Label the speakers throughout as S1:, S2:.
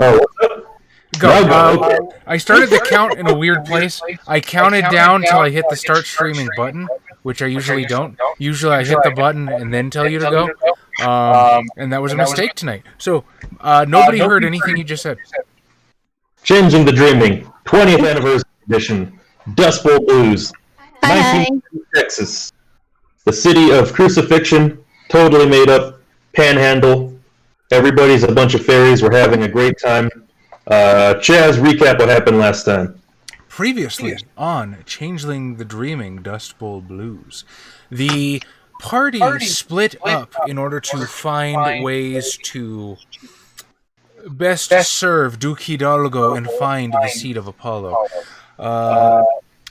S1: Oh, what's up?
S2: Go. I started the count in a weird place. I counted down till I hit the start streaming button, which I usually don't. Usually I hit the button and then tell you to go. And that was a mistake tonight. So nobody heard anything you just said.
S1: Changing the Dreaming, 20th Anniversary Edition, Dustbowl Blues, 1950 Texas. The city of crucifixion, totally made up, panhandle. Everybody's a bunch of fairies. We're having a great time. Chaz, recap what happened last time.
S2: Previously on Changeling the Dreaming Dustbowl Blues, the party split up in order to find ways to best serve Duke Hidalgo and find the seat of Apollo.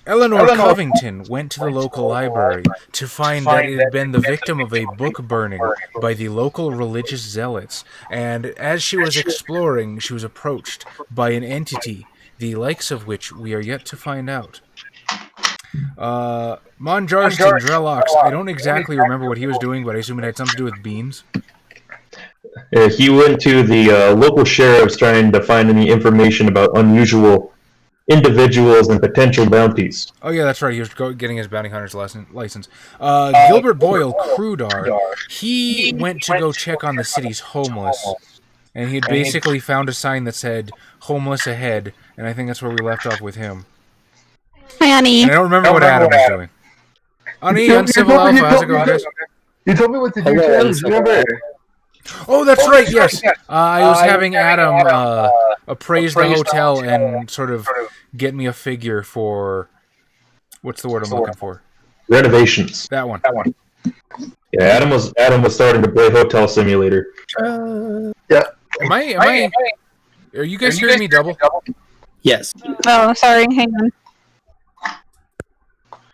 S2: Eleanor Covington went to the local library to find that it had been the victim of a book burning by the local religious zealots, and as she was exploring, she was approached by an entity, the likes of which we are yet to find out. Monjarston Dreadlocks, I don't exactly remember what he was doing, but I assume it had something to do with beans.
S1: He went to the local sheriffs trying to find any information about unusual individuals and potential bounties.
S2: Oh yeah, that's right. He was getting his bounty hunter's license. Gilbert Boyle Crudar, he went to go check on the city's homeless, and he had basically found a sign that said "homeless ahead," and I think that's where we left off with him.
S3: Hi, honey.
S2: And I don't remember what Adam was doing. Honey, Uncivil Alpha, how's it going, guys?
S4: You told me what to do, Chaz, remember?
S2: Oh, that's right, yes. I was having Adam appraise the hotel and sort of get me a figure for... What's the word I'm looking for?
S1: Renovations.
S2: That one.
S1: Yeah, Adam was starting to play Hotel Simulator.
S4: Yeah.
S2: Are you guys hearing me double?
S5: Yes.
S3: Oh, sorry. Hang on.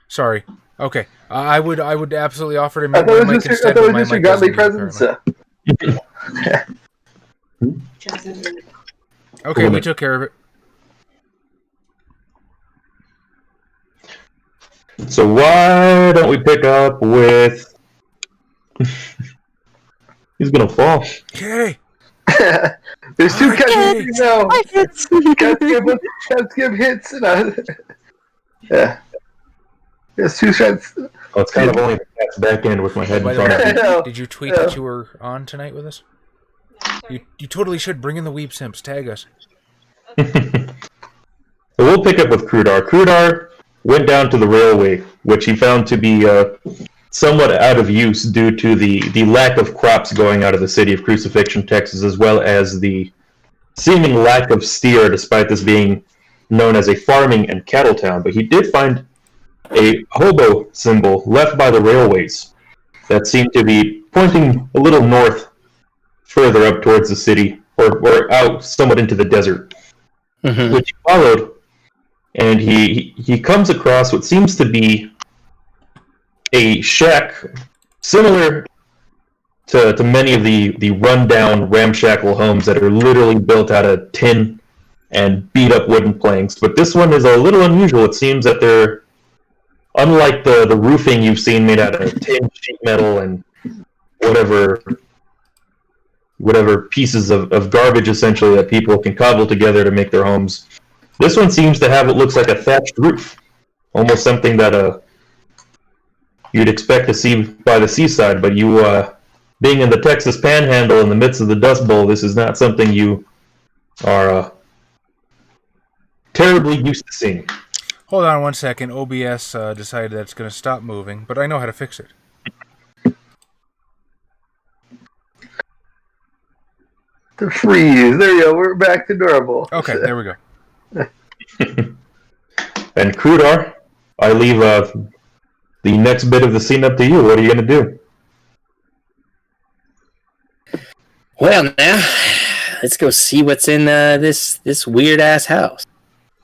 S2: Sorry. Okay. I would absolutely offer to make
S4: I thought
S2: my
S4: it
S2: mic
S4: was
S2: instead,
S4: just
S2: but my
S4: your
S2: mic
S4: godly
S2: doesn't do it,
S4: presence.
S2: Okay, we took care of it.
S1: So why don't we pick up with... He's gonna fall.
S2: Okay.
S4: There's two cats now. Cats give hits. Yeah. There's two shots.
S1: Oh, it's kind of only the cat's back end with my head in front of me.
S2: Did you tweet that you were on tonight with us? You totally should. Bring in the Weeb Simps. Tag us.
S1: So we'll pick up with Crudar. Crudar went down to the railway, which he found to be somewhat out of use due to the lack of crops going out of the city of Crucifixion, Texas, as well as the seeming lack of steer, despite this being known as a farming and cattle town. But he did find a hobo symbol left by the railways that seemed to be pointing a little north, further up towards the city, or out somewhat into the desert, which he followed, and he comes across what seems to be a shack similar to many of the rundown, ramshackle homes that are literally built out of tin and beat-up wooden planks. But this one is a little unusual. It seems that they're, unlike the roofing you've seen made out of tin, sheet metal, and whatever pieces of garbage, essentially, that people can cobble together to make their homes. This one seems to have what looks like a thatched roof. Almost something that you'd expect to see by the seaside, but you, being in the Texas Panhandle in the midst of the Dust Bowl, this is not something you are terribly used to seeing.
S2: Hold on one second. OBS decided that it's going to stop moving, but I know how to fix it.
S4: The freeze. There you go. We're back to normal.
S2: Okay, there we go.
S1: And Crudar, I leave the next bit of the scene up to you. What are you going to do?
S5: Well, now, let's go see what's in this weird-ass house.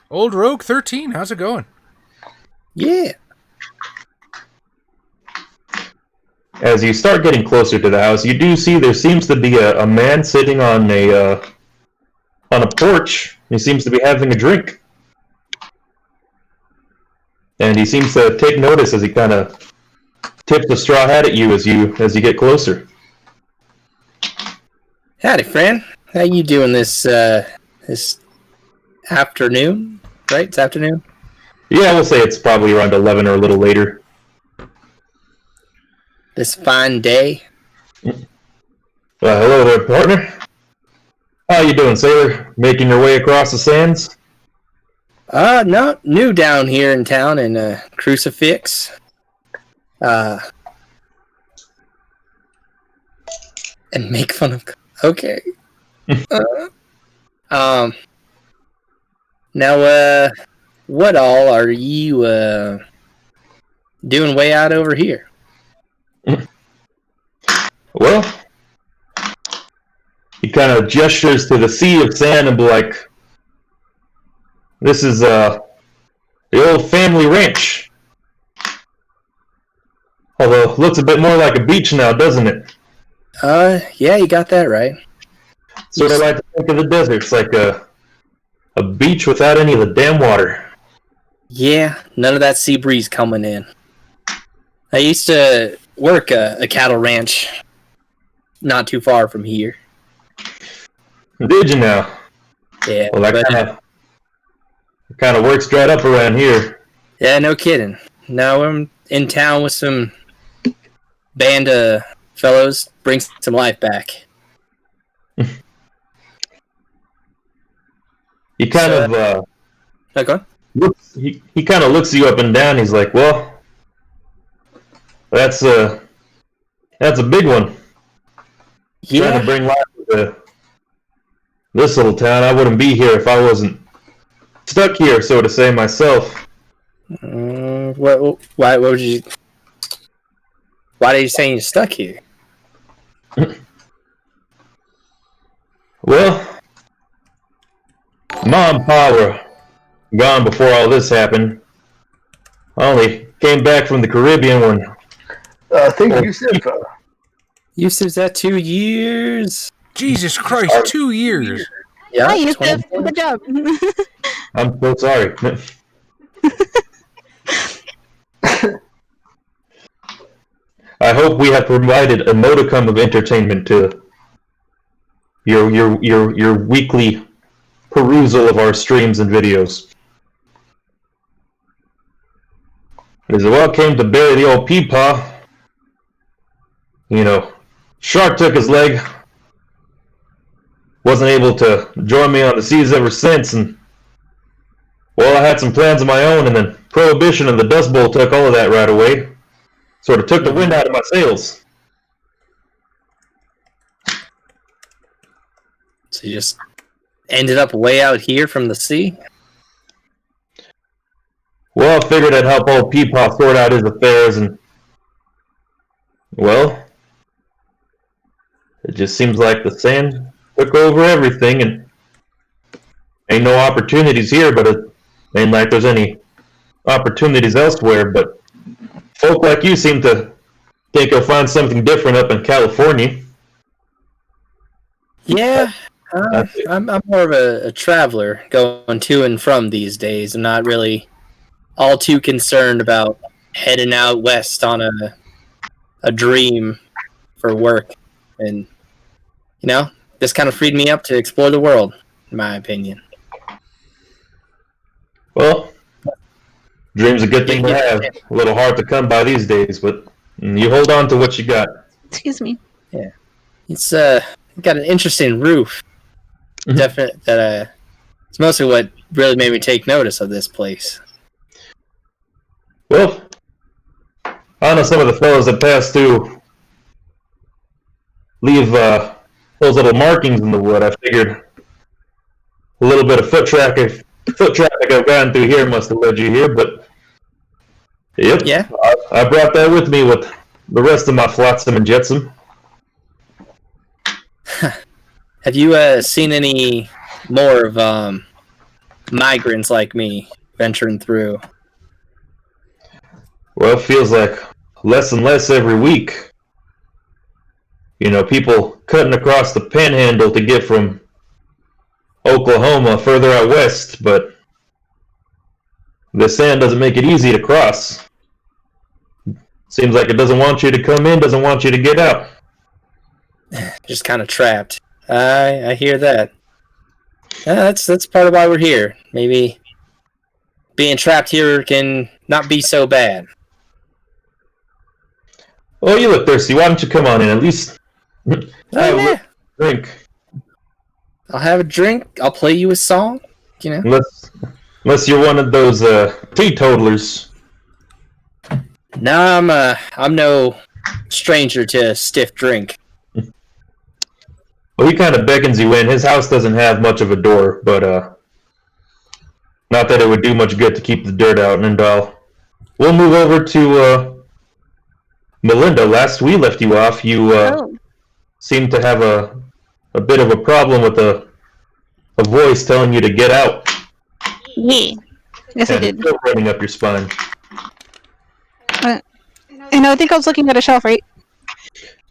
S2: Old Rogue 13, how's it going?
S5: Yeah.
S1: As you start getting closer to the house, you do see there seems to be a man sitting on a porch. He seems to be having a drink. And he seems to take notice as he kind of tips the straw hat at you as you get closer.
S5: Howdy, friend. How you doing this afternoon? Right, it's afternoon.
S1: Yeah, we'll say it's probably around 11 or a little later.
S5: This fine day.
S1: Hello there, partner. How you doing, sailor? Making your way across the sands?
S5: No, new down here in town in Crucifix. And make fun of. Okay. Now, what all are you doing way out over here?
S1: Well, he kind of gestures to the sea of sand and be like, "This is the old family ranch. Although it looks a bit more like a beach now, doesn't it?
S5: Yeah, you got that right.
S1: Sort of like to think of the desert. It's like a beach without any of the damn water."
S5: Yeah, none of that sea breeze coming in. I used to work a cattle ranch not too far from here.
S1: Did you now?
S5: Yeah,
S1: Well, that kind of works right up around here.
S5: Yeah, no kidding. Now I'm in town with some band of fellows, bring some life back.
S1: He kind of
S5: Okay.
S1: he kind of looks you up and down. He's like, "Well, that's a big one. Trying
S5: Yeah.
S1: to bring life to this little town. I wouldn't be here if I wasn't stuck here, so to say, myself."
S5: Why would you? Why are you saying you're stuck here?
S1: Well, Mom and Pa were gone before all this happened. I only came back from the Caribbean when...
S4: I think Yusuf.
S5: Yusuf's at 2 years.
S2: Jesus Christ, 2 years.
S5: Yeah.
S3: Hi, Yusuf.
S5: 24.
S3: Good job.
S1: I'm so sorry. I hope we have provided a modicum of entertainment to your weekly perusal of our streams and videos. As it well came to bury the old peepaw, shark took his leg. Wasn't able to join me on the seas ever since, and well, I had some plans of my own, and then Prohibition and the Dustbowl took all of that right away. Sort of took the wind out of my sails.
S5: So you just ended up way out here from the sea?
S1: Well, I figured I'd help old Peepaw sort out his affairs, and well, it just seems like the sand took over everything, and ain't no opportunities here, but it ain't like there's any opportunities elsewhere, but folk like you seem to think you'll find something different up in California.
S5: Yeah, I'm more of a traveler going to and from these days. I'm not really all too concerned about heading out west on a dream for work. And, this kind of freed me up to explore the world, in my opinion.
S1: Well, dream's a good thing to have. A little hard to come by these days, but you hold on to what you got.
S3: Excuse me.
S5: Yeah, it's got an interesting roof. Definitely, it's mostly what really made me take notice of this place.
S1: Well, I know some of the fellows that pass through leave those little markings in the wood. I figured a little bit of foot traffic I've gotten through here must have led you here, but yep,
S5: Yeah.
S1: I brought that with me with the rest of my flotsam and jetsam.
S5: Have you seen any more of migrants like me venturing through?
S1: Well, it feels like less and less every week. People cutting across the panhandle to get from Oklahoma further out west, but the sand doesn't make it easy to cross. Seems like it doesn't want you to come in, doesn't want you to get out.
S5: Just kind of trapped. I hear that. That's part of why we're here. Maybe being trapped here can not be so bad.
S1: Oh, you look thirsty. Why don't you come on in? At least have a drink.
S5: I'll have a drink. I'll play you a song. You know.
S1: Unless you're one of those teetotalers.
S5: No, I'm no stranger to a stiff drink.
S1: Well, he kind of beckons you in. His house doesn't have much of a door, but not that it would do much good to keep the dirt out. And we'll move over to Melinda. Last we left you off, you seemed to have a bit of a problem with a voice telling you to get out.
S3: Yeah. Yes, I did.
S1: Still running up your spine.
S3: And I think I was looking at a shelf, right?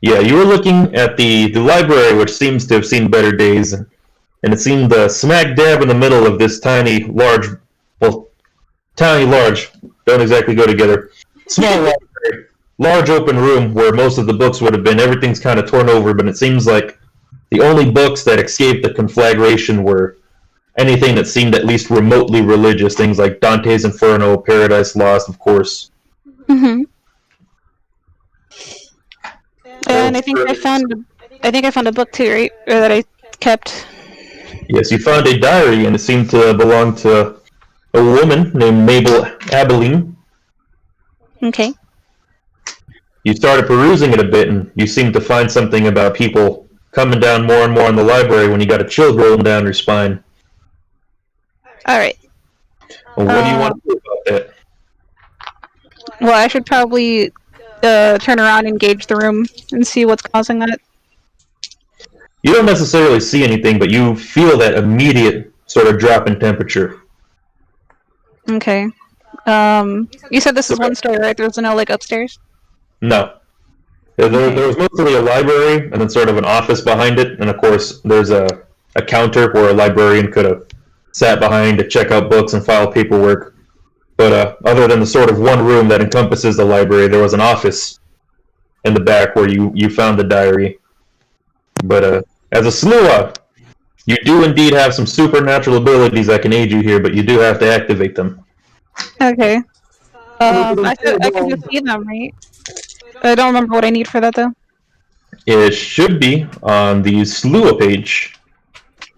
S1: Yeah, you were looking at the library, which seems to have seen better days, and it seemed smack dab in the middle of this tiny, large, don't exactly go together. Small library, large open room where most of the books would have been. Everything's kind of torn over, but it seems like the only books that escaped the conflagration were anything that seemed at least remotely religious, things like Dante's Inferno, Paradise Lost, of course.
S3: Mm-hmm. And I think I found a book too, right? Or that I kept.
S1: Yes, you found a diary, and it seemed to belong to a woman named Mabel Abilene.
S3: Okay.
S1: You started perusing it a bit, and you seemed to find something about people coming down more and more in the library when you got a chill rolling down your spine.
S3: All right.
S1: Well, what do you want to do about that?
S3: Well, I should probably turn around and gauge the room and see what's causing that.
S1: You don't necessarily see anything, but you feel that immediate sort of drop in temperature.
S3: Okay. You said this is one story, right? There's no upstairs?
S1: No. There was mostly a library and then sort of an office behind it, and of course there's a counter where a librarian could have sat behind to check out books and file paperwork. But other than the sort of one room that encompasses the library, there was an office in the back where you found the diary. But as a Slua, you do indeed have some supernatural abilities that can aid you here, but you do have to activate them.
S3: Okay. I can just see them, right? I don't remember what I need for that, though.
S1: It should be on the Slua page.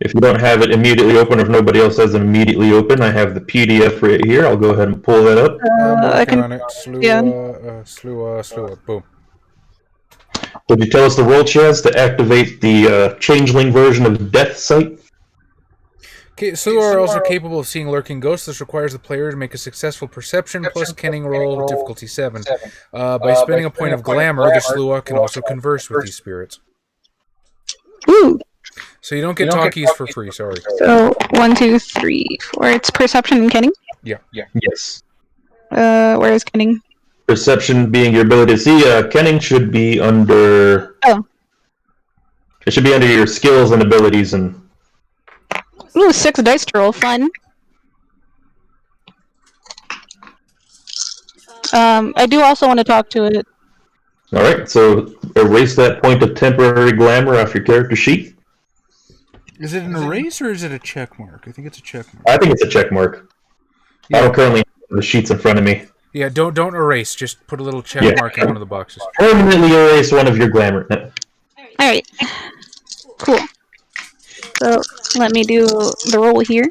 S1: If you don't have it immediately open, or if nobody else has it immediately open, I have the PDF right here. I'll go ahead and pull that up.
S2: I can on it. Slua. Boom.
S1: Would you tell us the role she has to activate the Changeling version of Death Sight?
S2: Okay, Slua are also capable of seeing lurking ghosts. This requires the player to make a successful perception plus kenning roll, difficulty 7. By spending a point of glamour, the Slua can also converse with these spirits.
S3: Ooh.
S2: So you don't get talkies for free, sorry.
S3: So, 1, 2, 3, 4. It's perception and kenning?
S2: Yeah.
S1: Yes.
S3: Where is kenning?
S1: Perception being your ability to see. Kenning should be under...
S3: Oh.
S1: It should be under your skills and abilities and...
S3: Ooh, 6 dice to roll. Fun. I do also want to talk to it.
S1: Alright, so erase that point of temporary glamour off your character sheet.
S2: Is it an erase or is it a check mark? I think it's a check mark.
S1: I think it's a check mark. Yeah. I don't currently have the sheets in front of me.
S2: Yeah, don't erase. Just put a little check mark in one of the boxes.
S1: Permanently erase one of your glamour.
S3: Alright. Cool. So, let me do the roll here.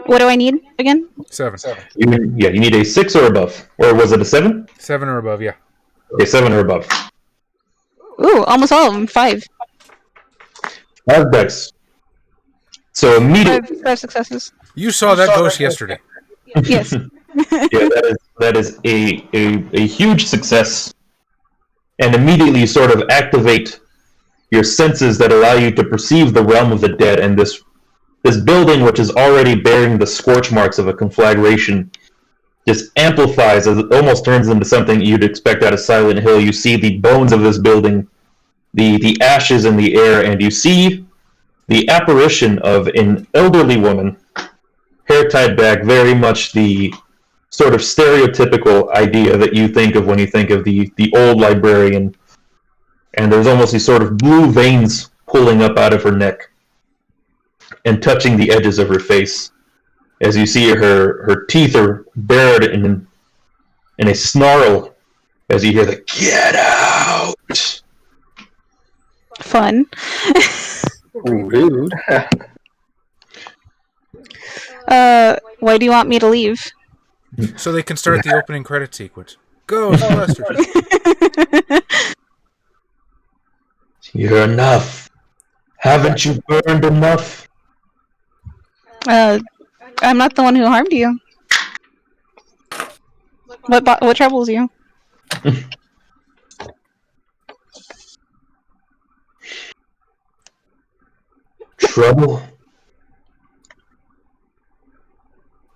S3: What do I need again?
S2: 7.
S1: You need a 6 or above. Or was it a 7?
S2: 7 or above, yeah.
S1: Okay, 7 or above.
S3: Ooh, almost all of them. 5.
S1: 5 dice. So immediately...
S3: 5 successes.
S2: You saw that ghost yesterday.
S3: Yes.
S1: Yeah, that is a huge success. And immediately you sort of activate your senses that allow you to perceive the realm of the dead, and this building, which is already bearing the scorch marks of a conflagration, just amplifies as it almost turns into something you'd expect out of Silent Hill. You see the bones of this building, the ashes in the air, and you see the apparition of an elderly woman, hair tied back, very much the sort of stereotypical idea that you think of when you think of the old librarian. and there's almost these sort of blue veins pulling up out of her neck and touching the edges of her face. As you see, her teeth are bared in a snarl as you hear the "Get out!"
S3: Fun.
S5: Rude.
S3: Why do you want me to leave?
S2: So they can start the opening credit sequence. Go, Sylvester.
S1: You're enough. Haven't you burned enough?
S3: I'm not the one who harmed you. What troubles you?
S1: Trouble?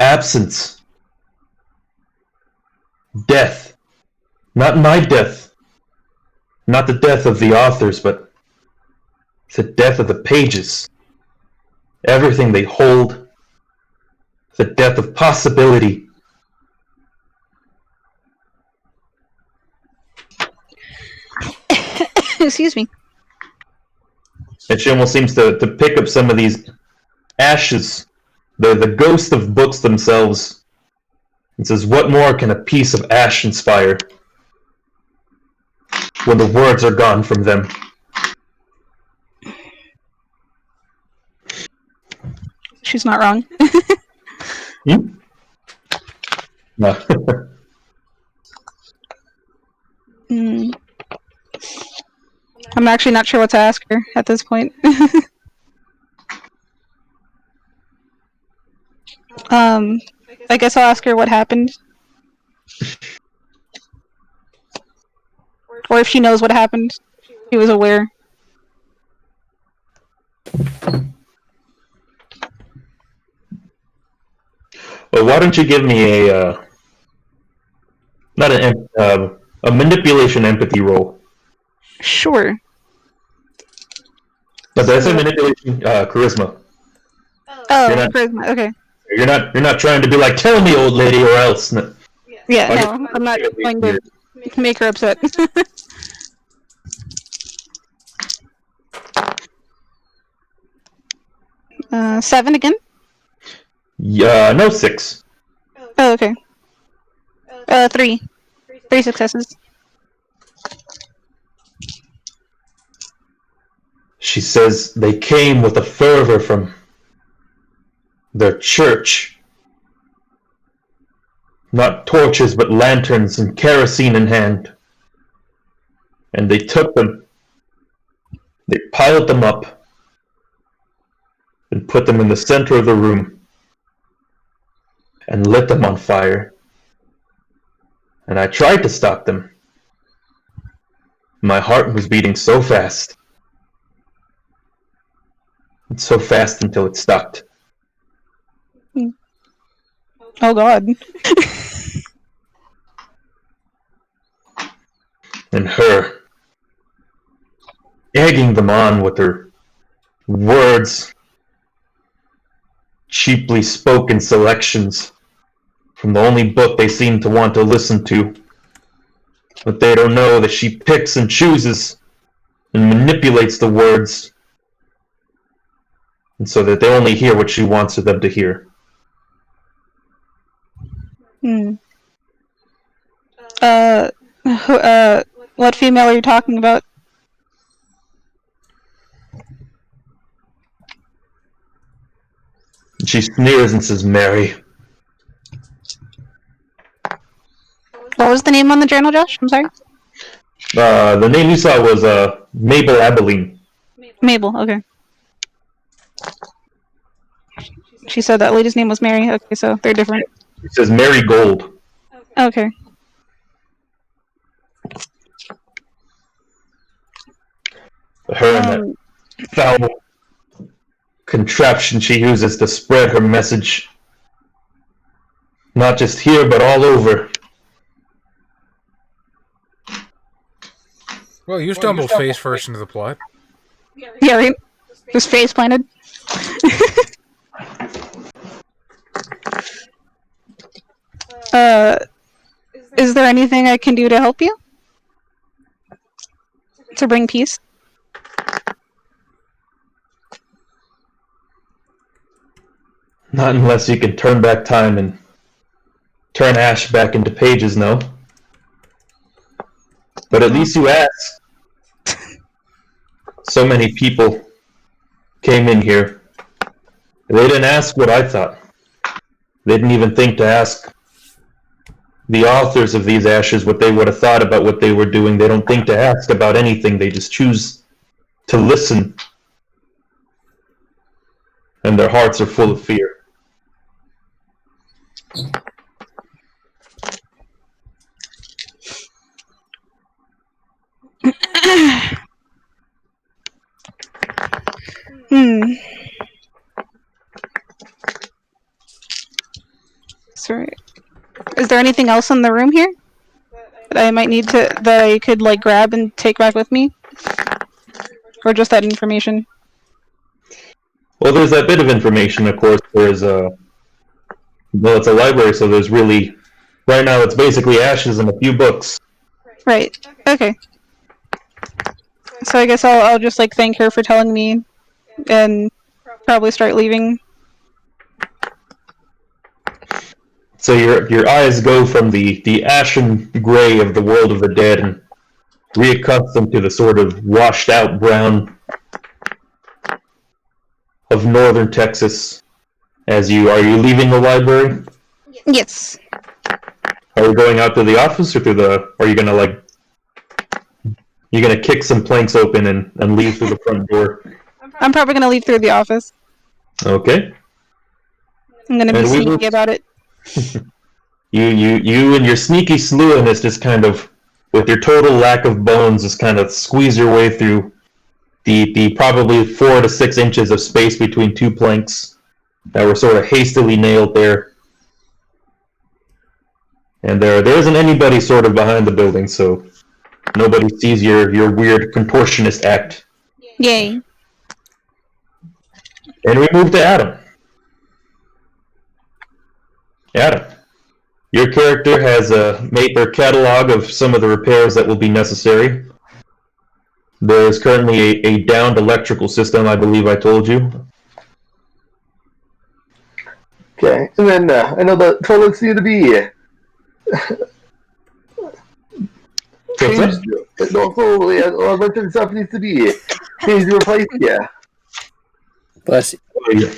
S1: Absence. Death. Not my death. Not the death of the authors, but the death of the pages. Everything they hold. The death of possibility.
S3: Excuse me.
S1: And she almost seems to pick up some of these ashes, the ghost of books themselves, and says, "What more can a piece of ash inspire when the words are gone from them?"
S3: She's not wrong.
S1: Hmm? No.
S3: I'm actually not sure what to ask her at this point. I guess I'll ask her what happened. Or if she knows what happened. She was aware.
S1: Well, why don't you give me a a manipulation empathy roll?
S3: Sure.
S1: But that's a manipulation charisma.
S3: Oh,
S1: You're not-
S3: charisma. Okay.
S1: You're not trying to be like, "Tell me, old lady," or else. No.
S3: Yeah, no, I'm not going to make her upset. 7 again?
S1: Yeah, no 6.
S3: Oh, okay. 3. 3 successes.
S1: She says they came with a fervor from their church. Not torches, but lanterns and kerosene in hand. And they took them. They piled them up and put them in the center of the room and lit them on fire. And I tried to stop them. My heart was beating so fast. And so fast until it stopped.
S3: Oh god.
S1: And her egging them on with her words, cheaply spoken selections from the only book they seem to want to listen to. But they don't know that she picks and chooses and manipulates the words, and so that they only hear what she wants them to hear.
S3: What female are you talking about?
S1: And she sneers and says, "Mary."
S3: What was the name on the journal, Josh? I'm sorry?
S1: The name you saw was Mabel Abilene.
S3: Mabel, okay. She said that lady's name was Mary. Okay, so they're different.
S1: It says Mary Gold.
S3: Okay.
S1: Her and that foul contraption she uses to spread her message. Not just here, but all over.
S2: Well, you stumbled face first into the plot.
S3: Yeah, right? Just face planted. Is there anything I can do to help you? To bring peace.
S1: Not unless you can turn back time and turn ash back into pages, no. But at least you asked. So many people came in here. They didn't ask what I thought. They didn't even think to ask the authors of these ashes what they would have thought about what they were doing. They don't think to ask about anything. They just choose to listen. And their hearts are full of fear.
S3: Sorry. Is there anything else in the room here that I might need to that I could like grab and take back with me, or just that information?
S1: Well, there's that bit of information, of course. There's well, it's a library, so there's really right now it's basically ashes and a few books.
S3: Right. Okay. So I guess I'll just like thank her for telling me, and probably start leaving.
S1: So your eyes go from the ashen gray of the world of the dead and reaccustom to the sort of washed out brown of northern Texas. Are you leaving the library?
S3: Yes.
S1: Are you going out to the office or are you gonna you're gonna kick some planks open and leave through the front door?
S3: I'm probably gonna leave through the office.
S1: Okay.
S3: I'm gonna be sneaky about it.
S1: You and your sneaky slewness just kind of, with your total lack of bones, just kind of squeeze your way through the probably 4 to 6 inches of space between two planks that were sort of hastily nailed there. And there isn't anybody sort of behind the building, so nobody sees your weird contortionist act.
S3: Yay.
S1: And we move to Adam. Adam, your character has made their catalog of some of the repairs that will be necessary. There is currently a downed electrical system, I believe I told you.
S4: Okay, and then I know the toilets need to be changed. Also, a bunch of stuff needs to be changed and replaced. Yeah.
S5: Bless you.
S1: Oh, yeah.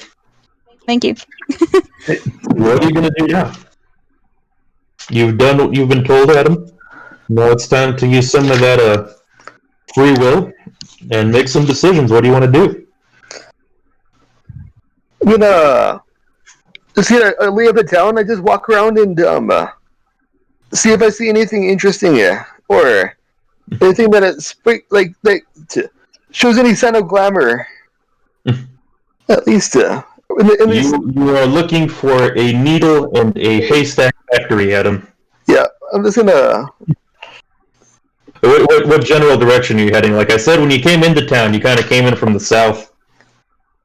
S3: Thank you.
S1: What are you gonna do now? You've done what you've been told, Adam. Now it's time to use some of that free will and make some decisions. What do you want to do?
S4: I'm gonna just get a lay of the town. I just walk around and see if I see anything interesting here, or anything that it's like shows any sign of glamour. At least.
S1: You are looking for a needle and a haystack factory, Adam.
S4: Yeah, I'm just gonna.
S1: What general direction are you heading? Like I said, when you came into town, you kind of came in from the south,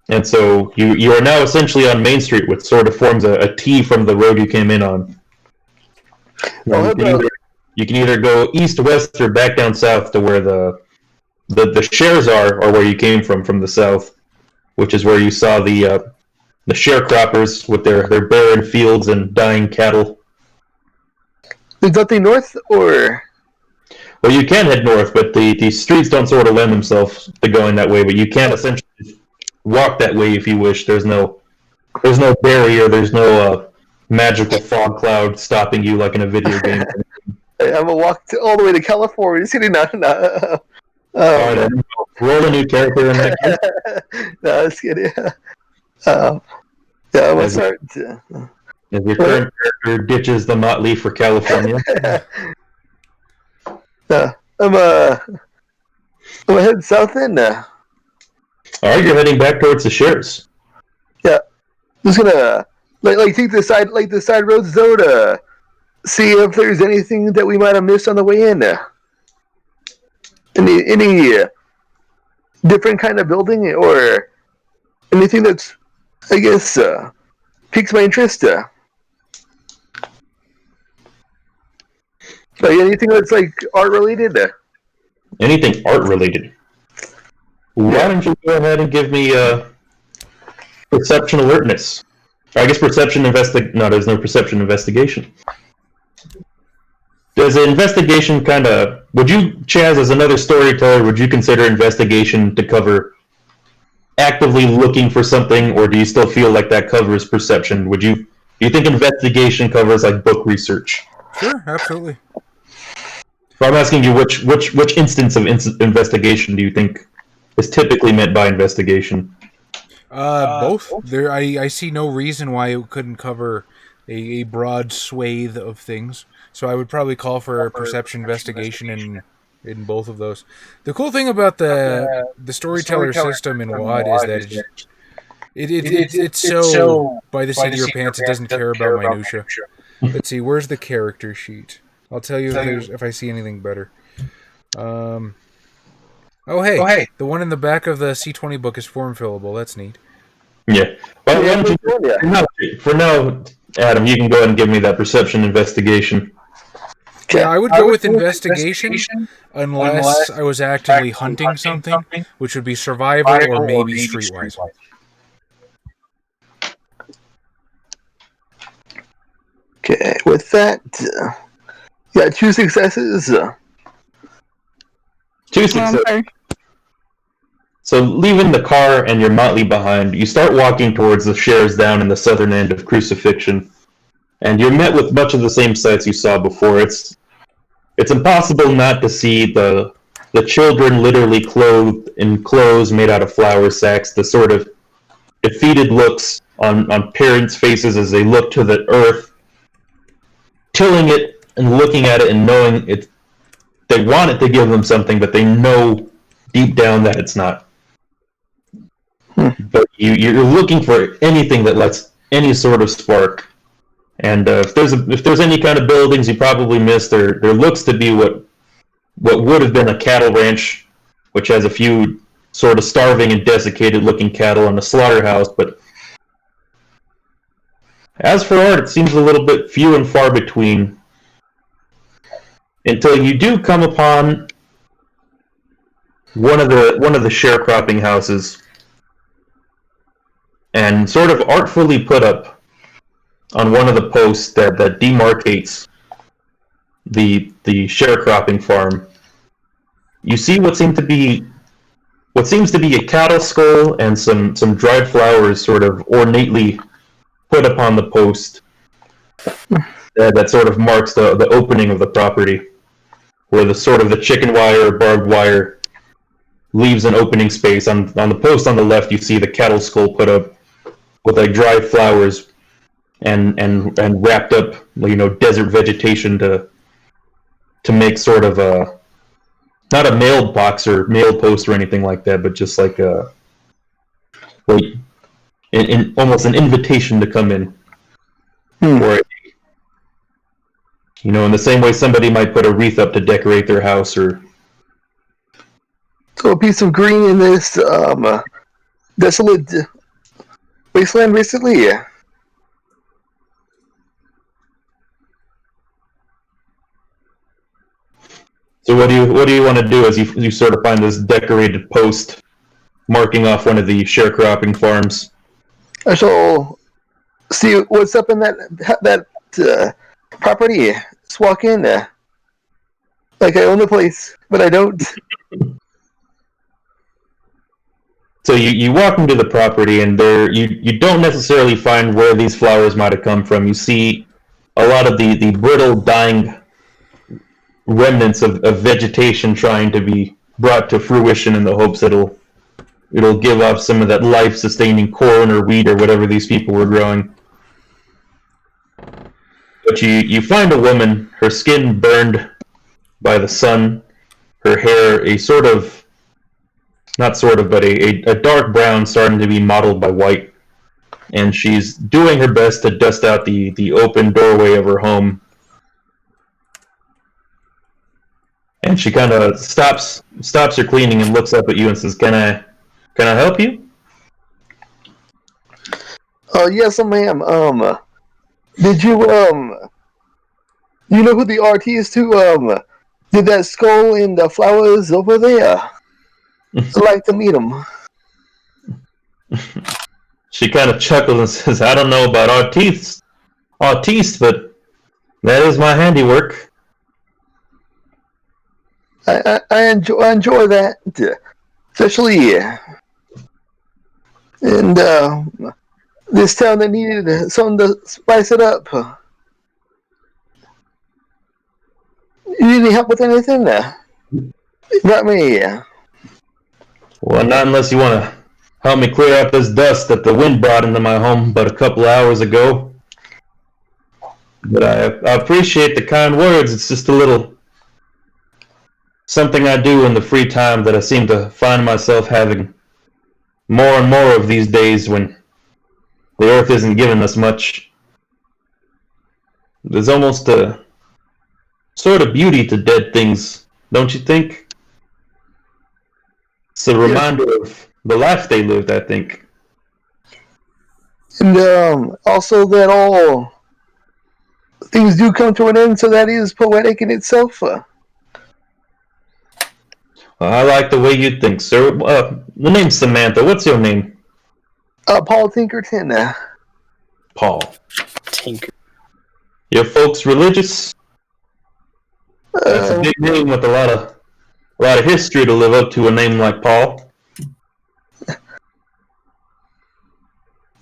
S1: and so you are now essentially on Main Street, which sort of forms a T from the road you came in on. You can either go east, west, or back down south to where the shares are, or where you came from the south, which is where you saw the sharecroppers with their barren fields and dying cattle.
S4: Is that the north, or?
S1: Well, you can head north, but the streets don't sort of lend themselves to going that way. But you can essentially walk that way if you wish. There's no barrier. There's no magical fog cloud stopping you like in a video game.
S4: I'm gonna walk all the way to California. Just kidding, no.
S1: Alright, roll a new character in that case.
S4: No, just kidding. Yeah, I'm gonna start.
S1: As your current character ditches the motley for California.
S4: I'm heading south then.
S1: Alright, you're heading back towards the shares.
S4: Yeah, just gonna take the side roads though to see if there's anything that we might have missed on the way in. Any different kind of building or anything that's, I guess, piques my interest. Like anything that's like art related.
S1: anything art related. Why don't you go ahead and give me perception alertness? I guess perception No, there's no perception investigation. Does an investigation kind of... Would you, Chaz, as another storyteller, would you consider investigation to cover actively looking for something, or do you still feel like that covers perception? Do you think investigation covers like book research?
S2: Sure, absolutely.
S1: So I'm asking you which instance of investigation do you think is typically meant by investigation?
S2: Both. I see no reason why it couldn't cover a broad swathe of things. So I would probably call for a perception investigation in both of those. The cool thing about the storyteller system in WoD is that it's so by the seat of your pants. It doesn't care about minutia. Let's see. Where's the character sheet? I'll tell you if I see anything better. Oh hey, the one in the back of the C20 book is form fillable. That's neat.
S1: Yeah. For now, Adam, you can go ahead and give me that perception investigation.
S2: Yeah, I would go with investigation unless I was actively hunting something, which would be survival or maybe streetwise.
S4: Okay, with that, yeah, 2 successes.
S1: 2 successes. So, leaving the car and your motley behind, you start walking towards the shares down in the southern end of Crucifixion, and you're met with much of the same sights you saw before. It's impossible not to see the children literally clothed in clothes made out of flour sacks, the sort of defeated looks on parents' faces as they look to the earth, tilling it and looking at it and knowing it. They want it to give them something, but they know deep down that it's not. But you're looking for anything that lets any sort of spark. And if there's any kind of buildings you probably missed, there looks to be what would have been a cattle ranch, which has a few sort of starving and desiccated looking cattle, and a slaughterhouse. But as for art, it seems a little bit few and far between, until you do come upon one of the sharecropping houses, and sort of artfully put up on one of the posts that demarcates the sharecropping farm, you see what seems to be a cattle skull and some dried flowers sort of ornately put upon the post that sort of marks the opening of the property, where the chicken wire or barbed wire leaves an opening space. On the post on the left, you see the cattle skull put up with like dried flowers and wrapped up, desert vegetation to make sort of a, not a mailbox or mail post or anything like that, but just like almost an invitation to come in. Or in the same way somebody might put a wreath up to decorate their house, or
S4: so a piece of green in this desolate wasteland recently. Yeah.
S1: So what do you want to do as you sort of find this decorated post marking off one of the sharecropping farms?
S4: I shall see what's up in that property. Just walk in, like I own the place, but I don't.
S1: So you walk into the property, and you don't necessarily find where these flowers might have come from. You see a lot of the brittle, dying remnants of vegetation trying to be brought to fruition in the hopes that it'll give off some of that life-sustaining corn or wheat or whatever these people were growing. But you find a woman, her skin burned by the sun, her hair a dark brown starting to be mottled by white, and she's doing her best to dust out the open doorway of her home. And she kind of stops her cleaning and looks up at you and says, "Can I help you?"
S4: Yes, ma'am. Did you you know who the artist who did that skull and the flowers over there. I'd like to meet them.
S1: She kind of chuckles and says, I don't know about artistes, but that is my handiwork.
S4: I enjoy that, especially in this town that needed something to spice it up. You need any help with anything? Not me.
S1: Well, not unless you want to help me clear up this dust that the wind brought into my home but a couple of hours ago. But I appreciate the kind words. It's just a little something I do in the free time that I seem to find myself having more and more of these days when the earth isn't giving us much. There's almost a sort of beauty to dead things, don't you think? It's a reminder of the life they lived, I think.
S4: And also that all things do come to an end, so that is poetic in itself.
S1: I like the way you think, sir. The name's Samantha. What's your name?
S4: Paul Tinkerton.
S1: Paul.
S5: Tinker.
S1: Your folks religious? That's a big name with a lot of history to live up to a name like Paul.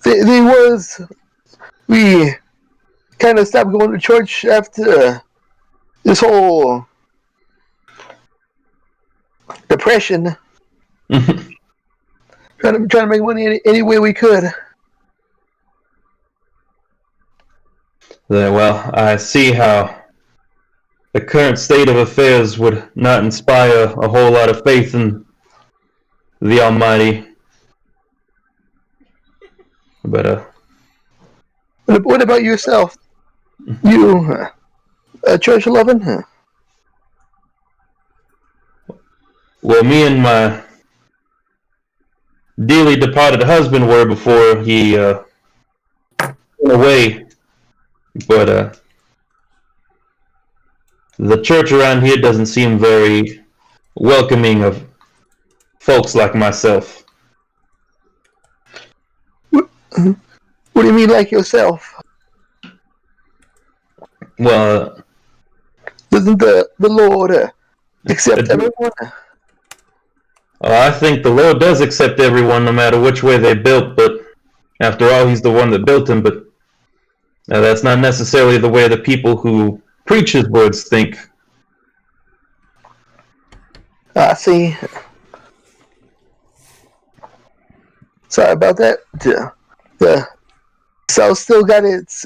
S4: They was. We kind of stopped going to church after this whole depression. trying to make money any way we could.
S1: Well, I see how the current state of affairs would not inspire a whole lot of faith in the Almighty. But
S4: What about yourself? You church loving?
S1: well, me and my dearly departed husband were before he went away. But the church around here doesn't seem very welcoming of folks like myself.
S4: What do you mean, like yourself?
S1: Well,
S4: Doesn't the Lord accept everyone?
S1: I think the Lord does accept everyone no matter which way they built, but after all, he's the one that built them, but that's not necessarily the way the people who preach his words think.
S4: I see. Sorry about that. The South still got its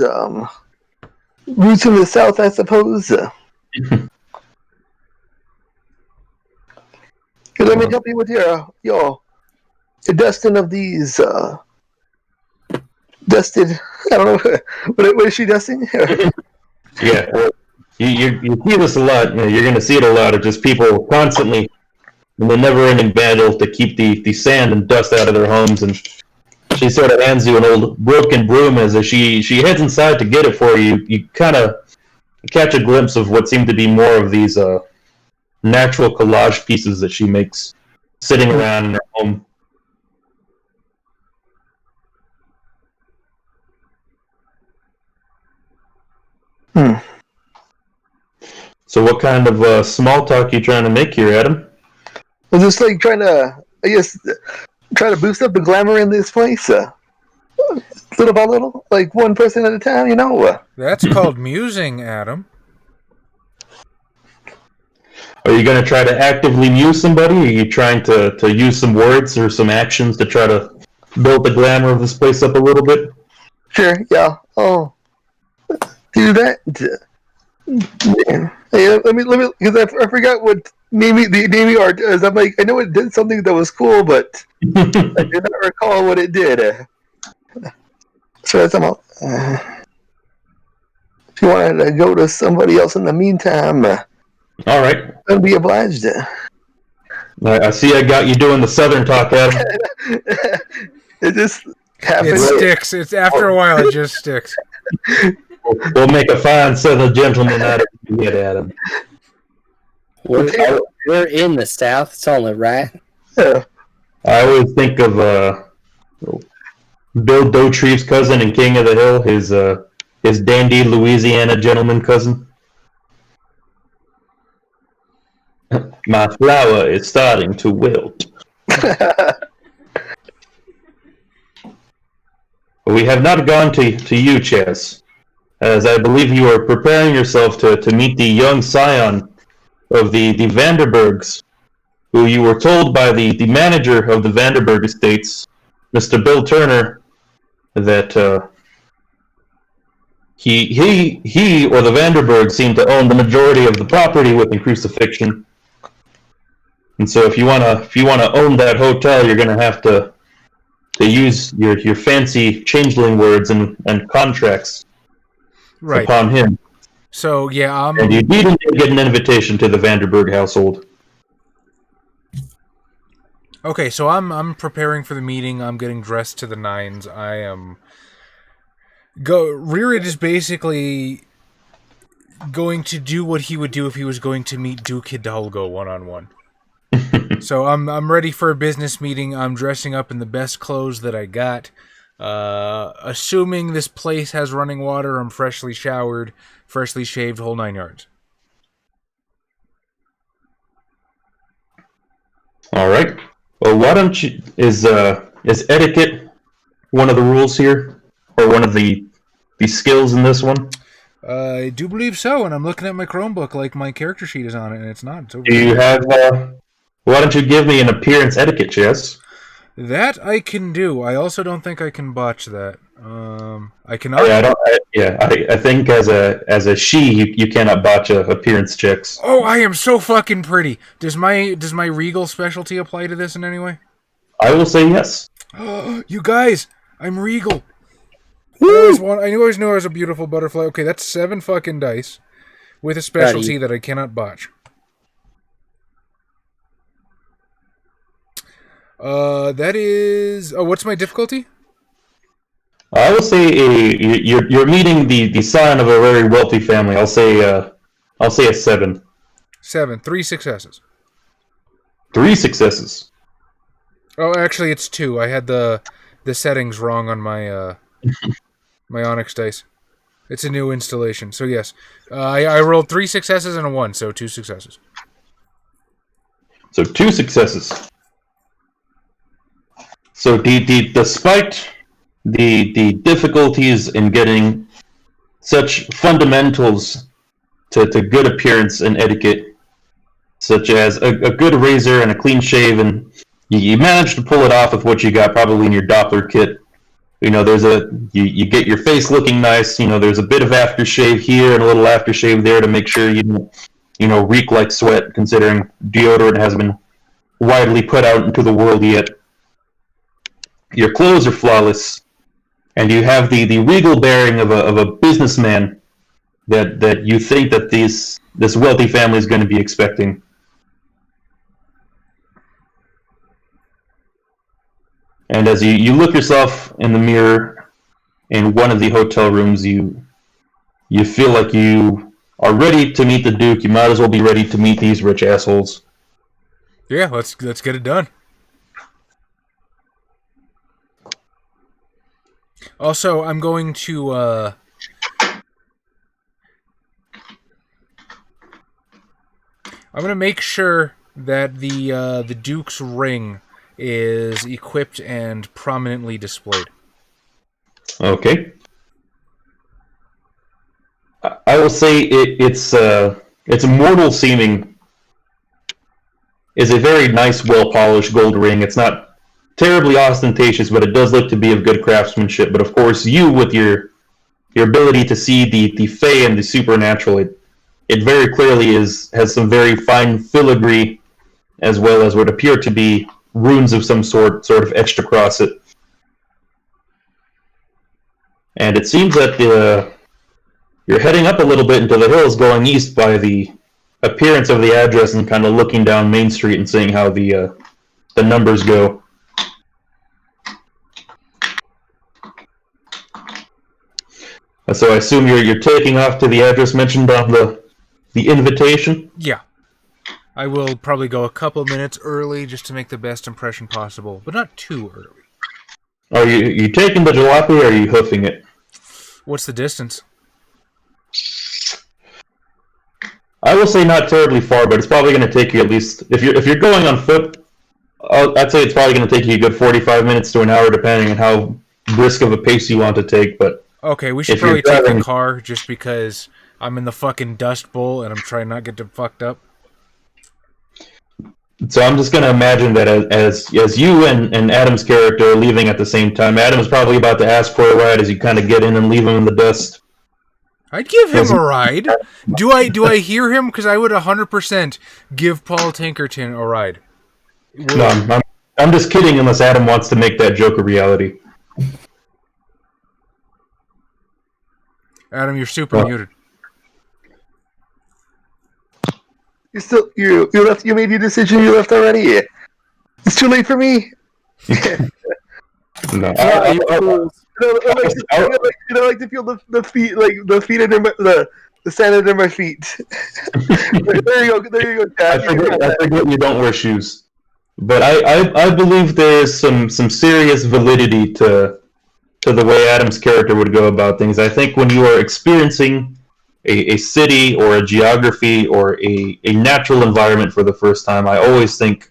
S4: roots in the South, I suppose. Let me help you with your dusting of these dusted. I don't know what is she dusting?
S1: Yeah, well, you see this a lot. You're going to see it a lot of just people constantly in the never-ending battle to keep the sand and dust out of their homes. And she sort of hands you an old broken broom as she heads inside to get it for you. You kind of catch a glimpse of what seem to be more of these natural collage pieces that she makes sitting around in her home. So what kind of small talk are you trying to make here, Adam?
S4: I'm just like trying to, I guess, try to boost up the glamour in this place. Little by little, like one person at a time, you know.
S2: That's called musing, Adam.
S1: Are you going to try to actively muse somebody? Or are you trying to use some words or some actions to try to build the glamour of this place up a little bit?
S4: Sure, yeah. I'll do that. Yeah. Hey, let me, because I forgot what the art is. I'm like, I know it did something that was cool, but I did not recall what it did. So that's about. If you wanted to go to somebody else in the meantime,
S1: all right.
S4: I'd be obliged.
S1: I see I got you doing the Southern talk, Adam.
S4: It just happens.
S2: It sticks. It's after a while, it just sticks.
S1: We'll make a fine Southern gentleman out of you, Adam.
S5: We're in the South. It's only right.
S4: Yeah.
S1: I always think of Bill Dotrieve's cousin in King of the Hill, his dandy Louisiana gentleman cousin. My flower is starting to wilt. We have not gone to you, Chess, as I believe you are preparing yourself to meet the young scion of the Vanderbergs, who you were told by the manager of the Vanderberg estates, Mr. Bill Turner, that he or the Vanderbergs seem to own the majority of the property within Crucifixion. And so if you wanna own that hotel, you're gonna have to use your fancy changeling words and contracts upon him.
S2: So yeah,
S1: and you need to get an invitation to the Vanderberg household.
S2: Okay, so I'm preparing for the meeting. I'm getting dressed to the nines. I am Rearid is basically going to do what he would do if he was going to meet Duke Hidalgo one-on-one. So I'm ready for a business meeting. I'm dressing up in the best clothes that I got. Assuming this place has running water, I'm freshly showered, freshly shaved, whole 9 yards.
S1: All right. Well, why don't you? Is etiquette one of the rules here, or one of the skills in this one?
S2: I do believe so, and I'm looking at my Chromebook like my character sheet is on it, and it's not. It's over
S1: Do you have? Why don't you give me an appearance etiquette, Chess?
S2: That I can do. I also don't think I can botch that. I cannot.
S1: I think as a she, you cannot botch appearance checks.
S2: Oh, I am so fucking pretty. Does my regal specialty apply to this in any way?
S1: I will say yes.
S2: You guys, I'm regal. I always knew I was a beautiful butterfly. Okay, that's 7 fucking dice with a specialty that I cannot botch. That is. Oh, what's my difficulty?
S1: I will say you're meeting the son of a very wealthy family. I'll say a 7.
S2: 7. 3 successes.
S1: 3 successes.
S2: Oh, actually, it's 2. I had the settings wrong on my my Onyx dice. It's a new installation, so yes. I rolled 3 successes and a 1, so 2 successes.
S1: So 2 successes. So despite the difficulties in getting such fundamentals to good appearance and etiquette, such as a good razor and a clean shave, and you managed to pull it off with what you got probably in your Doppler kit. You know, you get your face looking nice. You know, there's a bit of aftershave here and a little aftershave there to make sure you don't reek like sweat, considering deodorant hasn't been widely put out into the world yet. Your clothes are flawless, and you have the regal bearing of a businessman that you think that this wealthy family is going to be expecting. And as you look yourself in the mirror in one of the hotel rooms, you feel like you are ready to meet the Duke. You might as well be ready to meet these rich assholes.
S2: Yeah, let's get it done. Also, I'm going to I'm going to make sure that the Duke's ring is equipped and prominently displayed.
S1: Okay. I will say it's mortal seeming. Is a very nice, well-polished gold ring. It's not terribly ostentatious, but it does look to be of good craftsmanship. But of course, you, with your ability to see the fey and the supernatural, it very clearly has some very fine filigree, as well as what appear to be runes of some sort of etched across it. And it seems that you're heading up a little bit into the hills, going east by the appearance of the address, and kind of looking down Main Street and seeing how the numbers go. So I assume you're taking off to the address mentioned on the invitation?
S2: Yeah. I will probably go a couple minutes early just to make the best impression possible, but not too early.
S1: Are you taking the jalopy or are you hoofing it?
S2: What's the distance?
S1: I will say not terribly far, but it's probably going to take you at least if you're going on foot. I'd say it's probably going to take you a good 45 minutes to an hour, depending on how brisk of a pace you want to take. But
S2: okay, we should probably take the car just because I'm in the fucking Dust Bowl and I'm trying not to get fucked up.
S1: So I'm just going to imagine that as you and Adam's character are leaving at the same time, Adam's probably about to ask for a ride as you kind of get in and leave him in the dust.
S2: I'd give him a ride. Do I hear him? Because I would 100% give Paul Tinkerton a ride.
S1: No, I'm just kidding unless Adam wants to make that joke a reality.
S2: Adam, you're super muted.
S4: You left. You made your decision. You left already. It's too late for me.
S1: No,
S4: I like to feel the feet, like the feet under the sand under my feet. There you go, Dad.
S1: I forget you don't wear shoes, but I believe there is some serious validity to the way Adam's character would go about things. I think when you are experiencing a city or a geography or a natural environment for the first time, I always think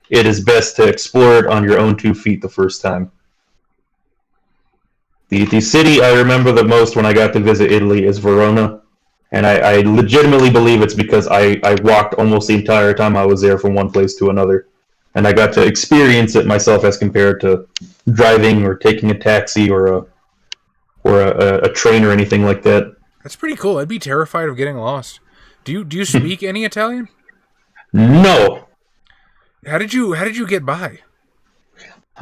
S1: it is best to explore it on your own 2 feet the first time. The city I remember the most when I got to visit Italy is Verona, and I legitimately believe it's because I walked almost the entire time I was there from one place to another, and I got to experience it myself as compared to driving or taking a taxi or a train or anything like that.
S2: That's pretty cool. I'd be terrified of getting lost. Do you speak any Italian?
S1: No.
S2: How did you get by?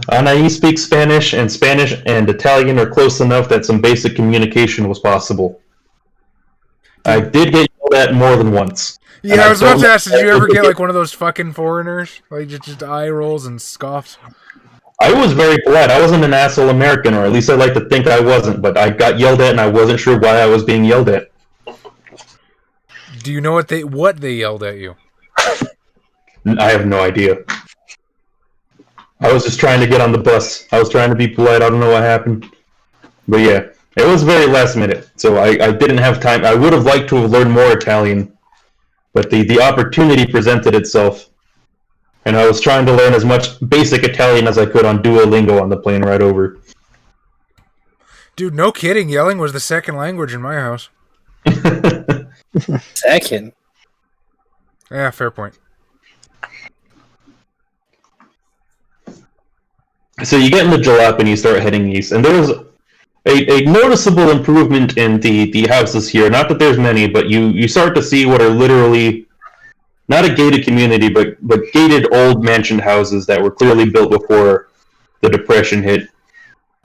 S1: I speak Spanish and Italian are close enough that some basic communication was possible. I did get yelled at more than once.
S2: Yeah, I was about to ask, did you ever get like one of those fucking foreigners? Like just eye rolls and scoffs?
S1: I was very polite. I wasn't an asshole American, or at least I like to think I wasn't, but I got yelled at and I wasn't sure why I was being yelled at.
S2: Do you know what they yelled at you?
S1: I have no idea. I was just trying to get on the bus. I was trying to be polite. I don't know what happened. But yeah, it was very last minute, so I didn't have time. I would have liked to have learned more Italian, but the opportunity presented itself, and I was trying to learn as much basic Italian as I could on Duolingo on the plane ride over.
S2: Dude, no kidding. Yelling was the second language in my house.
S5: Second?
S2: Yeah, fair point.
S1: So you get in the jalop and you start heading east, and there's a noticeable improvement in the houses here. Not that there's many, but you start to see what are literally not a gated community, but gated old mansion houses that were clearly built before the Depression hit.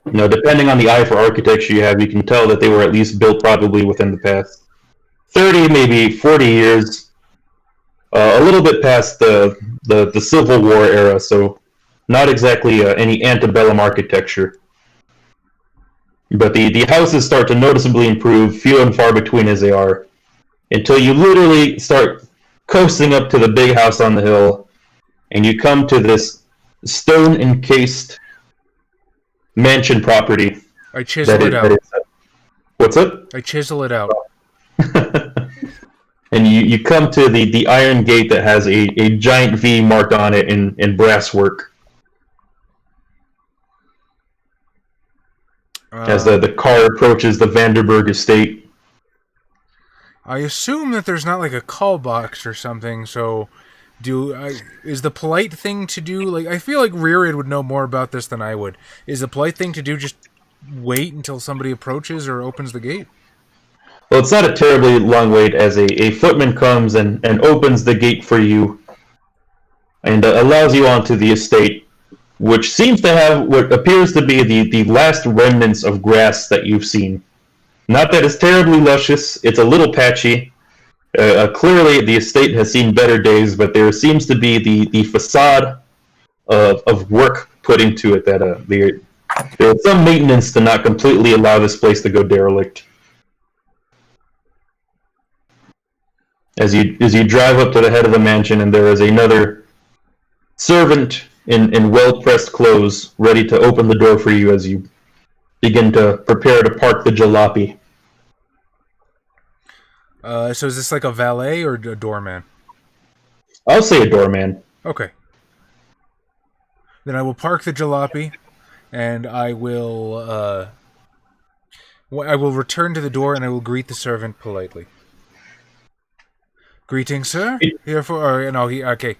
S1: You know, depending on the eye for architecture you have, you can tell that they were at least built probably within the past 30, maybe 40 years, a little bit past the Civil War era, so not exactly any antebellum architecture. But the houses start to noticeably improve, few and far between as they are, until you literally start coasting up to the big house on the hill, and you come to this stone-encased mansion property.
S2: I chisel it out.
S1: What's up?
S2: I chisel it out.
S1: And you come to the iron gate that has a giant V marked on it in brass work. As the car approaches the Vanderburg estate.
S2: I assume that there's not like a call box or something, so is the polite thing to do, like, I feel like Rearid would know more about this than I would. Is the polite thing to do just wait until somebody approaches or opens the gate?
S1: Well, it's not a terribly long wait as a footman comes and opens the gate for you and allows you onto the estate, which seems to have what appears to be the last remnants of grass that you've seen. Not that it's terribly luscious, it's a little patchy. Clearly, the estate has seen better days, but there seems to be the facade of work put into it that there is some maintenance to not completely allow this place to go derelict. as you drive up to the head of the mansion, and there is another servant in well-pressed clothes ready to open the door for you as you begin to prepare to park the jalopy.
S2: So is this like a valet or a doorman?
S1: I'll say a doorman.
S2: Okay. Then I will park the jalopy, and I will return to the door, and I will greet the servant politely. Greetings, sir. Here for okay.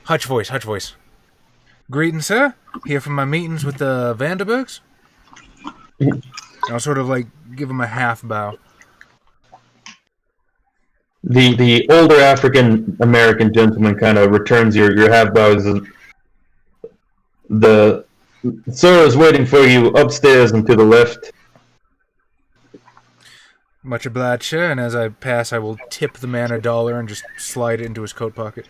S2: Hutch voice. Greetings, sir. Here for my meetings with the Vanderbergs. I'll sort of like give him a half bow.
S1: The older African American gentleman kind of returns your half bows. The sir is waiting for you upstairs and to the left.
S2: Much obliged, sir. And as I pass, I will tip the man $1 and just slide it into his coat pocket.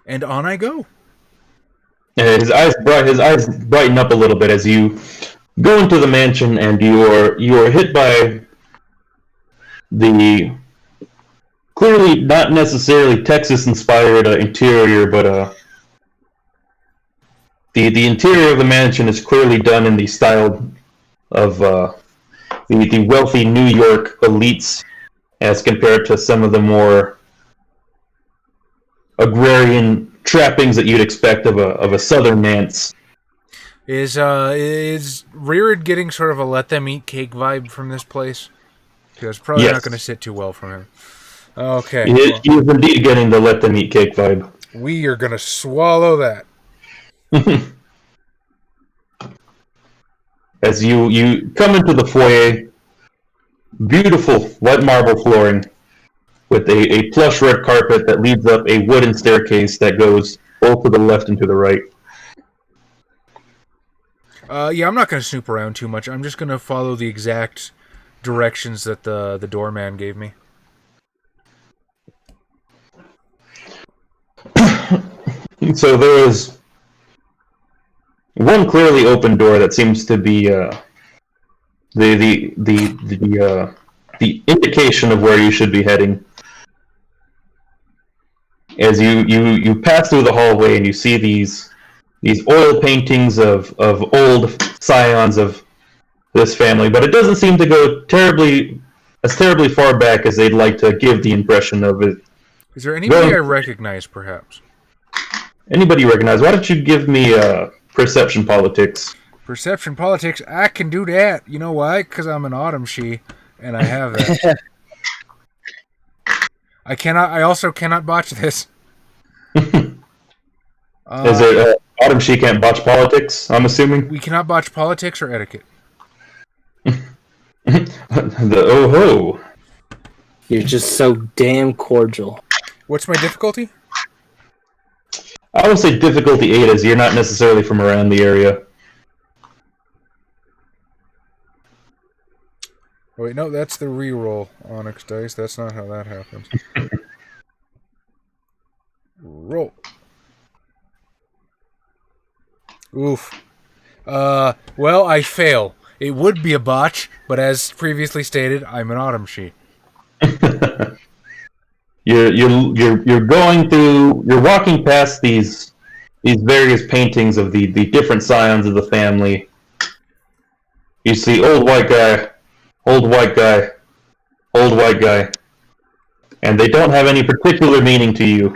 S2: And on I go.
S1: His eyes brighten up a little bit as you go into the mansion, and you are hit by the clearly not necessarily Texas-inspired interior, but the interior of the mansion is clearly done in the style of the wealthy New York elites, as compared to some of the more agrarian trappings that you'd expect of a southern manse.
S2: Is Reared getting sort of a let them eat cake vibe from this place? Because probably not going to sit too well from him. Okay.
S1: He is indeed getting the let them eat cake vibe.
S2: We are going to swallow that.
S1: As you come into the foyer, beautiful white marble flooring with a plush red carpet that leads up a wooden staircase that goes both to the left and to the right.
S2: Yeah, I'm not going to snoop around too much. I'm just going to follow the exact directions that the doorman gave me.
S1: So there is one clearly open door that seems to be the indication of where you should be heading. As you pass through the hallway, and you see these oil paintings of old scions of this family, but it doesn't seem to go terribly far back as they'd like to give the impression of it.
S2: Is there anybody I recognize, perhaps?
S1: Anybody you recognize? Why don't you give me perception politics?
S2: Perception politics? I can do that. You know why? Because I'm an autumn she, and I have that. I also cannot botch this.
S1: Is it Autumn she can't botch politics, I'm assuming?
S2: We cannot botch politics or etiquette.
S1: The oh-ho.
S5: You're just so damn cordial.
S2: What's my difficulty?
S1: I would say difficulty 8 as you're not necessarily from around the area.
S2: Oh, wait, no, that's the reroll, Onyx Dice. That's not how that happens. Roll. Oof. Well, I fail. It would be a botch, but as previously stated, I'm an autumn she.
S1: You're going through. You're walking past these various paintings of the different scions of the family. You see old white guy, old white guy, old white guy, and they don't have any particular meaning to you.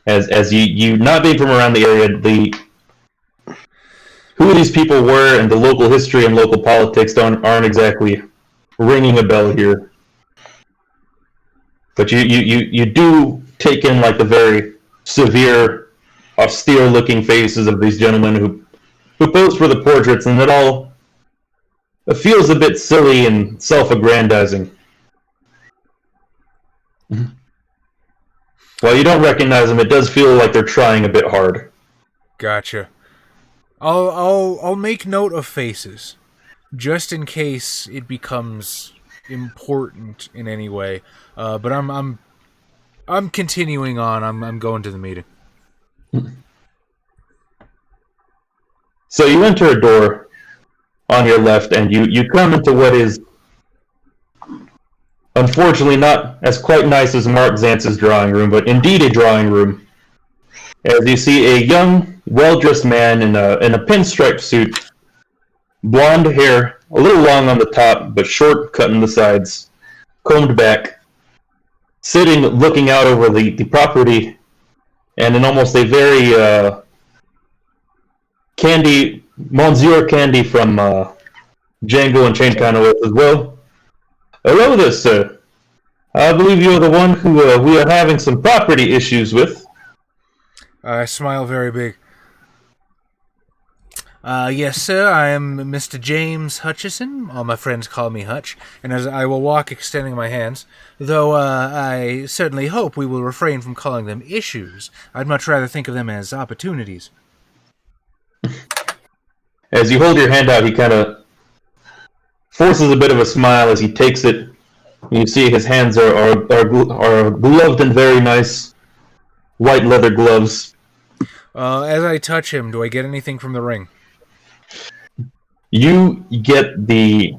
S1: As you not being from around the area, who these people were and the local history and local politics aren't exactly ringing a bell here. But you do take in like the very severe, austere-looking faces of these gentlemen who pose for the portraits, and it feels a bit silly and self-aggrandizing. While you don't recognize them, it does feel like they're trying a bit hard.
S2: Gotcha. I'll make note of faces, just in case it becomes important in any way. But I'm continuing on. I'm going to the meeting.
S1: So you enter a door on your left, and you come into what is unfortunately not as quite nice as Mark Zantz's drawing room, but indeed a drawing room. As you see a young, well-dressed man in a pinstripe suit, blonde hair, a little long on the top, but short cut in the sides, combed back, sitting looking out over the property, and in almost a very Monsieur Candy from Django and Chain kind of as well. Hello there, sir. I believe you're the one who we are having some property issues with.
S2: I smile very big. Yes, sir, I am Mr. James Hutchison. All my friends call me Hutch, and as I will walk extending my hands, though I certainly hope we will refrain from calling them issues. I'd much rather think of them as opportunities.
S1: As you hold your hand out, he kind of forces a bit of a smile as he takes it. You see his hands are gloved in very nice white leather gloves.
S2: As I touch him, do I get anything from the ring?
S1: You get the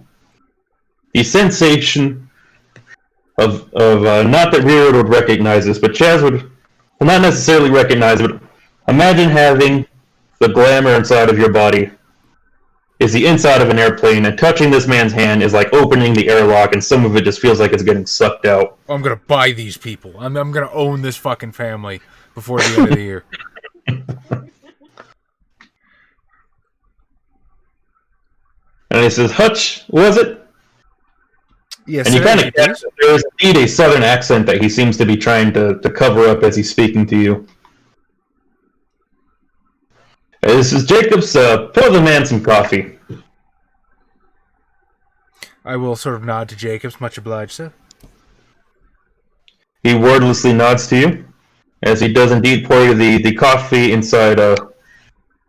S1: sensation of not that Rearwood would recognize this, but Chaz would not necessarily recognize it. But imagine having the glamour inside of your body is the inside of an airplane, and touching this man's hand is like opening the airlock, and some of it just feels like it's getting sucked out.
S2: I'm gonna buy these people. I'm gonna own this fucking family before the end of the year.
S1: And he says, Hutch, was it?
S2: Yes,
S1: and you kind of guess that there is indeed a southern accent that he seems to be trying to cover up as he's speaking to you. This is Jacobs. Pour the man some coffee.
S2: I will sort of nod to Jacobs. Much obliged, sir.
S1: He wordlessly nods to you, as he does indeed pour you the coffee inside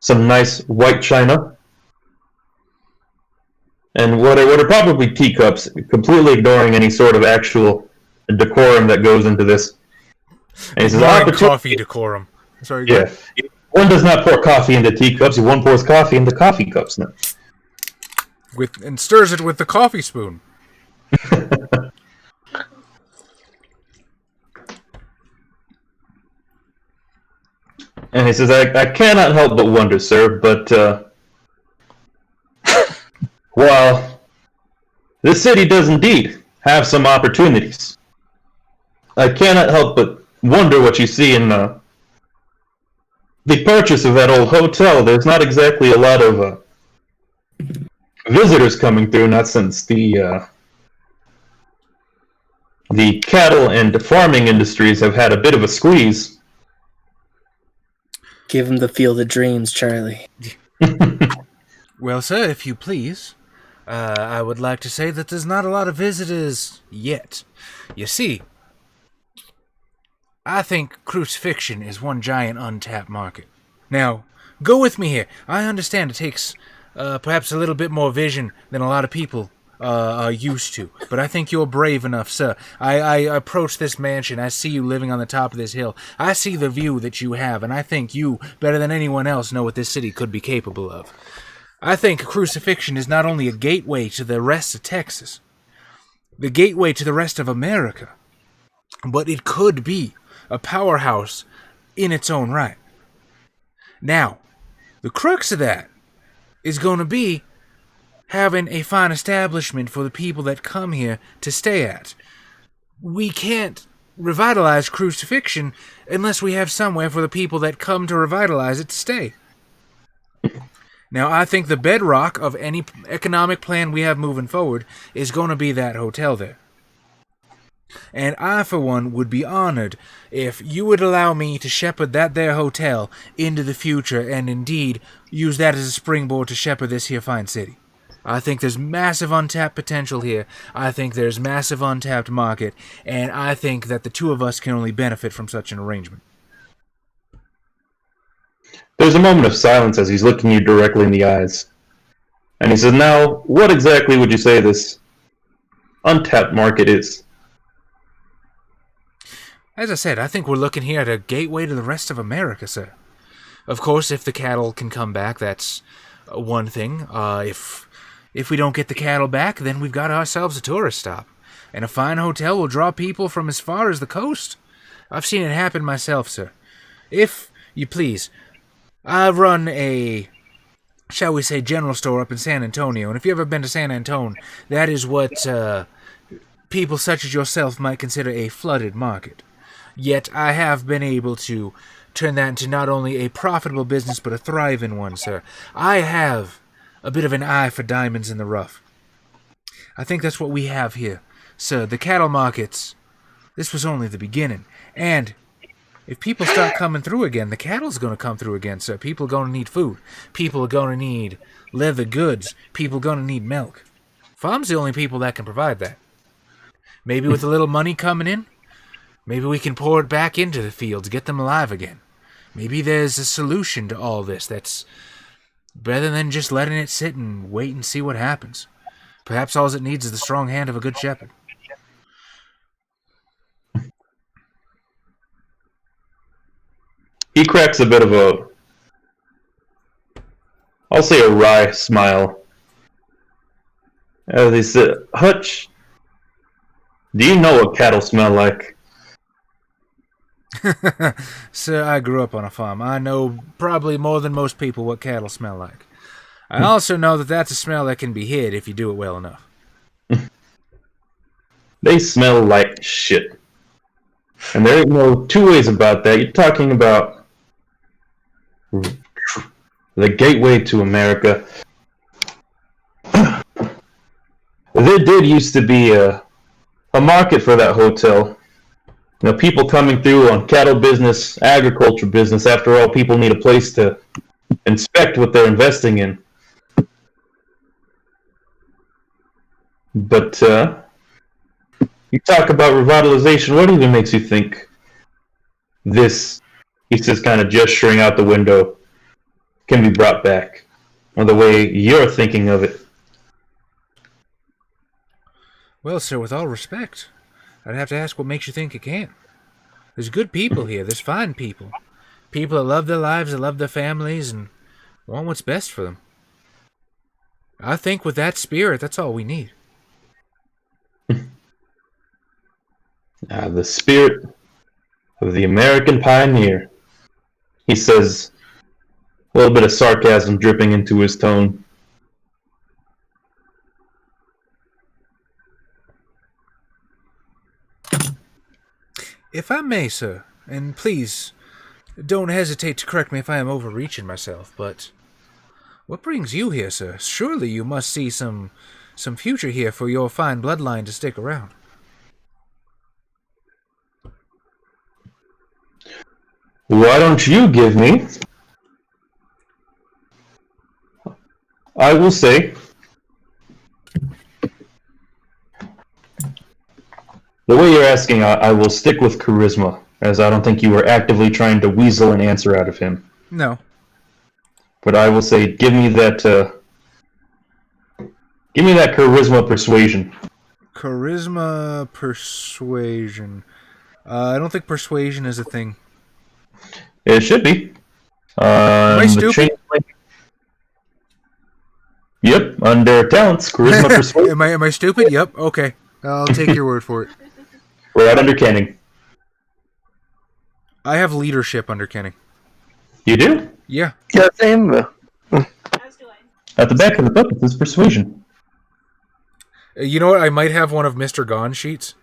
S1: some nice white china. And what are probably teacups, completely ignoring any sort of actual decorum that goes into this. And he says,
S2: coffee decorum. Sorry.
S1: Yeah. One does not pour coffee into teacups. One pours coffee into coffee cups now.
S2: And stirs it with the coffee spoon.
S1: And he says, I cannot help but wonder, sir, but while this city does indeed have some opportunities, I cannot help but wonder what you see in the purchase of that old hotel. There's not exactly a lot of visitors coming through, not since the cattle and farming industries have had a bit of a squeeze.
S5: Give him the field of dreams, Charlie.
S2: Well, sir, if you please, I would like to say that there's not a lot of visitors yet. You see, I think crucifixion is one giant untapped market. Now, go with me here. I understand it takes perhaps a little bit more vision than a lot of people are used to, but I think you're brave enough, sir. I approach this mansion. I see you living on the top of this hill. I see the view that you have, and I think you, better than anyone else, know what this city could be capable of. I think crucifixion is not only a gateway to the rest of Texas, the gateway to the rest of America, but it could be a powerhouse in its own right. Now, the crux of that is going to be having a fine establishment for the people that come here to stay at. We can't revitalize crucifixion unless we have somewhere for the people that come to revitalize it to stay. Now, I think the bedrock of any economic plan we have moving forward is going to be that hotel there. And I, for one, would be honored if you would allow me to shepherd that there hotel into the future and indeed use that as a springboard to shepherd this here fine city. I think there's massive untapped potential here. I think there's massive untapped market, and I think that the two of us can only benefit from such an arrangement.
S1: There's a moment of silence as he's looking you directly in the eyes. And he says, now, what exactly would you say this untapped market is?
S2: As I said, I think we're looking here at a gateway to the rest of America, sir. Of course, if the cattle can come back, that's one thing. If If we don't get the cattle back, then we've got ourselves a tourist stop. And a fine hotel will draw people from as far as the coast. I've seen it happen myself, sir. If you please, I run a, shall we say, general store up in San Antonio. And if you've ever been to San Antonio, that is what people such as yourself might consider a flooded market. Yet I have been able to turn that into not only a profitable business, but a thriving one, sir. I have a bit of an eye for diamonds in the rough. I think that's what we have here. Sir, the cattle markets, this was only the beginning. And if people start coming through again, the cattle's going to come through again, sir. People are going to need food. People are going to need leather goods. People are going to need milk. Farm's the only people that can provide that. Maybe with a little money coming in, maybe we can pour it back into the fields, get them alive again. Maybe there's a solution to all this that's better than just letting it sit and wait and see what happens. Perhaps all it needs is the strong hand of a good shepherd.
S1: He cracks a bit of a, I'll say a wry smile. As he said, Hutch, do you know what cattle smell like?
S2: Sir, I grew up on a farm. I know probably more than most people what cattle smell like. I also know that that's a smell that can be hid if you do it well enough.
S1: They smell like shit. And there ain't no two ways about that. You're talking about the gateway to America. There did used to be a market for that hotel. You know, people coming through on cattle business, agriculture business. After all, people need a place to inspect what they're investing in. But you talk about revitalization. What even makes you think this, he's just kind of gesturing out the window, can be brought back? Or the way you're thinking of it?
S2: Well, sir, with all respect, I'd have to ask what makes you think it can. There's good people here. There's fine people. People that love their lives, that love their families, and want what's best for them. I think with that spirit, that's all we need.
S1: The spirit of the American pioneer. He says, a little bit of sarcasm dripping into his tone.
S2: If I may, sir, and please, don't hesitate to correct me if I am overreaching myself, but what brings you here, sir? Surely you must see some future here for your fine bloodline to stick around.
S1: Why don't you give me? I will say, the way you're asking, I will stick with charisma, as I don't think you were actively trying to weasel an answer out of him.
S2: No.
S1: But I will say, give me that charisma persuasion.
S2: Charisma persuasion. I don't think persuasion is a thing.
S1: It should be.
S2: Am I stupid?
S1: Yep, under talents, charisma persuasion.
S2: Am I stupid? Yep. Okay, I'll take your word for it.
S1: We're at under Canning.
S2: I have leadership under Kenning.
S1: You do?
S2: Yeah.
S4: Yeah, same.
S1: At the back of the book, it says persuasion.
S2: You know what? I might have one of Mr. Gone's sheets.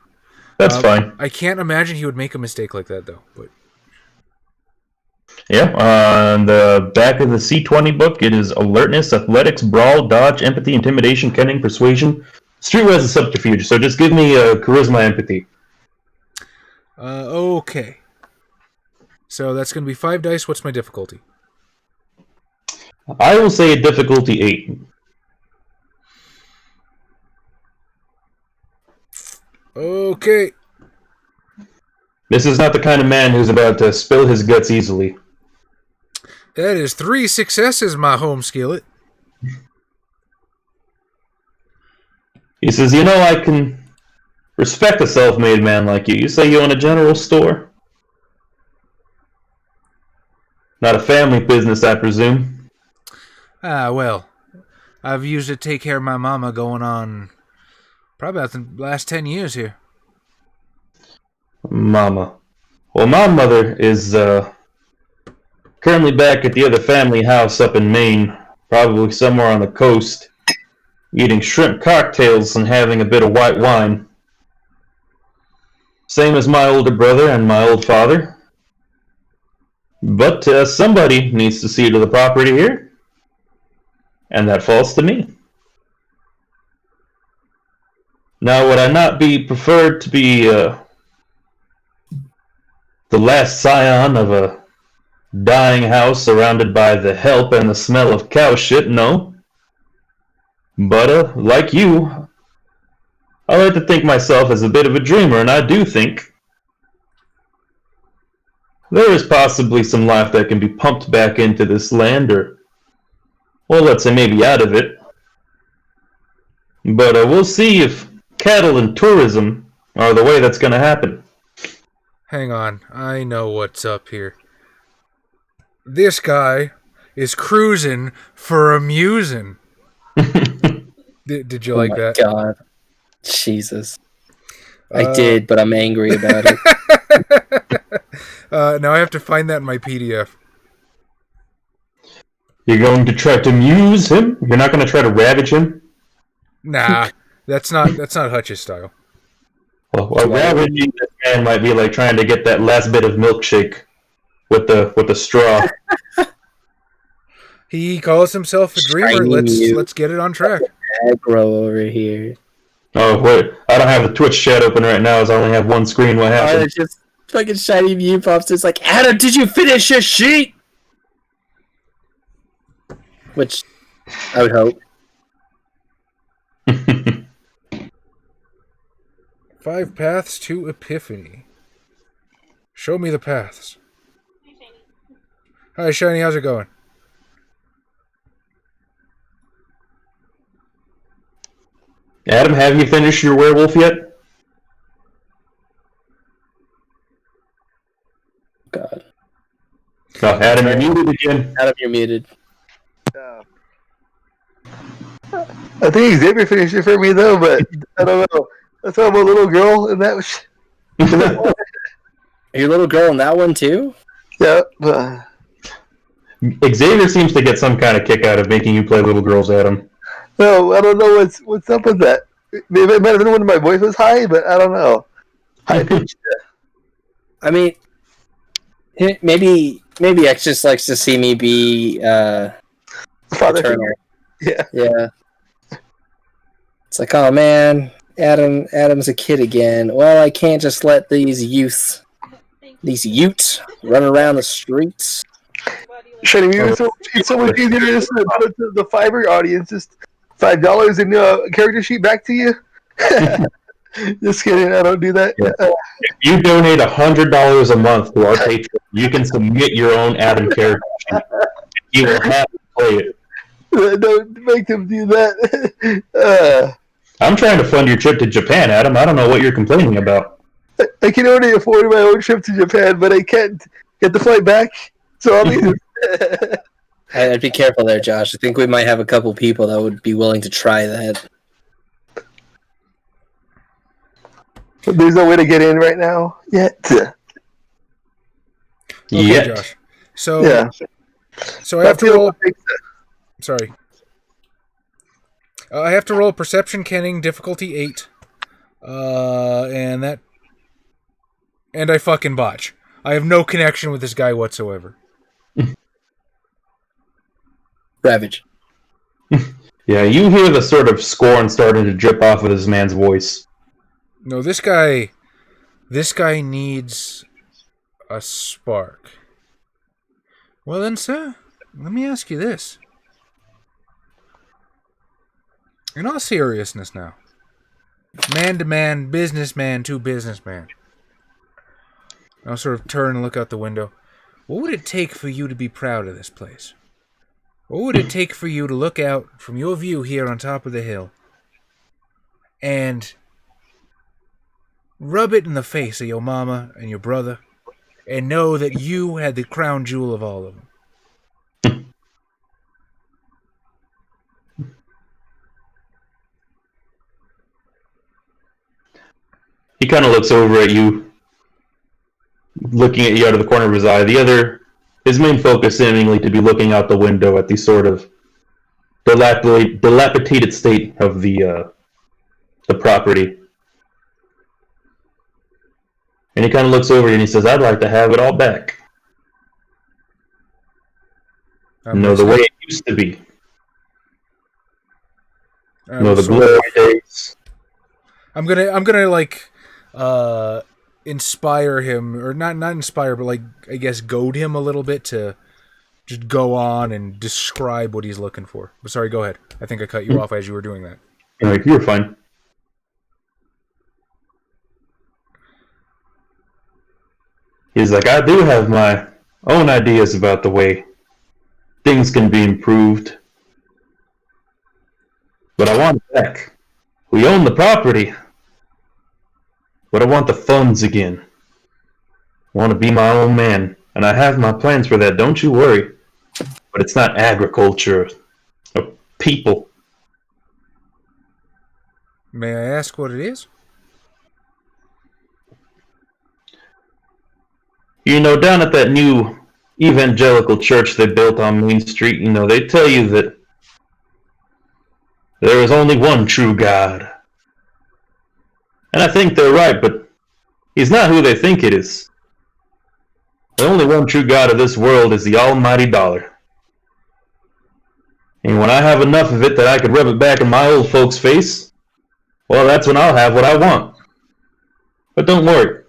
S1: That's fine.
S2: I can't imagine he would make a mistake like that, though. But
S1: yeah, on the back of the C20 book, it is alertness, athletics, brawl, dodge, empathy, intimidation, cunning, persuasion. Streetwise is subterfuge, so just give me charisma, empathy.
S2: Okay. So that's going to be 5 dice. What's my difficulty?
S1: I will say difficulty 8.
S2: Okay.
S1: This is not the kind of man who's about to spill his guts easily.
S2: That is 3 successes, my home skillet.
S1: He says, you know, I can respect a self-made man like you. You say you own a general store? Not a family business, I presume.
S2: Ah, well. I've used it to take care of my mama going on probably about the last 10 years here.
S1: Mama. Well, my mother is currently back at the other family house up in Maine, probably somewhere on the coast, eating shrimp cocktails and having a bit of white wine. Same as my older brother and my old father. But somebody needs to see to the property here, and that falls to me. Now, would I not be preferred to be the last scion of a dying house surrounded by the help and the smell of cow shit? No. But, like you, I like to think myself as a bit of a dreamer, and I do think there is possibly some life that can be pumped back into this land, or, well, let's say maybe out of it. But we'll see if cattle and tourism are the way that's going to happen.
S2: Hang on, I know what's up here. This guy is cruising for amusing. Did you like that?
S5: God. Jesus. I did, but I'm angry about it.
S2: Now I have to find that in my PDF.
S1: You're going to try to amuse him? You're not going to try to ravage him?
S2: Nah, that's not Hutch's style.
S1: Well, ravaging this man might be like trying to get that last bit of milkshake with the straw.
S2: He calls himself a dreamer. Let's get it on track.
S5: Aggro over here.
S1: Oh wait, I don't have the Twitch chat open right now, as I only have one screen. What happened?
S5: It's just fucking shiny view pops. It's like, Adam, did you finish your sheet? Which I would hope.
S2: 5 paths to epiphany. Show me the paths. Hi, Shiny. How's it going?
S1: Adam, have you finished your werewolf yet?
S5: God.
S1: Oh, Adam, you're muted again.
S5: Adam, you're muted.
S4: I think Xavier finished it for me though, but I don't know. I saw I'm a little girl, and that was.
S5: Are you a little girl in that one too?
S4: Yeah.
S1: Xavier seems to get some kind of kick out of making you play little girls, Adam.
S4: No, I don't know what's up with that. Maybe it might have been when my voice was high, but I don't know. High pitched.
S5: I mean, maybe X just likes to see me be
S4: Father
S5: eternal.
S4: figure. Yeah.
S5: Yeah. It's like, oh man, Adam's a kid again. Well, I can't just let these utes run around the streets.
S4: Shane, it's so much easier to just put to the Fiverr audience, just $5 in a character sheet back to you. Just kidding, I don't do that.
S1: Yeah. If you donate $100 a month to our Patreon, you can submit your own Adam character sheet. You will have to play it.
S4: Don't make them do that.
S1: I'm trying to fund your trip to Japan, Adam. I don't know what you're complaining about.
S4: I can already afford my own trip to Japan, but I can't get the flight back. So I'll need
S5: I'd be careful there, Josh. I think we might have a couple people that would be willing to try that.
S4: There's no way to get in right now yet.
S2: Okay,
S1: Yeah.
S2: Josh. So,
S4: Yeah.
S2: so I have to roll. Sorry. I have to roll Perception Kenning, difficulty 8. And I fucking botch. I have no connection with this guy whatsoever.
S5: Ravage.
S1: Yeah, you hear the sort of scorn starting to drip off of this man's voice.
S2: No, this guy needs a spark. Well then, sir, let me ask you this. In all seriousness now. Man to man, businessman to businessman. I'll sort of turn and look out the window. What would it take for you to be proud of this place? What would it take for you to look out from your view here on top of the hill and rub it in the face of your mama and your brother and know that you had the crown jewel of all of them?
S1: He kind of looks over at you, looking at you out of the corner of his eye. His main focus seemingly to be looking out the window at the sort of dilapidated state of the property. And he kind of looks over and he says, "I'd like to have it all back. The way it used to be. The glory days."
S2: I'm gonna like inspire him, or not inspire, but like I guess goad him a little bit to just go on and describe what he's looking for. But sorry, go ahead. I think I cut you off as you were doing that.
S1: You're fine. He's like, "I do have my own ideas about the way things can be improved. But I want it back. We own the property. But I want the funds again. I want to be my own man. And I have my plans for that, don't you worry. But it's not agriculture or people."
S2: May I ask what it is?
S1: Down at that new evangelical church they built on Main Street, they tell you that there is only one true God. And I think they're right, but he's not who they think it is. The only one true God of this world is the almighty dollar. And when I have enough of it that I could rub it back in my old folks' face, well, that's when I'll have what I want. But don't worry,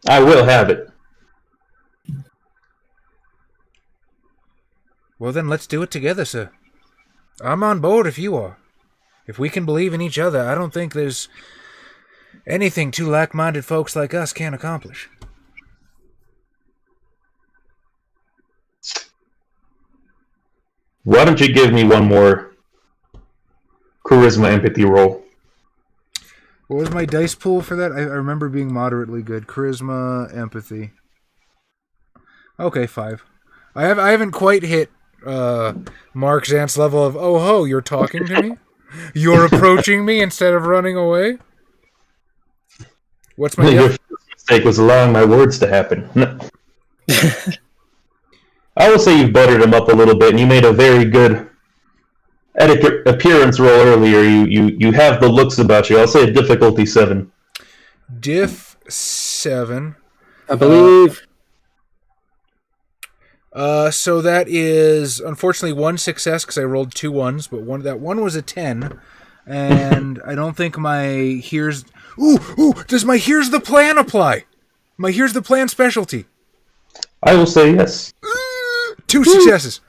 S1: I will have it.
S2: Well, then let's do it together, sir. I'm on board if you are. If we can believe in each other, I don't think there's anything two like-minded folks like us can't accomplish.
S1: Why don't you give me one more charisma empathy roll?
S2: What was my dice pool for that? I remember being moderately good. Charisma, empathy. Okay, 5. I haven't quite hit Mark Zant's level of, oh ho, you're talking to me? You're approaching me instead of running away? What's my
S1: Your mistake was allowing my words to happen. No. I will say you've buttered him up a little bit, and you made a very good appearance roll earlier. You have the looks about you. I'll say a difficulty 7.
S2: Diff 7.
S5: I believe.
S2: So that is unfortunately 1 success because I rolled 2 ones, but that one was a 10, and I don't think my here's does my here's the plan apply? My here's the plan specialty.
S1: I will say yes.
S2: 2 successes.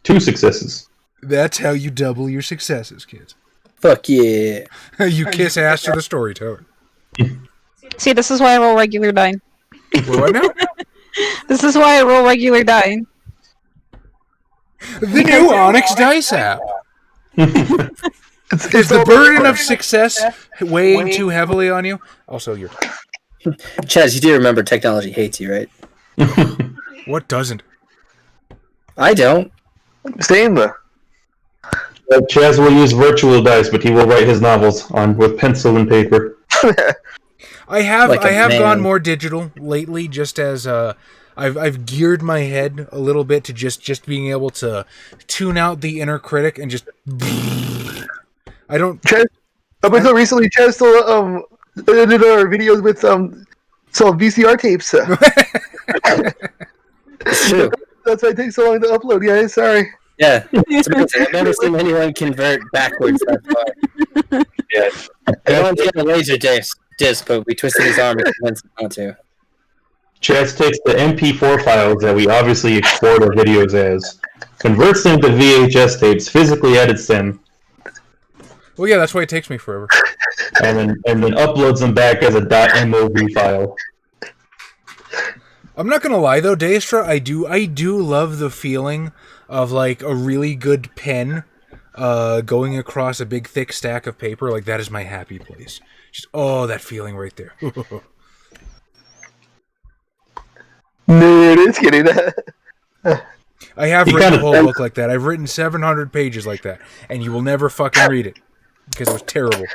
S1: 2 successes.
S2: That's how you double your successes, kids.
S5: Fuck yeah.
S2: You kiss ass to the storyteller.
S3: See, this is why I roll regular die.
S2: What now?
S3: This is why I roll regular die.
S2: The new Onyx Dice app. Is the burden of success weighing too heavily on you? Also, you're...
S5: Chaz, you do remember technology hates you, right?
S2: What doesn't?
S5: I don't.
S4: Same.
S1: Chaz will use virtual dice, but he will write his novels with pencil and paper.
S2: I have
S5: Like a
S2: gone
S5: man.
S2: more digital lately, just as I've geared my head a little bit to just being able to tune out the inner critic and just I don't.
S4: Chaz, up until recently, Chaz still edited our videos with some VCR tapes.
S5: It's true.
S4: That's why it takes so long to upload, guys. Sorry.
S5: Yeah. It's amazing. I've never seen anyone convert backwards that far.
S1: Yeah.
S5: Everyone's got a laser disc, but we twisted his arm and convinced him not to.
S1: Chaz takes the MP4 files that we obviously export our videos as, converts them to VHS tapes, physically edits them,
S2: Well, yeah, that's why it takes me forever.
S1: and then uploads them back as a .mov file.
S2: I'm not gonna lie though, Daestra, I do love the feeling of like a really good pen going across a big thick stack of paper. Like that is my happy place. Just that feeling right there.
S4: No, it is kidding.
S2: I have written a whole book like that. I've written 700 pages like that, and you will never fucking read it because it was terrible.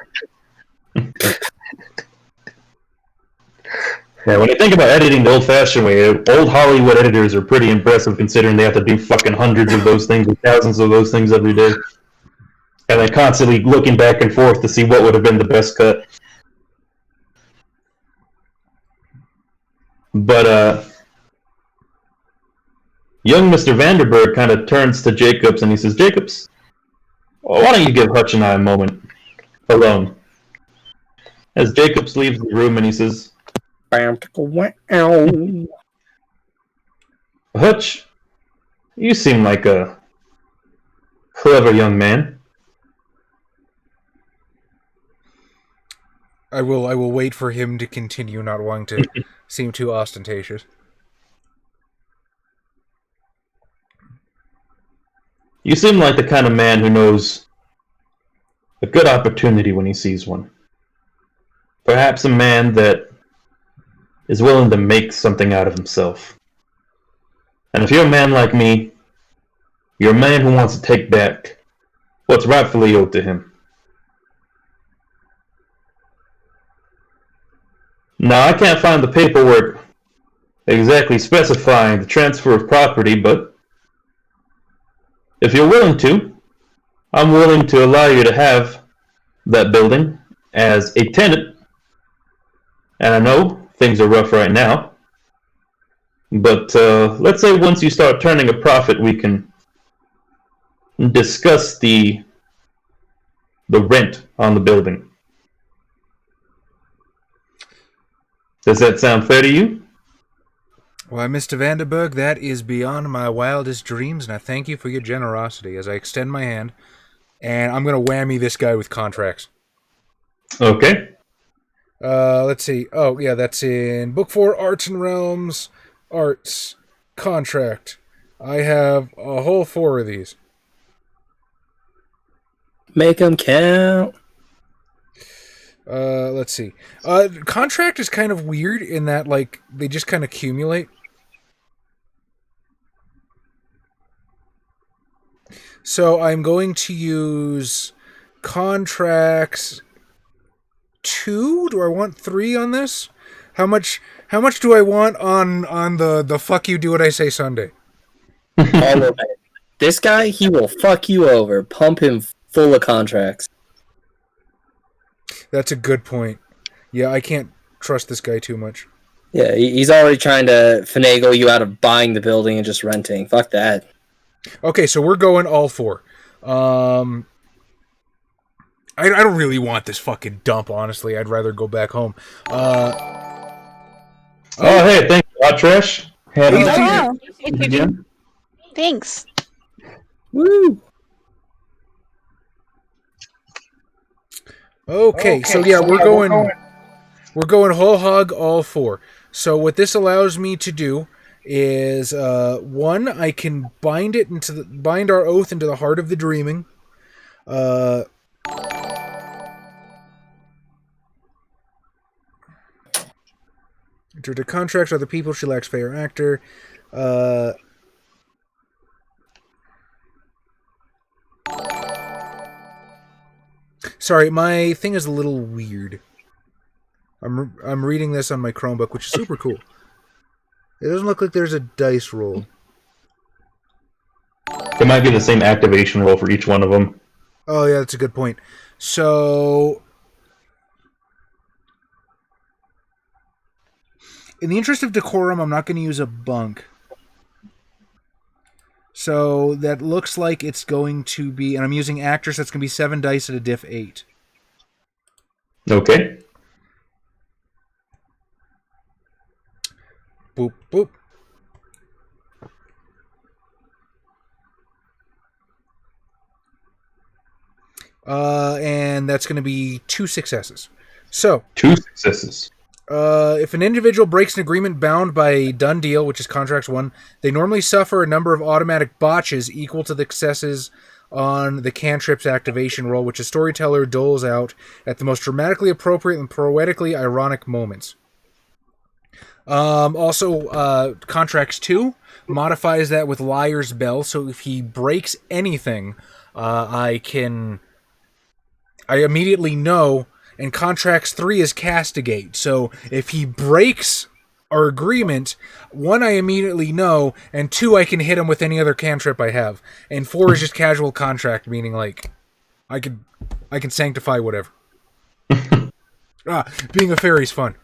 S1: Yeah, when you think about editing the old-fashioned way, old Hollywood editors are pretty impressive considering they have to do fucking hundreds of those things and thousands of those things every day. And they're constantly looking back and forth to see what would have been the best cut. But, young Mr. Vanderberg kind of turns to Jacobs and he says, Jacobs, why don't you give Hutch and I a moment alone? As Jacobs leaves the room and he says, Hutch, you seem like a clever young man.
S2: I will wait for him to continue, not wanting to seem too ostentatious.
S1: You seem like the kind of man who knows a good opportunity when he sees one. Perhaps a man that is willing to make something out of himself. And if you're a man like me, you're a man who wants to take back what's rightfully owed to him. Now, I can't find the paperwork exactly specifying the transfer of property, but if you're willing to, I'm willing to allow you to have that building as a tenant. And I know things are rough right now, but let's say once you start turning a profit, we can discuss the rent on the building. Does that sound fair to you?
S2: Why, Mr. Vanderberg, that is beyond my wildest dreams, and I thank you for your generosity as I extend my hand, and I'm going to whammy this guy with contracts.
S1: Okay.
S2: Let's see. Oh, yeah, that's in Book 4, Arts and Realms, Arts, Contract. I have a whole 4 of these.
S5: Make them count.
S2: Let's see. Contract is kind of weird in that, like, they just kind of accumulate. So I'm going to use contracts 2. Do I want 3 on this? How much do I want on the fuck you do what I say Sunday?
S5: All of it. This guy, he will fuck you over. Pump him full of contracts.
S2: That's a good point. Yeah, I can't trust this guy too much.
S5: Yeah, he's already trying to finagle you out of buying the building and just renting. Fuck that.
S2: Okay, so we're going all 4. I don't really want this fucking dump, honestly. I'd rather go back home.
S1: Oh, hey, thanks, Hot Trash.
S3: Oh, thanks.
S5: Woo!
S2: Okay, so yeah, we're going whole hog all 4. So what this allows me to do is 1, I can bind our oath into the heart of the dreaming. Enter the contracts with other people. She lacks fair actor. Sorry, my thing is a little weird. I'm reading this on my Chromebook, which is super cool. It doesn't look like there's a dice roll.
S1: It might be the same activation roll for each one of them.
S2: Oh, yeah, that's a good point. So, in the interest of decorum, I'm not going to use a bunk. So, that looks like it's going to be, and I'm using actors, that's going to be 7 dice at a diff 8.
S1: Okay.
S2: Boop, boop. And that's going to be 2 successes. So
S1: 2 successes.
S2: If an individual breaks an agreement bound by a done deal, which is contracts 1, they normally suffer a number of automatic botches equal to the successes on the cantrip's activation roll, which a storyteller doles out at the most dramatically appropriate and poetically ironic moments. Also, contracts 2 modifies that with Liar's Bell, so if he breaks anything, I immediately know and contracts 3 is castigate. So if he breaks our agreement, 1, I immediately know, and 2, I can hit him with any other cantrip I have, and 4 is just casual contract, meaning like I can sanctify whatever. Being a fairy's fun.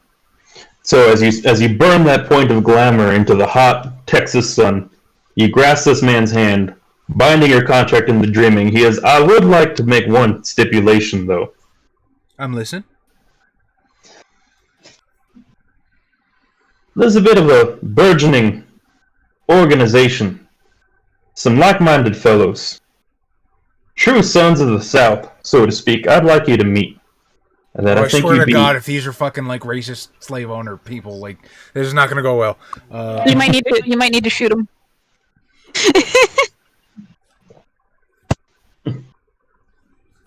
S1: So as you burn that point of glamour into the hot Texas sun, you grasp this man's hand, binding your contract in the dreaming. He is, I would like to make one stipulation, though.
S2: I'm listening.
S1: There's a bit of a burgeoning organization. Some like-minded fellows. True sons of the South, so to speak, I'd like you to meet. And that
S2: I
S1: think
S2: swear
S1: you'd
S2: to
S1: be...
S2: God, if these are fucking like racist slave owner people, like this is not going to go well.
S3: You might need to shoot him.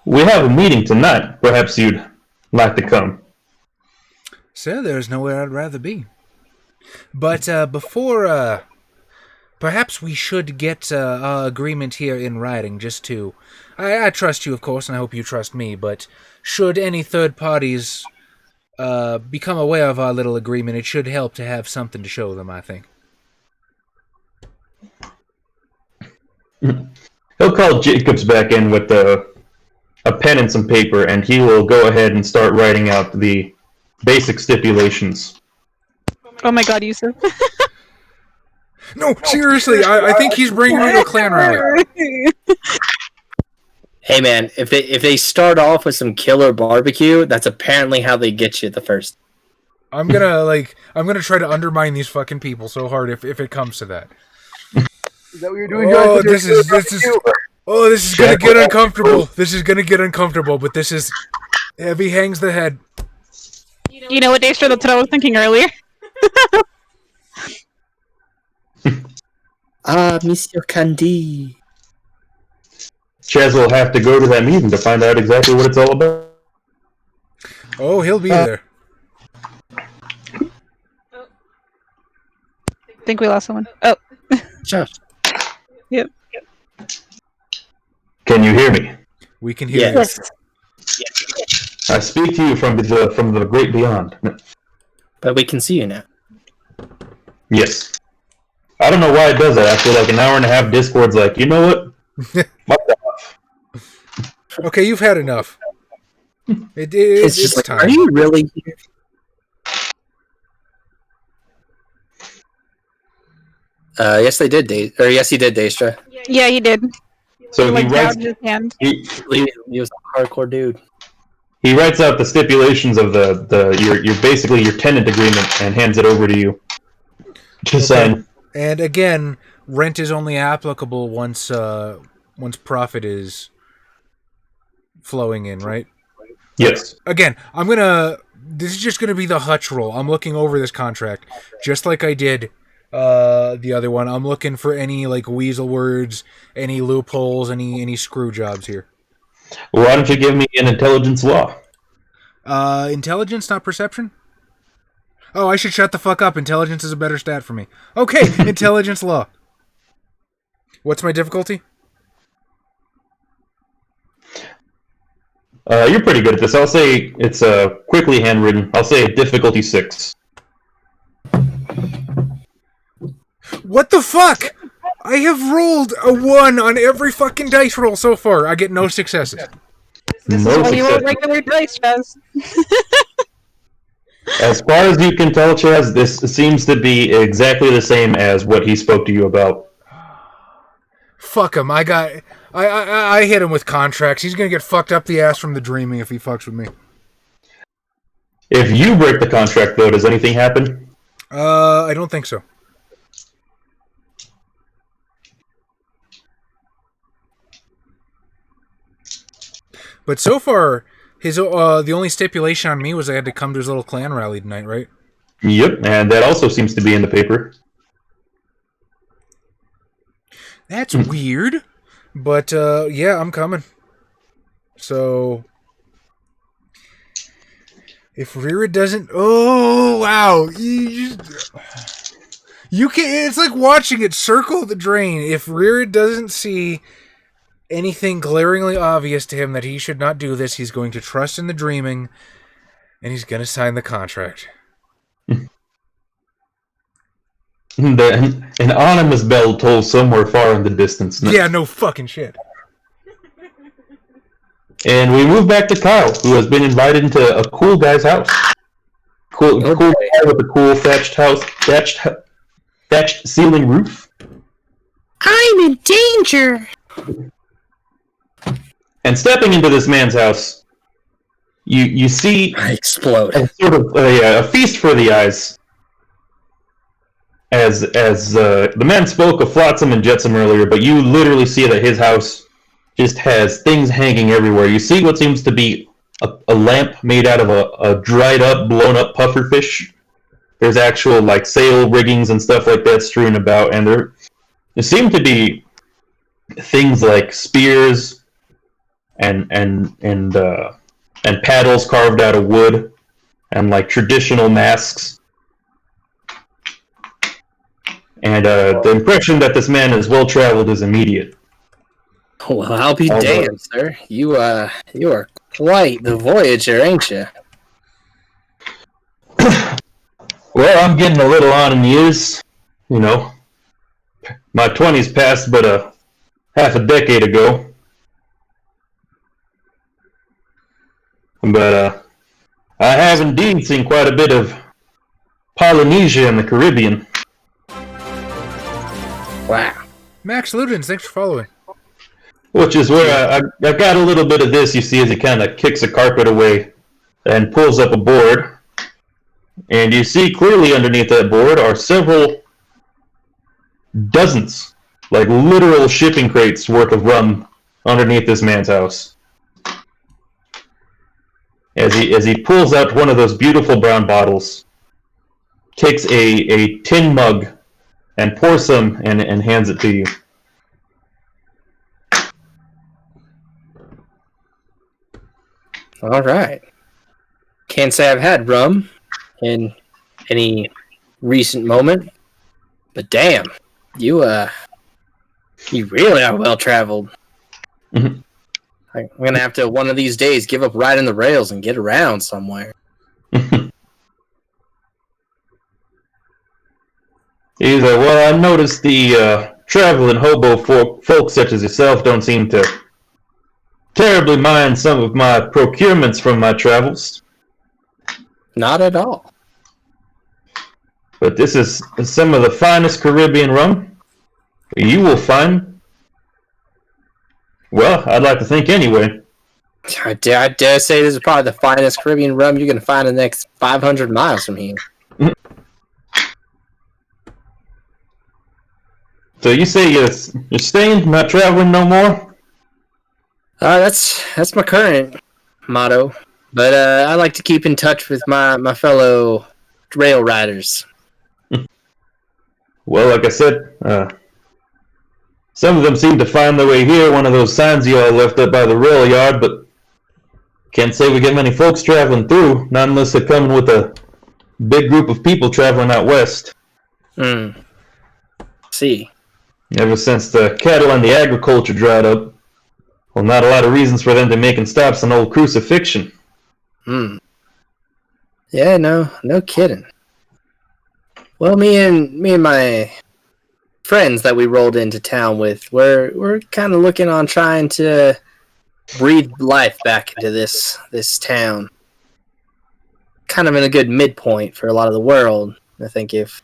S1: We have a meeting tonight. Perhaps you'd like to come.
S2: Sir, there's nowhere I'd rather be. But before, perhaps we should get our agreement here in writing, just to... I trust you, of course, and I hope you trust me, but should any third parties become aware of our little agreement, it should help to have something to show them, I think.
S1: He'll call Jacobs back in with a pen and some paper, and he will go ahead and start writing out the basic stipulations.
S3: Oh my God, Yusuf.
S2: No, seriously, I think he's bringing me to a clan rally.
S5: Hey man, if they start off with some killer barbecue, that's apparently how they get you the first.
S2: I'm gonna try to undermine these fucking people so hard if it comes to that.
S4: Is that what you're doing,
S2: Oh,
S4: John?
S2: this is gonna get uncomfortable. This is gonna get uncomfortable, but this is heavy hangs the head.
S3: You know what, Daestra? That's what I was thinking earlier.
S5: Monsieur Candy.
S1: Chaz will have to go to that meeting to find out exactly what it's all about.
S2: Oh, he'll be there.
S3: I think we lost someone. Oh.
S5: Josh.
S3: Yep.
S1: Can you hear me?
S2: We can hear
S5: Yes.
S1: I speak to you from the great beyond.
S5: But we can see you now.
S1: Yes. I don't know why it does that. After like an hour and a half, Discord's like, you know what? Fuck off.
S2: Okay, you've had enough.
S5: It's just like,
S2: time.
S5: are you really here? Yes, they did, yes, he did, Daestra.
S3: Yeah, he did.
S1: So he
S3: Like,
S1: writes,
S3: down his hand.
S5: He was a hardcore dude.
S1: he writes out the stipulations of your basically your tenant agreement and hands it over to you to sign.
S2: And again, rent is only applicable once profit is flowing in, right?
S1: Yes.
S2: Again, this is just gonna be the Hutch roll. I'm looking over this contract, just like I did the other one. I'm looking for any like weasel words, any loopholes, any screw jobs here.
S1: Why don't you give me an intelligence law?
S2: Intelligence, not perception? Oh, I should shut the fuck up. Intelligence is a better stat for me. Okay, intelligence law. What's my difficulty?
S1: You're pretty good at this. I'll say it's quickly handwritten. I'll say difficulty 6.
S2: What the fuck? I have rolled a 1 on every fucking dice roll so far. I get no successes.
S3: This
S1: No
S3: is why you roll
S1: success.
S3: regular dice, Chaz.
S1: As far as you can tell, Chaz, this seems to be exactly the same as what he spoke to you about.
S2: Fuck him. I hit him with contracts. He's gonna get fucked up the ass from the dreaming if he fucks with me.
S1: If you break the contract, though, does anything happen?
S2: I don't think so. But so far, his the only stipulation on me was I had to come to his little clan rally tonight, right?
S1: Yep, and that also seems to be in the paper.
S2: That's weird. But, yeah, I'm coming. So, if Rira doesn't... Oh, wow. You can. It's like watching it circle the drain. If Rira doesn't see anything glaringly obvious to him that he should not do this, he's going to trust in the dreaming And he's gonna sign the contract.
S1: An ominous bell tolls somewhere far in the distance.
S2: Yeah, no fucking shit.
S1: And we move back to Kyle, who has been invited into a cool guy's house. Cool guy with a cool thatched ceiling roof.
S5: I'm in danger.
S1: And stepping into this man's house, you see
S5: I explode.
S1: a sort of a feast for the eyes. As the man spoke of flotsam and jetsam earlier, but you literally see that his house just has things hanging everywhere. You see what seems to be a lamp made out of a dried up, blown up pufferfish. There's actual like sail riggings and stuff like that strewn about, and there seem to be things like spears and paddles carved out of wood, and like traditional masks. And the impression that this man is well traveled is immediate.
S5: Well, I'll be damned, sir. You are quite the voyager, ain't you?
S1: Well, I'm getting a little on in years. You know, my 20s passed but half a decade ago. But I have indeed seen quite a bit of Polynesia and the Caribbean.
S5: Wow.
S2: Max Ludens, thanks for following.
S1: Which is where I got a little bit of this, you see, as he kind of kicks a carpet away and pulls up a board. And you see clearly underneath that board are several dozens, like literal shipping crates worth of rum underneath this man's house. As he pulls out one of those beautiful brown bottles, takes a tin mug and pours some and hands it to you.
S5: All right. Can't say I've had rum in any recent moment, but damn, you really are well traveled.
S1: Mm-hmm.
S5: I'm gonna have to one of these days give up riding the rails and get around somewhere.
S1: He's like, well, I noticed the traveling hobo folks such as yourself don't seem to terribly mind some of my procurements from my travels.
S5: Not at all.
S1: But this is some of the finest Caribbean rum you will find. Well, I'd like to think anyway.
S5: I dare say this is probably the finest Caribbean rum you're going to find in the next 500 miles from here.
S1: So you say you're staying, not traveling no more?
S5: That's my current motto. But I like to keep in touch with my fellow rail riders.
S1: Well, like I said, some of them seem to find their way here, one of those signs you all left up by the rail yard, but can't say we get many folks traveling through, not unless they're coming with a big group of people traveling out west.
S5: See.
S1: Ever since the cattle and the agriculture dried up, well, not a lot of reasons for them to making stops on old crucifixion.
S5: Yeah, no kidding. Well, me and my friends that we rolled into town with, we're kind of looking on trying to breathe life back into this town. Kind of in a good midpoint for a lot of the world. I think if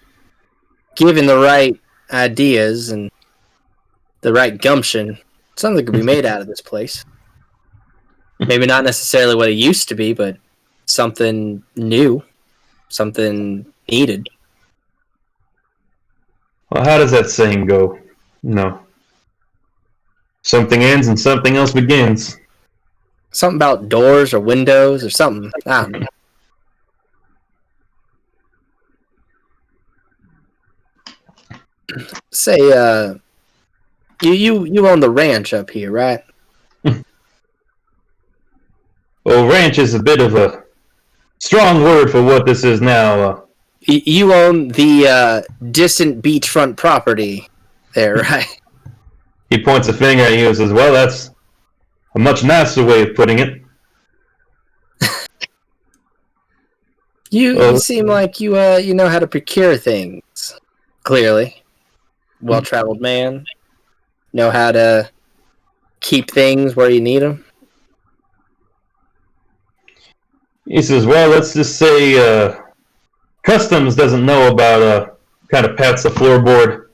S5: given the right ideas and the right gumption, something could be made out of this place. Maybe not necessarily what it used to be, but something new, something needed.
S1: Well, how does that saying go? No. Something ends and something else begins.
S5: Something about doors or windows or something. I don't know. Say, you own the ranch up here, right?
S1: Well, ranch is a bit of a strong word for what this is now.
S5: You own the distant beachfront property there, right?
S1: He points a finger at you and says, well, that's a much nicer way of putting it.
S5: You seem like you know how to procure things. Clearly. Well-traveled man. Know how to keep things where you need them.
S1: He says, well, let's just say Customs doesn't know about kind of pats the floorboard.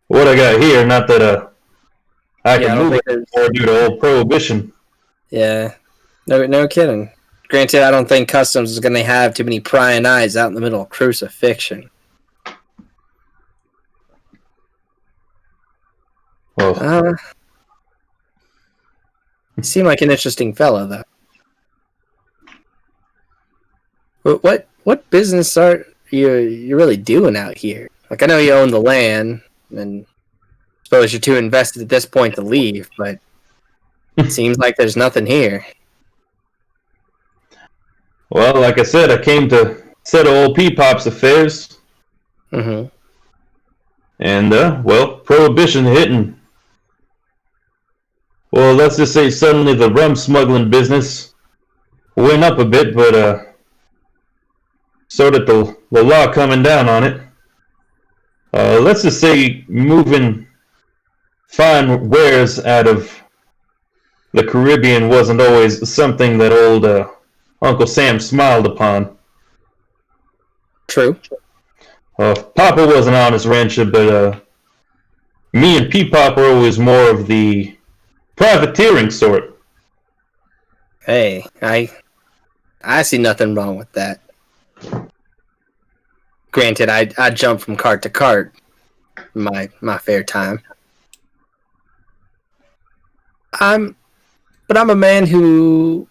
S1: What I got here, not that I can move it anymore due to old prohibition.
S5: Yeah, no kidding. Granted, I don't think Customs is going to have too many prying eyes out in the middle of crucifixion.
S1: Well,
S5: you seem like an interesting fellow, though. But what business are you really doing out here? Like, I know you own the land, and I suppose you're too invested at this point to leave, but it seems like there's nothing here.
S1: Well, like I said, I came to settle old P-Pop's affairs.
S5: Mm-hmm.
S1: And, well, prohibition hitting. Well, let's just say suddenly the rum smuggling business went up a bit, but, so did the law coming down on it. Let's just say moving fine wares out of the Caribbean wasn't always something that old Uncle Sam smiled upon.
S5: True.
S1: Papa was an honest rancher, but me and P-Pop were always more of the privateering sort.
S5: Hey, I see nothing wrong with that. Granted, I jump from cart to cart my fair time. But I'm a man who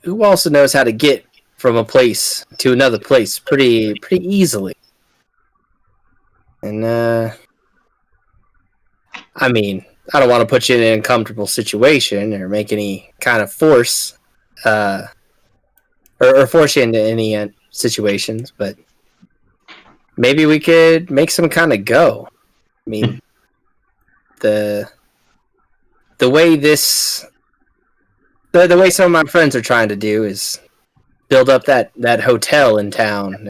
S5: also knows how to get from a place to another place pretty easily. And I mean, I don't want to put you in an uncomfortable situation or make any kind of force or force you into any situations, but maybe we could make some kind of go. I mean, the way the way some of my friends are trying to do is build up that hotel in town.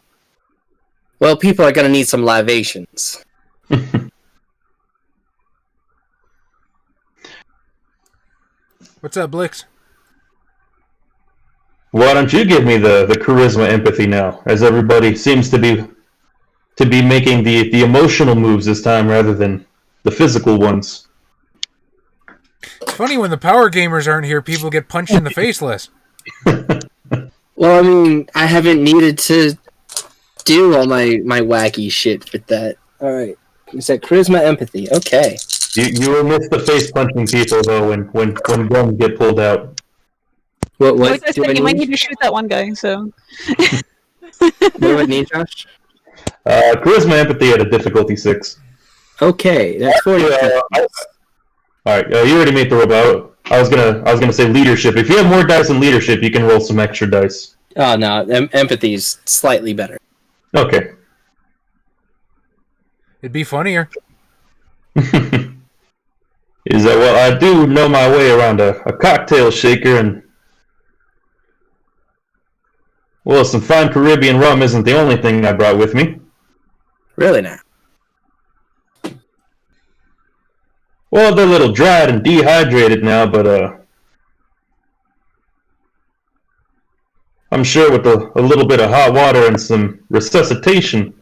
S5: Well, people are going to need some libations.
S2: What's up, Blix?
S1: Why don't you give me the charisma empathy now, as everybody seems to be making the emotional moves this time rather than the physical ones.
S2: It's funny when the power gamers aren't here, people get punched in the face less.
S5: Well, I mean, I haven't needed to do all my wacky shit with that. All right, you said charisma, empathy. Okay.
S1: You will miss the face punching people though when guns get pulled out.
S5: What
S3: Like I
S5: do
S3: said,
S5: I
S3: you might
S5: need?
S3: need to shoot that one guy, so.
S5: What do I need, Josh?
S1: Charisma empathy at a difficulty 6.
S5: Okay, that's 40.
S1: Alright, you already made the roll. I was gonna say leadership. If you have more dice in leadership, you can roll some extra dice.
S5: Oh no, empathy is slightly better.
S1: Okay.
S2: It'd be funnier.
S1: Is that, well, I do know my way around a cocktail shaker, and well, some fine Caribbean rum isn't the only thing I brought with me.
S5: Really now?
S1: Well, they're a little dried and dehydrated now, but I'm sure with a little bit of hot water and some resuscitation,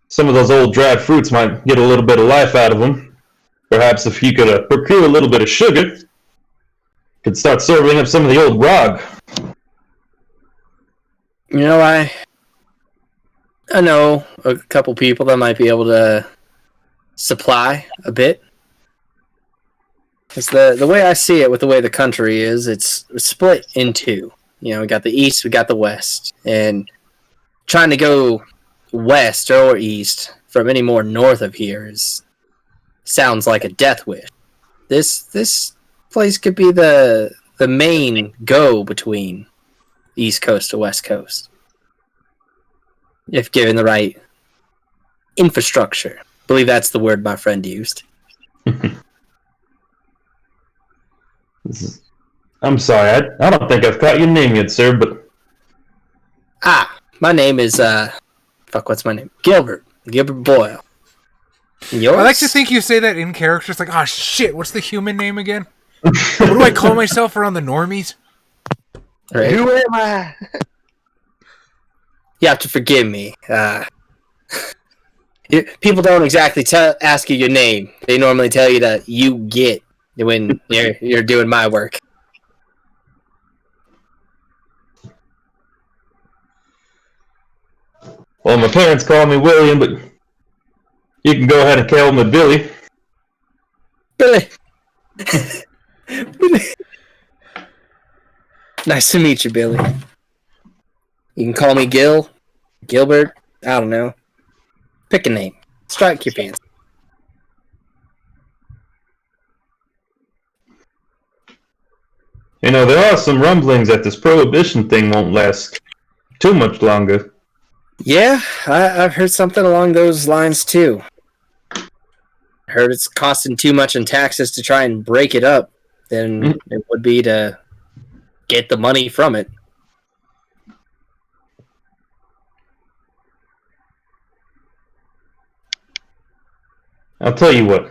S1: some of those old dried fruits might get a little bit of life out of them. Perhaps if you could procure a little bit of sugar, could start serving up some of the old grog.
S5: You know, I know a couple people that might be able to supply a bit. Because the way I see it with the way the country is, it's split in two. You know, we got the east, we got the west. And trying to go west or east from any more north of here sounds like a death wish. This place could be the main go between East Coast to West Coast. If given the right infrastructure. I believe that's the word my friend used.
S1: I'm sorry, I don't think I've caught your name yet, sir, but...
S5: My name is what's my name? Gilbert Boyle. Yours?
S2: I like to think you say that in character. It's like, oh shit, what's the human name again? What do I call myself around the normies?
S5: Right.
S4: Who am I?
S5: You have to forgive me. People don't exactly ask you your name. They normally tell you that you get when you're doing my work.
S1: Well, my parents call me William, but you can go ahead and call me Billy.
S5: Billy. Billy. Nice to meet you, Billy. You can call me Gilbert. I don't know. Pick a name. Strike your pants.
S1: You know, there are some rumblings that this prohibition thing won't last too much longer.
S5: Yeah, I've heard something along those lines too. I heard it's costing too much in taxes to try and break it up than it would be to get the money from it.
S1: I'll tell you what.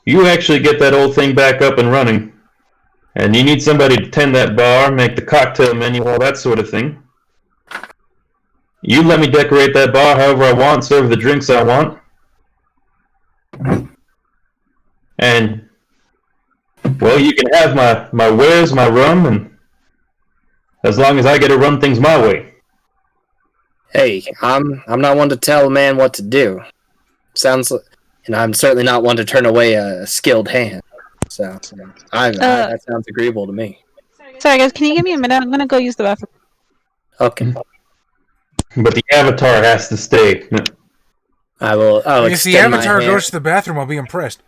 S1: You actually get that old thing back up and running. And you need somebody to tend that bar, make the cocktail menu, all that sort of thing. You let me decorate that bar however I want, serve the drinks I want. And, well, you can have my wares, my rum, and as long as I get to run things my way.
S5: Hey, I'm not one to tell a man what to do. And I'm certainly not one to turn away a skilled hand. So that sounds agreeable to me.
S3: Sorry, guys, can you give me a minute? I'm gonna go use the bathroom.
S5: Okay.
S1: But the avatar has to stay.
S5: I will.
S2: If the avatar goes to the bathroom, I'll be impressed.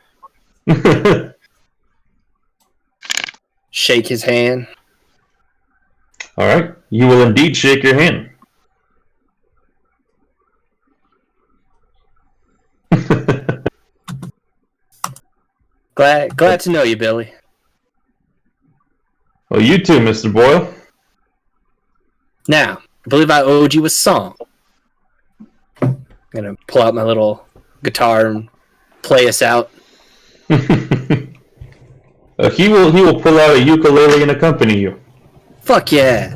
S5: Shake his hand.
S1: All right, you will indeed shake your hand.
S5: Glad to know you, Billy.
S1: Well, you too, Mr. Boyle.
S5: Now, I believe I owed you a song. I'm gonna pull out my little guitar and play us out.
S1: He will pull out a ukulele and accompany you.
S5: Fuck yeah!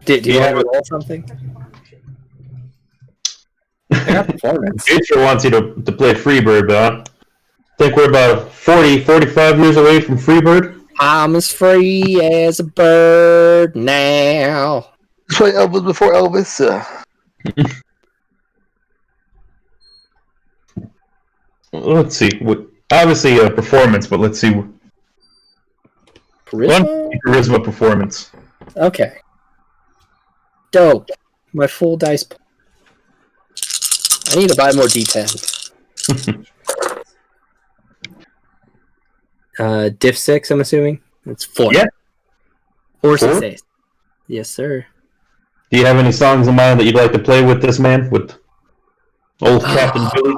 S5: Do you have or something? I got performance.
S1: Daestra wants you to play Freebird, but I think we're about 45 years away from Freebird.
S5: I'm as free as a bird now.
S4: That's why Elvis before Elvis.
S1: Let's see. Obviously a performance, but let's see. Charisma performance.
S5: Okay. Dope. My full dice. I need to buy more D10. Diff 6, I'm assuming? It's 4.
S1: Yeah.
S5: Or 6. Yes, sir.
S1: Do you have any songs in mind that you'd like to play with this man? With old Captain Billy?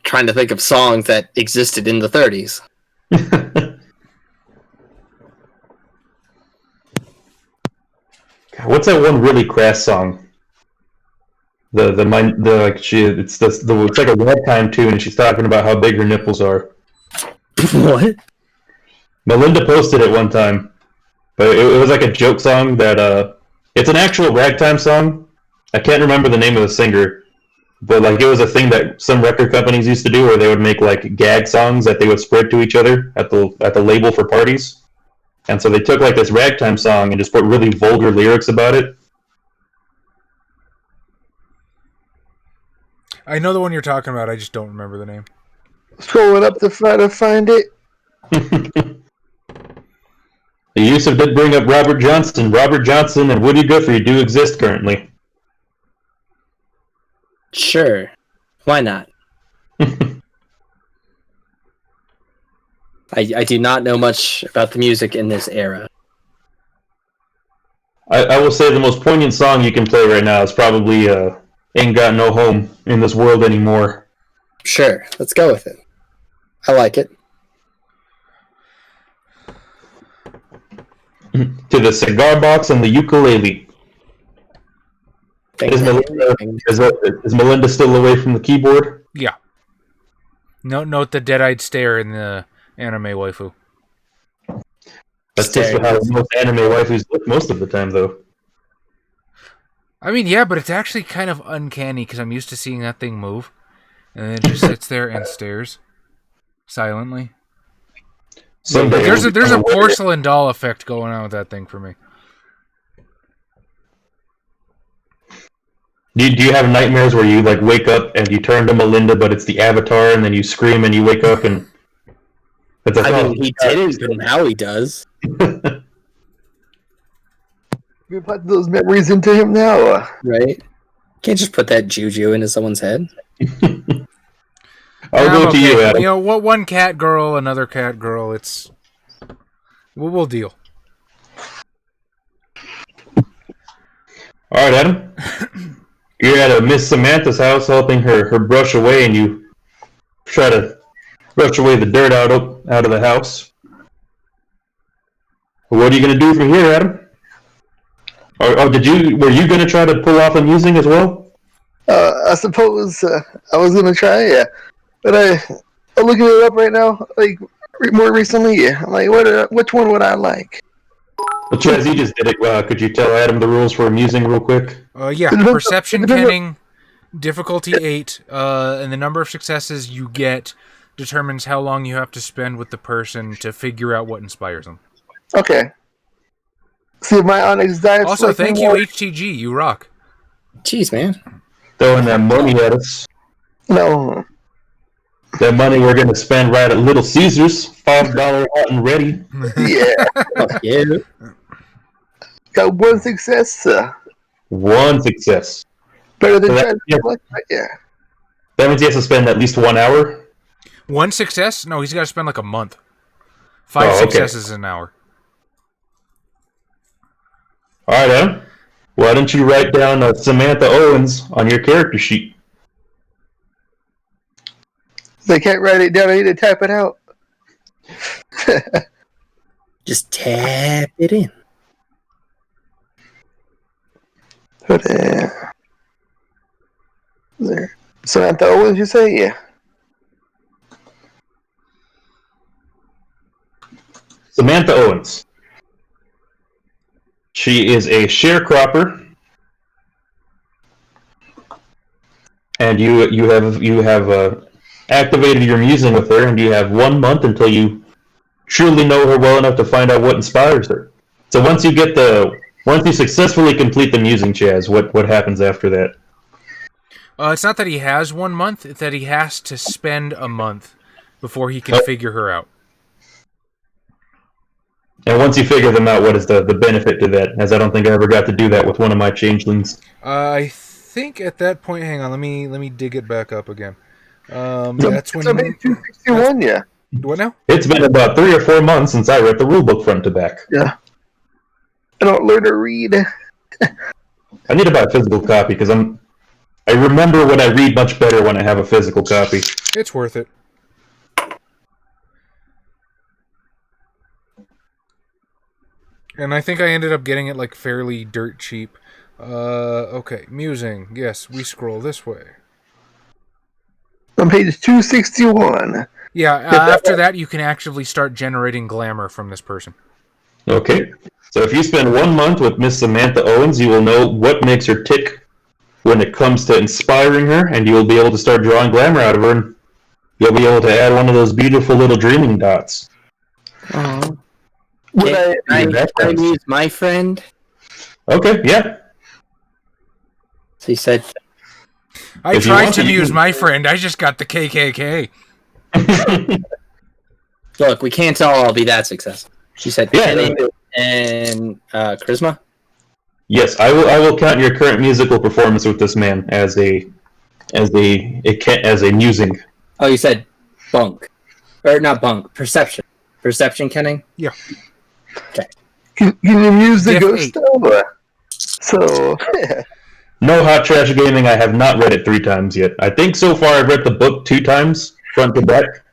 S5: Trying to think of songs that existed in the 30s.
S1: What's that one really crass song? It's like a ragtime tune, and she's talking about how big her nipples are.
S5: What?
S1: Melinda posted it one time, but it was like a joke song that it's an actual ragtime song. I can't remember the name of the singer, but like it was a thing that some record companies used to do, where they would make like gag songs that they would spread to each other at the label for parties. And so they took like this ragtime song and just put really vulgar lyrics about it.
S2: I know the one you're talking about, I just don't remember the name.
S4: Scrolling up to try to find it.
S1: Yusuf did bring up Robert Johnson. Robert Johnson and Woody Guthrie do exist currently.
S5: Sure. Why not? I do not know much about the music in this era.
S1: I will say the most poignant song you can play right now is probably Ain't Got No Home in This World Anymore.
S5: Sure, let's go with it. I like it.
S1: to the cigar box and the ukulele. Is Melinda still away from the keyboard?
S2: Yeah. Note the dead-eyed stare in the anime waifu.
S1: That's just how most anime waifus look most of the time, though.
S2: I mean, yeah, but it's actually kind of uncanny because I'm used to seeing that thing move, and then it just sits there and stares silently. There's a porcelain doll effect going on with that thing for me.
S1: Do you have nightmares where you like wake up and you turn to Melinda, but it's the avatar, and then you scream and you wake up and?
S5: He didn't, but now he does.
S4: We put those memories into him now,
S5: right? Can't just put that juju into someone's head.
S1: I'll go to you, Adam.
S2: You know what? One cat girl, another cat girl. It's we'll deal.
S1: All right, Adam. You're at Miss Samantha's house helping her brush away, and you try to brush away the dirt out of the house. What are you going to do from here, Adam? Were you going to try to pull off a musing as well?
S4: I suppose I was going to try, yeah. But I'm looking it up right now, like more recently. Yeah. I'm like, which one would I like?
S1: Well, Chaz, you just did it. Could you tell Adam the rules for musing real quick?
S2: Yeah. Perception kenning, difficulty 8, and the number of successes you get determines how long you have to spend with the person to figure out what inspires them.
S4: Okay. See if my Onyx dies.
S2: Also, thank you, HTG. You rock.
S5: Jeez, man.
S1: Throwing that money at us.
S4: No.
S1: That money we're going to spend right at Little Caesars. $5 hot and ready.
S4: Yeah.
S5: Yeah.
S4: Got one success.
S1: One success.
S4: Better than trying to collect, yeah.
S1: That means he has to spend at least 1 hour?
S2: One success? No, he's got to spend like a month. 5 successes an hour.
S1: All right, Adam. Why don't you write down Samantha Owens on your character sheet?
S4: They can't write it down. I need to type it out.
S5: Just tap it in.
S4: But, there. Samantha Owens, you say? Yeah.
S1: Samantha Owens. She is a sharecropper, and you have activated your musing with her, and you have 1 month until you truly know her well enough to find out what inspires her. So once you successfully complete the musing, Chaz, what happens after that?
S2: It's not that he has 1 month; it's that he has to spend a month before he can figure her out.
S1: And once you figure them out, what is the benefit to that? As I don't think I ever got to do that with one of my changelings.
S2: I think at that point, hang on, let me dig it back up again. That's when.
S4: 261, yeah.
S2: What now?
S1: It's been about 3 or 4 months since I read the rulebook front to back.
S4: Yeah. I don't learn to read.
S1: I need to buy a physical copy because I remember when I read much better when I have a physical copy.
S2: It's worth it. And I think I ended up getting it like fairly dirt cheap. Okay, musing. Yes, we scroll this way.
S4: On page 261.
S2: Yeah, after that you can actually start generating glamour from this person.
S1: Okay. So if you spend 1 month with Miss Samantha Owens, you will know what makes her tick when it comes to inspiring her, and you will be able to start drawing glamour out of her, and you'll be able to add one of those beautiful little dreaming dots.
S5: Can I use my friend?
S1: Okay, yeah.
S5: So he said...
S2: I tried to muse my friend, I just got the KKK.
S5: Look, we can't all be that successful. She said, and charisma?
S1: Yes, I will count your current musical performance with this man as a musing.
S5: Oh, you said bunk. Or not bunk, perception. Perception kenning?
S2: Yeah.
S5: Okay.
S4: Can you muse the ghost over? So...
S1: No Hot Trash Gaming, I have not read it 3 times yet. I think so far I've read the book 2 times, front to back.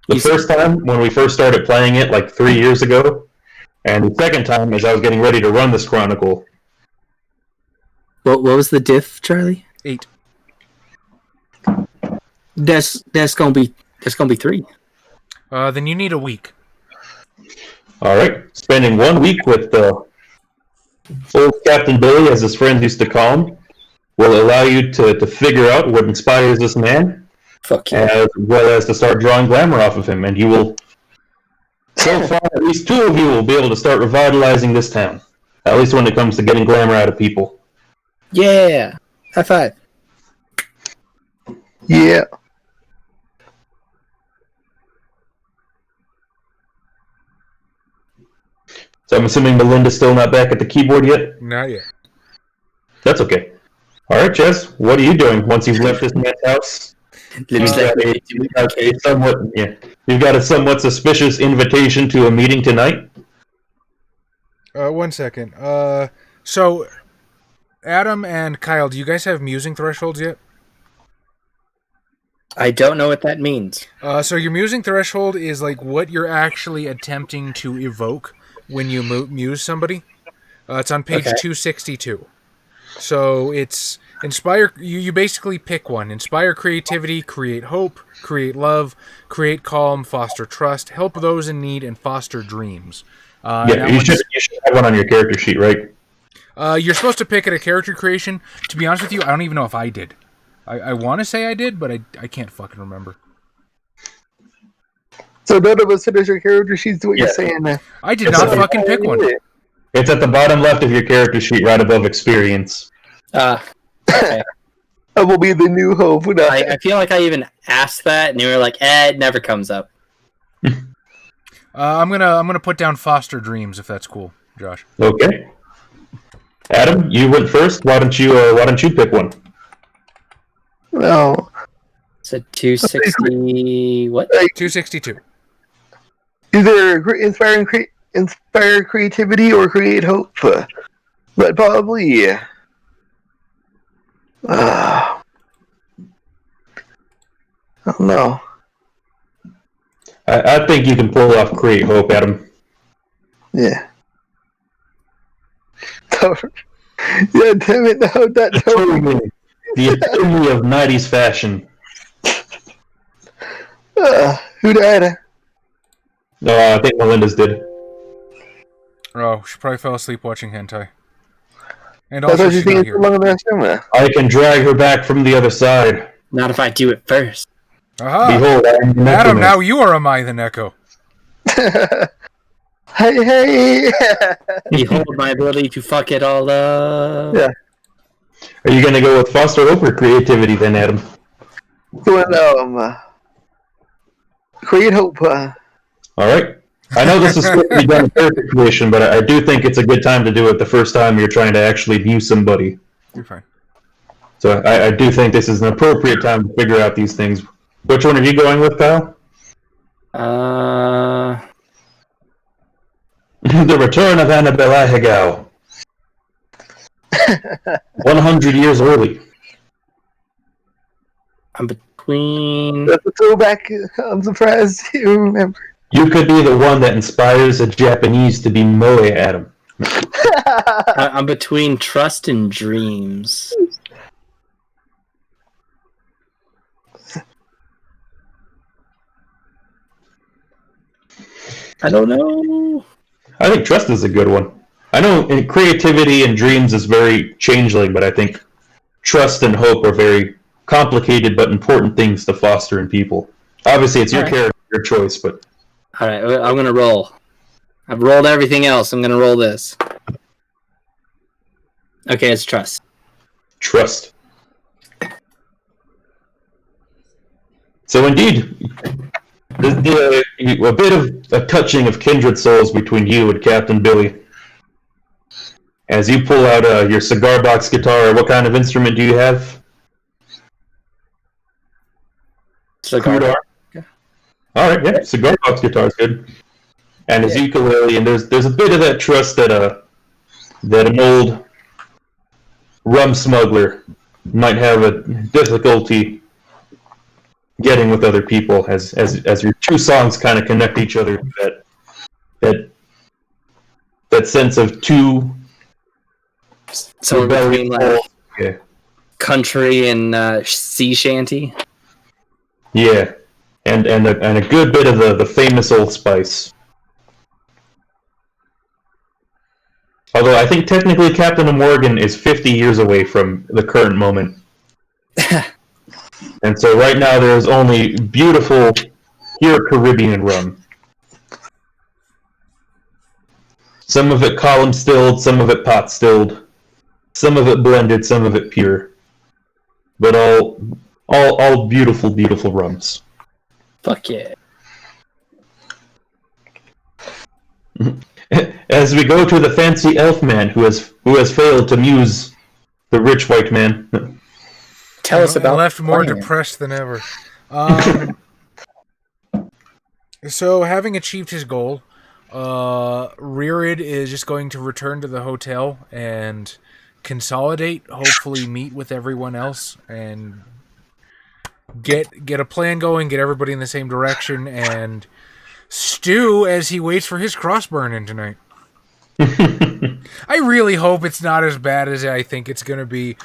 S1: The first time, when we first started playing it, like 3 years ago, And the second time, as I was getting ready to run this chronicle.
S5: What was the diff, Charlie?
S2: 8.
S5: That's gonna be 3.
S2: Then you need a week.
S1: All right, spending 1 week with old Captain Billy, as his friend used to call him, will allow you to figure out what inspires this man,
S5: Fuck you.
S1: as well as to start drawing glamour off of him. And you will, so far, at least 2 of you will be able to start revitalizing this town. At least when it comes to getting glamour out of people.
S5: Yeah. High five.
S4: Yeah.
S1: So I'm assuming Melinda's still not back at the keyboard yet?
S2: Not yet.
S1: That's okay. All right, Jess, what are you doing once you've left this man's house?
S5: Looks like
S1: You've got a somewhat suspicious invitation to a meeting tonight.
S2: 1 second. So, Adam and Kyle, do you guys have musing thresholds yet?
S5: I don't know what that means.
S2: So your musing threshold is like what you're actually attempting to evoke when you muse somebody. It's on page 262. So it's inspire. You basically pick one: inspire creativity, create hope, create love, create calm, foster trust, help those in need, and foster dreams.
S1: You should have one on your character sheet, right?
S2: You're supposed to pick at a character creation. To be honest with you, I don't even know if I did. I want to say I did, but I can't fucking remember.
S4: So none of us finished our character sheets. What you're saying?
S2: I did not fucking pick one.
S1: It's at the bottom left of your character sheet, right above experience.
S5: Okay.
S4: I will be the new hope.
S5: I feel like I even asked that, and you were like, it never comes up.
S2: I'm gonna put down foster dreams if that's cool, Josh.
S1: Okay. Adam, you went first. Why don't you pick one?
S4: No.
S5: It's a 260. What?
S2: 262.
S4: Either inspire creativity or create hope, but probably yeah. I don't know.
S1: I think you can pull off create hope, Adam.
S4: Yeah. Yeah, damn it! No, that totally.
S1: The epitome of 90s fashion.
S4: Who died?
S1: No, I think Melinda's did.
S2: Oh, she probably fell asleep watching hentai. And
S4: That's
S2: also,
S4: what you
S2: she's not
S4: think
S2: here.
S4: long enough somewhere.
S1: I can drag her back from the other side.
S5: Not if I do it first.
S2: Aha!
S1: Behold, I am the
S2: Adam,
S1: necromancer.
S2: now you are a my the Neko.
S4: Hey!
S5: Behold my ability to fuck it all up.
S4: Yeah.
S1: Are you going to go with foster hope or creativity then, Adam?
S4: Well, create hope.
S1: All right. I know this is supposed to be done in character creation, but I do think it's a good time to do it the first time you're trying to actually view somebody.
S2: You're fine.
S1: So I do think this is an appropriate time to figure out these things. Which one are you going with, Kyle? The Return of Annabelle Ahegao. 100 years early.
S5: I'm between.
S4: That's a throwback. I'm surprised you remember.
S1: You could be the one that inspires a Japanese to be moe, Adam.
S5: I'm between trust and dreams. I don't know.
S1: I think trust is a good one. I know creativity and dreams is very changeling, but I think trust and hope are very complicated but important things to foster in people. Obviously, it's your character, your choice, but...
S5: Alright, I'm gonna roll. I've rolled everything else. I'm gonna roll this. Okay, it's trust.
S1: Trust. So indeed, a bit of a touching of kindred souls between you and Captain Billy. As you pull out your cigar box guitar, what kind of instrument do you have?
S5: Cigar.
S1: All right, yeah, cigar box guitar is good. And his ukulele, and there's a bit of that trust that an old rum smuggler might have a difficulty getting with other people, as your two songs kind of connect each other. That that sense of two
S5: Somewhere between like
S1: yeah.
S5: country and sea shanty.
S1: Yeah, and a good bit of the famous Old Spice. Although I think technically Captain Morgan is 50 years away from the current moment. And so right now there is only beautiful, pure Caribbean rum. Some of it column stilled, some of it pot stilled, some of it blended, some of it pure. But all beautiful, beautiful rums.
S5: Fuck yeah.
S1: As we go to the fancy elf man who has failed to muse the rich white man.
S5: Tell us about.
S2: Left more
S5: plan.
S2: depressed than ever. So, having achieved his goal, Rearid is just going to return to the hotel and consolidate. Hopefully, meet with everyone else and get a plan going. Get everybody in the same direction and stew as he waits for his cross-burning tonight. I really hope it's not as bad as I think it's going to be,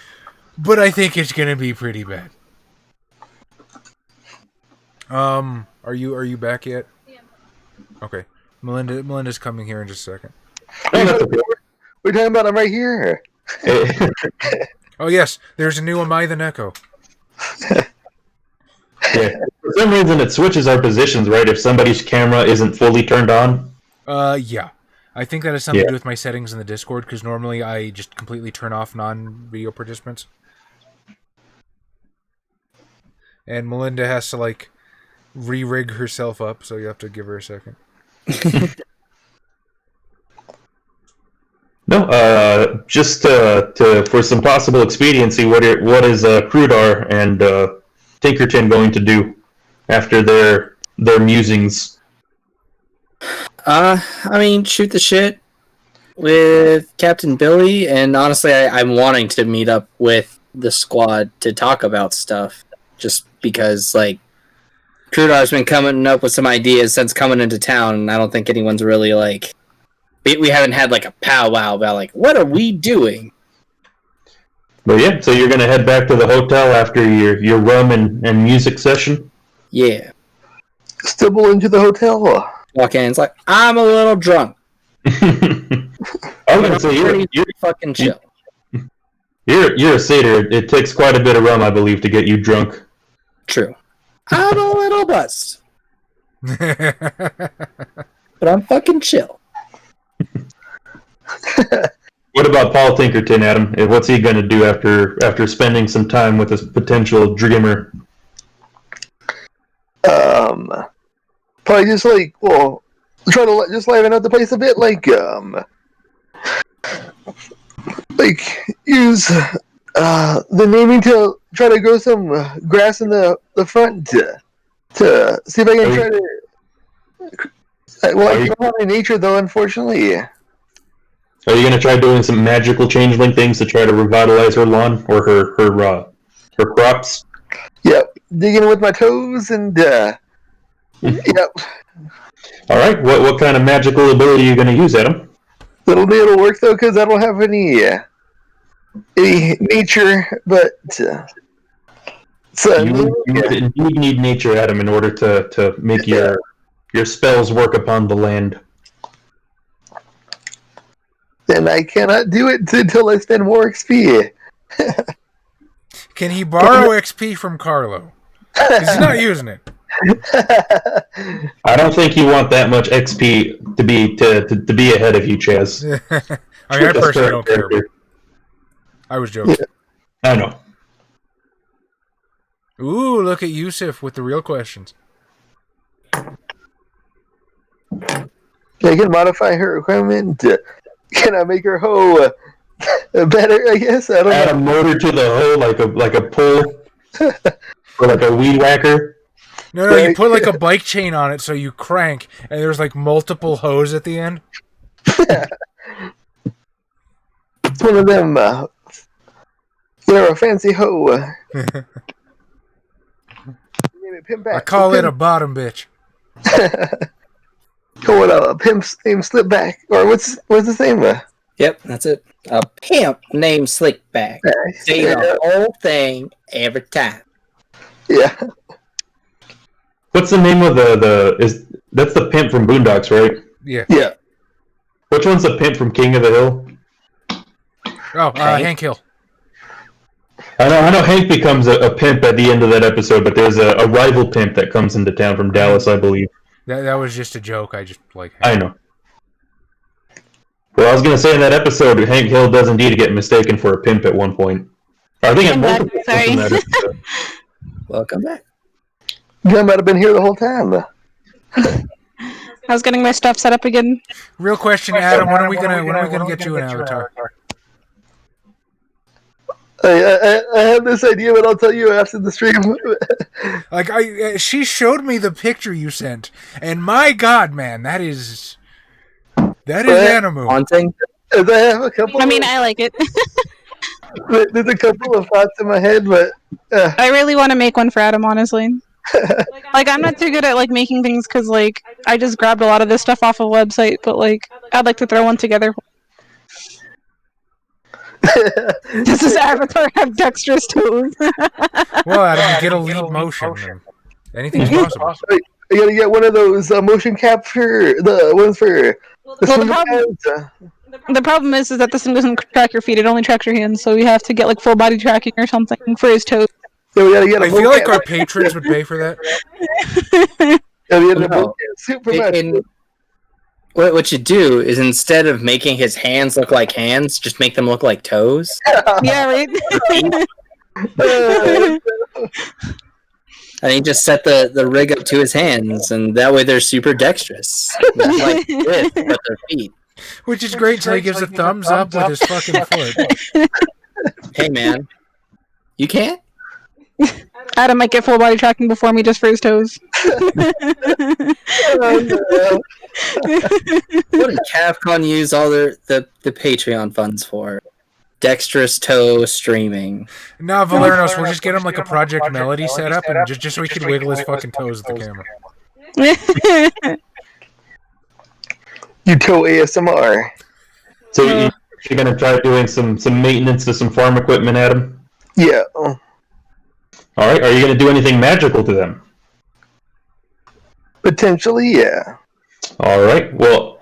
S2: but I think it's going to be pretty bad. Are you back yet? Yeah. Okay. Melinda's coming here in just a second.
S4: We're talking about him right here.
S2: Oh yes, there's a new Am I the Neko.
S1: Yeah. For some reason it switches our positions, right? If somebody's camera isn't fully turned on.
S2: Yeah. I think that has something to do with my settings in the Discord, because normally I just completely turn off non-video participants. And Melinda has to, like, re-rig herself up, so you have to give her a second.
S1: No, just for some possible expediency, what is Crudar and Tinkerton going to do after their musings?
S5: I mean, shoot the shit with Captain Billy, and honestly, I'm wanting to meet up with the squad to talk about stuff, just because, like, Crudar's been coming up with some ideas since coming into town, and I don't think anyone's really, like, we haven't had, like, a powwow about, like, what are we doing?
S1: But yeah, so you're going to head back to the hotel after your rum and music session?
S5: Yeah.
S4: Stumble into the hotel.
S5: Walk in, it's like, I'm a little drunk.
S1: Okay, so you're
S5: fucking chill.
S1: You're a satyr. It takes quite a bit of rum, I believe, to get you drunk.
S5: True. I'm a little buzzed. But I'm fucking chill.
S1: What about Paul Tinkerton, Adam? What's he going to do after spending some time with a potential dreamer?
S4: Probably just like, well, try to just liven up the place a bit, like use the naming to try to grow some grass in the front to see if I can try to. Well, I don't have any nature though, unfortunately.
S1: Are you going to try doing some magical changeling things to try to revitalize her lawn or her crops?
S4: Yep, digging with my toes and yep.
S1: All right, what kind of magical ability are you going to use, Adam?
S4: It'll work though, because I don't have any nature, but so
S1: you indeed need nature, Adam, in order to make your spells work upon the land.
S4: Then I cannot do it until I spend more XP.
S2: Can he borrow XP from Carlo? Because he's not using it.
S1: I don't think you want that much XP to be ahead of you, Chaz.
S2: I mean, I personally don't care. But I was joking.
S1: I know.
S2: Ooh, look at Yusuf with the real questions.
S4: I can modify her equipment. Can I make her hoe better? I guess I don't
S1: Add
S4: know.
S1: a motor to the hoe like a pull or like a weed whacker.
S2: No, you put like a bike chain on it so you crank, and there's like multiple hose at the end.
S4: It's one of them. You're a fancy hoe.
S2: I call it a bottom bitch.
S4: what a pimp's name Slipback, or what's his name?
S5: Yep, that's it. A pimp named Slickback. Say the whole thing every time.
S4: Yeah.
S1: What's the name of that's the pimp from Boondocks, right?
S2: Yeah.
S4: Yeah.
S1: Which one's the pimp from King of the Hill?
S2: Oh, Hank Hill.
S1: I know Hank becomes a pimp at the end of that episode, but there's a rival pimp that comes into town from Dallas, I believe.
S2: That was just a joke. I just like.
S1: I know. Well, I was going to say in that episode, Hank Hill does indeed get mistaken for a pimp at one point. I think
S3: Sorry.
S5: Welcome back.
S4: You might have been here the whole time.
S3: I was getting my stuff set up again.
S2: Real question, Adam. When are we gonna get you an avatar?
S4: I have this idea, but I'll tell you after the stream.
S2: Like she showed me the picture you sent, and my God, man, that is Animu.
S5: Haunting.
S4: I have a couple.
S3: I mean, I like it.
S4: There's a couple of thoughts in my head, but
S3: I really want to make one for Adam, honestly. Like, I'm not too good at like making things because like I just grabbed a lot of this stuff off a website, but like I'd like to throw one together. Does this avatar have dexterous toes?
S2: Well, Adam, get a lead motion. Anything's possible.
S4: I gotta get one of those motion capture, the ones for the
S3: The problem is that this one doesn't track your feet; it only tracks your hands. So we have to get like full body tracking or something for his toes.
S4: So we gotta get
S2: I feel like our patrons would pay for that.
S5: What you do is instead of making his hands look like hands, just make them look like toes.
S3: Yeah, right.
S5: And he just set the rig up to his hands, and that way they're super dexterous. Like this, but their feet.
S2: Which is great until he gives a thumbs up with his fucking foot.
S5: Hey, man. You can't?
S3: Adam might get full body tracking before me just for his toes.
S5: What did Capcom use all the Patreon funds for? Dexterous toe streaming.
S2: Nah, Valernos, we'll just get him like a Project Melody set up, and just so he can wiggle his fucking toes at the camera.
S4: You toe ASMR.
S1: So you're gonna try doing some maintenance to some farm equipment, Adam?
S4: Yeah.
S1: All right. Are you gonna do anything magical to them?
S4: Potentially, yeah.
S1: All right. Well,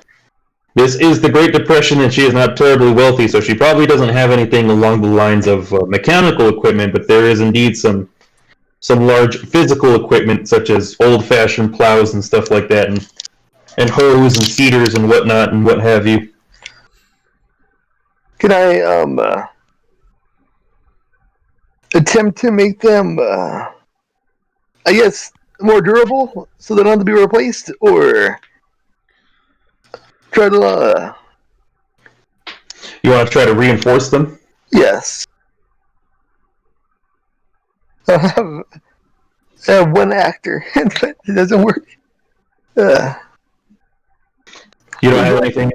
S1: this is the Great Depression, and she is not terribly wealthy, so she probably doesn't have anything along the lines of mechanical equipment. But there is indeed some large physical equipment, such as old-fashioned plows and stuff like that, and hoes and seeders and whatnot and what have you.
S4: Can I attempt to make them, I guess, more durable so they don't have to be replaced, or try to?
S1: You want to try to reinforce them?
S4: Yes. I have one actor, but it doesn't work.
S1: You don't have anything.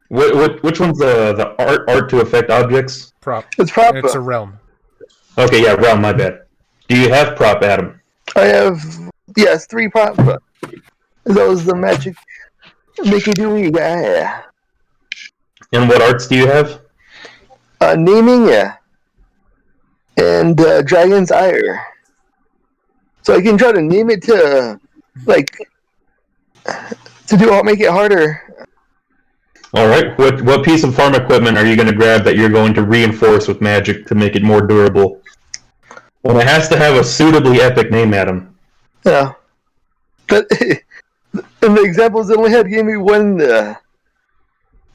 S1: Which one's the art to affect objects?
S2: Prop.
S4: It's prop.
S2: It's a realm.
S1: Okay, yeah, realm. My bad. Do you have prop, Adam?
S4: I have 3 prop. That was the magic Mickey Dooey guy.
S1: And what arts do you have?
S4: Naming, and Dragon's Ire. So I can try to name it to, like, make it harder.
S1: All right. What piece of farm equipment are you going to grab that you're going to reinforce with magic to make it more durable? Well, it has to have a suitably epic name, Adam.
S4: Yeah. But in the examples, it only had gave me one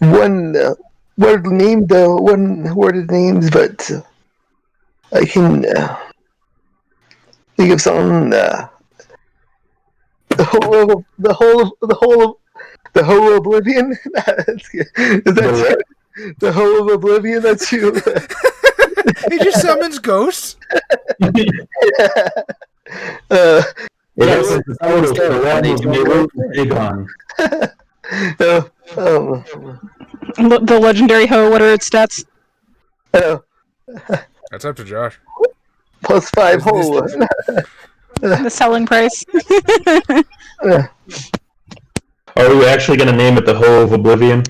S4: word name, though. One worded names, but I can think of something. The whole Oblivion. That's good. Is that you? The whole of Oblivion. That's you.
S2: He just summons ghosts.
S3: The legendary hoe. What are its stats?
S2: That's up to Josh.
S4: +5 hoe.
S3: The selling price.
S1: All Are we actually going to name it the Hoe of Oblivion?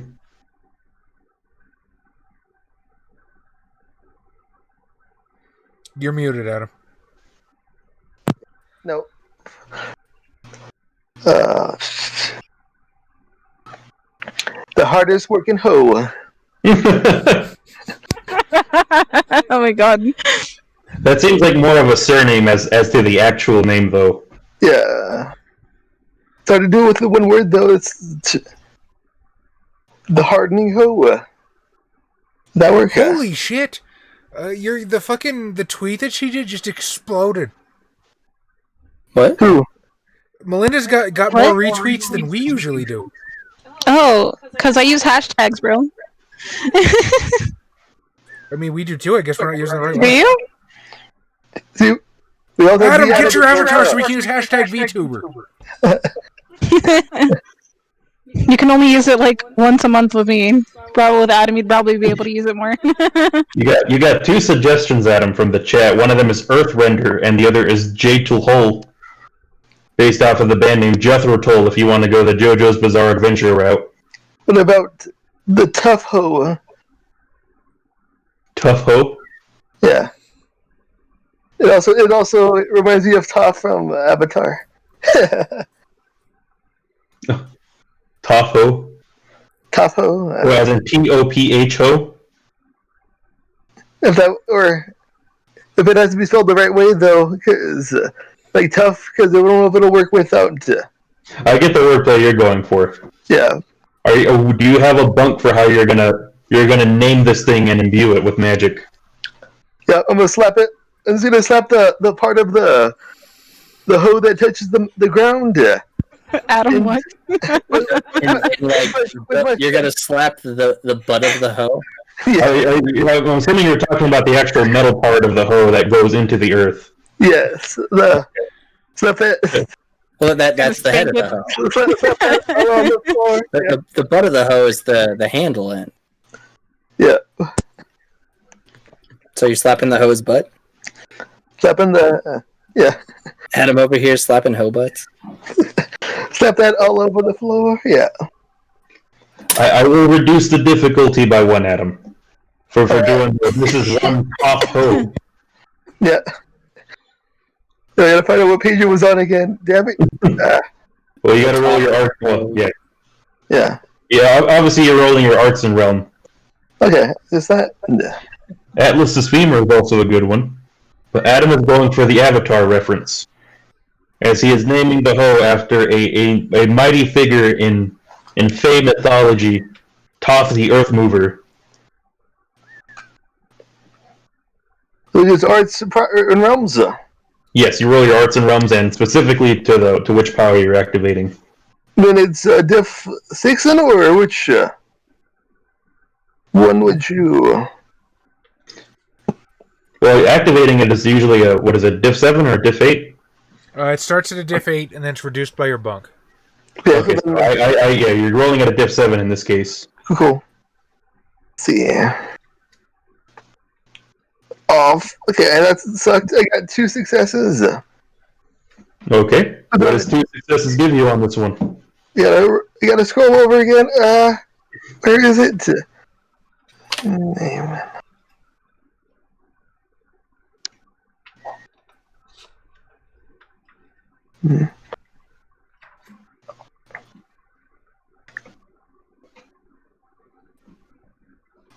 S2: You're muted, Adam.
S4: No. The hardest working hoe.
S3: Oh my god.
S1: That seems like more of a surname as to the actual name, though.
S4: Yeah. It's hard to do with the one word, though. It's the hardening hoe. That work?
S2: Holy shit! The tweet that she did just exploded.
S5: What?
S4: Who?
S2: Melinda's got more retweets than we usually do.
S3: Oh, because I use hashtags, bro.
S2: I mean, we do too. I guess we're not using the right
S3: Do
S2: one.
S3: you?
S4: See, we all
S2: Adam, get your avatar so we can use hashtag VTuber.
S3: You can only use it like once a month with me. Probably with Adam, you'd probably be able to use it more.
S1: You got two suggestions, Adam, from the chat. One of them is Earthrender, and the other is J Hole, based off of the band name Jethro Tull. If you want to go the JoJo's Bizarre Adventure route.
S4: What about the tough hoe?
S1: Tough Hoe.
S4: Yeah. It also reminds me of Toph from Avatar.
S1: Tough Hoe.
S4: Tough hoe.
S1: Well, as in Popho.
S4: If it has to be spelled the right way, though, because like tough, because I don't know if it'll work without.
S1: I get the wordplay you're going for.
S4: Yeah.
S1: Do you have a bunk for how you're gonna name this thing and imbue it with magic?
S4: Yeah, I'm gonna slap it. I'm just gonna slap the part of the hoe that touches the ground.
S3: Adam, what?
S5: You're gonna slap the butt of the hoe?
S4: Yeah.
S1: I'm assuming you're talking about the actual metal part of the hoe that goes into the earth.
S4: Yes. Slap it.
S5: Well, that's the head of the hoe.
S4: Slap it around the floor. Yeah.
S5: The butt of the hoe is the handle end.
S4: Yeah.
S5: So you're slapping the hoe's butt?
S4: Slapping the yeah.
S5: Adam over here slapping hoe butts?
S4: Slap that all over the floor. Yeah.
S1: I will reduce the difficulty by one, Adam. For doing this. This is one top hoe.
S4: Yeah. I gotta find out what page it was on again. Damn it.
S1: Well, you gotta roll your art. Well, yeah.
S4: Yeah.
S1: Yeah, obviously you're rolling your arts and realm.
S4: Okay. Is that?
S1: Atlas's Femur is also a good one. But Adam is going for the Avatar reference, as he is naming the hoe after a mighty figure in Fey mythology, Toph the Earth Mover.
S4: So it's arts and realms.
S1: Yes, you roll your arts and realms, and specifically to which power you're activating.
S4: Then it's diff 6 or which one would you?
S1: Well, activating it is usually diff 7 or diff 8?
S2: It starts at a diff 8, and then it's reduced by your bunk.
S4: Yeah,
S1: Okay, so you're rolling at a diff 7 in this case.
S4: cool. Let's see. Off. Okay, that sucked. I got 2 successes.
S1: Okay. What does 2 successes give you on this one?
S4: You gotta scroll over again. Where is it? Name.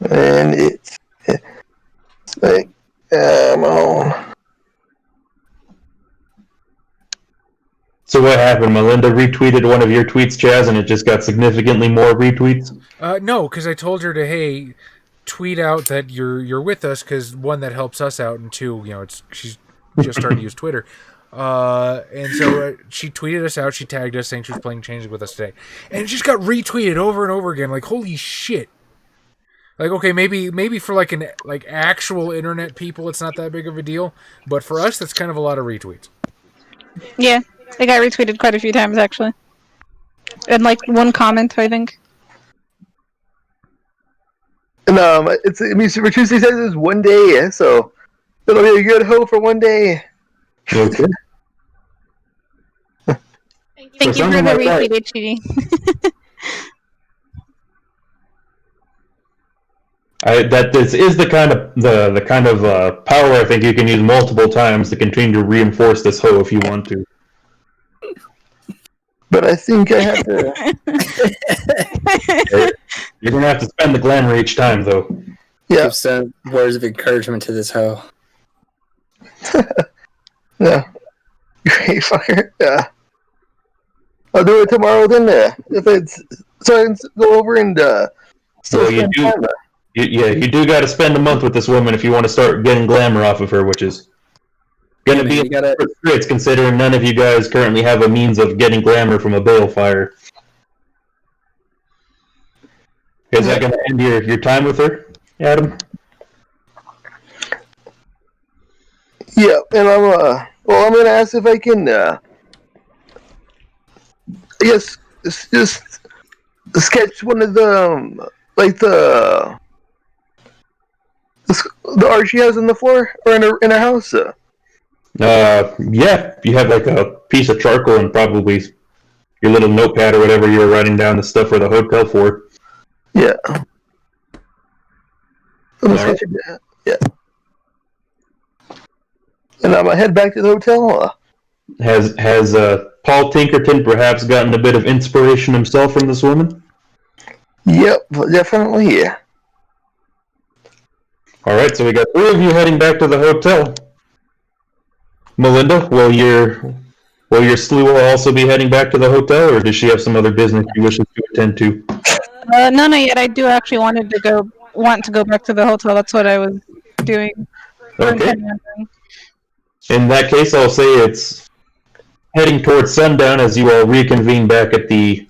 S4: And it's like on.
S1: So what happened? Melinda retweeted one of your tweets, Chaz, and it just got significantly more retweets?
S2: No, because I told her to tweet out that you're with us, because one, that helps us out, and two, she's just starting to use Twitter. And so she tweeted us out. She tagged us saying she was playing Changeling with us today, and it just got retweeted over and over again. Like, holy shit! Like, okay, maybe for like actual internet people, it's not that big of a deal, but for us, that's kind of a lot of retweets.
S3: Yeah, it got retweeted quite a few times actually, and like one comment, I think.
S4: And Super Tuesday says it's one day, so it'll be a good hoe for one day.
S1: Okay.
S3: Thank you for
S1: something
S3: the
S1: like that.
S3: repeat, HDD.
S1: This is the kind of power I think you can use multiple times to continue to reinforce this hoe if you want to.
S4: But I think I have to.
S1: You're gonna have to spend the glamour each time, though.
S4: Yeah.
S5: Give some words of encouragement to this hoe.
S4: Yeah. Great fucker. Yeah. I'll do it tomorrow then. If it's so, I can go over and still
S1: Well, you
S4: spend
S1: do.
S4: time.
S1: You do got to spend a month with this woman if you want to start getting glamour off of her, which is gonna
S5: Yeah,
S1: be
S5: you gotta-
S1: it's considering none of you guys currently have a means of getting glamour from a balefire. Is that gonna end your time with her, Adam?
S4: Yeah, and I'm gonna ask if I can I guess just sketch one of the like the art she has on the floor or in her house.
S1: Yeah, you have like a piece of charcoal and probably your little notepad or whatever you were writing down the stuff for the hotel for.
S4: Yeah. I'm gonna
S1: Alright.
S4: sketch it. Yeah. And I'm gonna head back to the hotel.
S1: Has Paul Tinkerton perhaps gotten a bit of inspiration himself from this woman?
S4: Yep, definitely. Yeah.
S1: All right, so we got 3 of you heading back to the hotel. Melinda, will your slew also be heading back to the hotel, or does she have some other business she wishes to attend to?
S3: No, not yet. I do actually want to go back to the hotel. That's what I was doing.
S1: Okay. In that case, I'll say it's heading towards sundown as you all reconvene back at the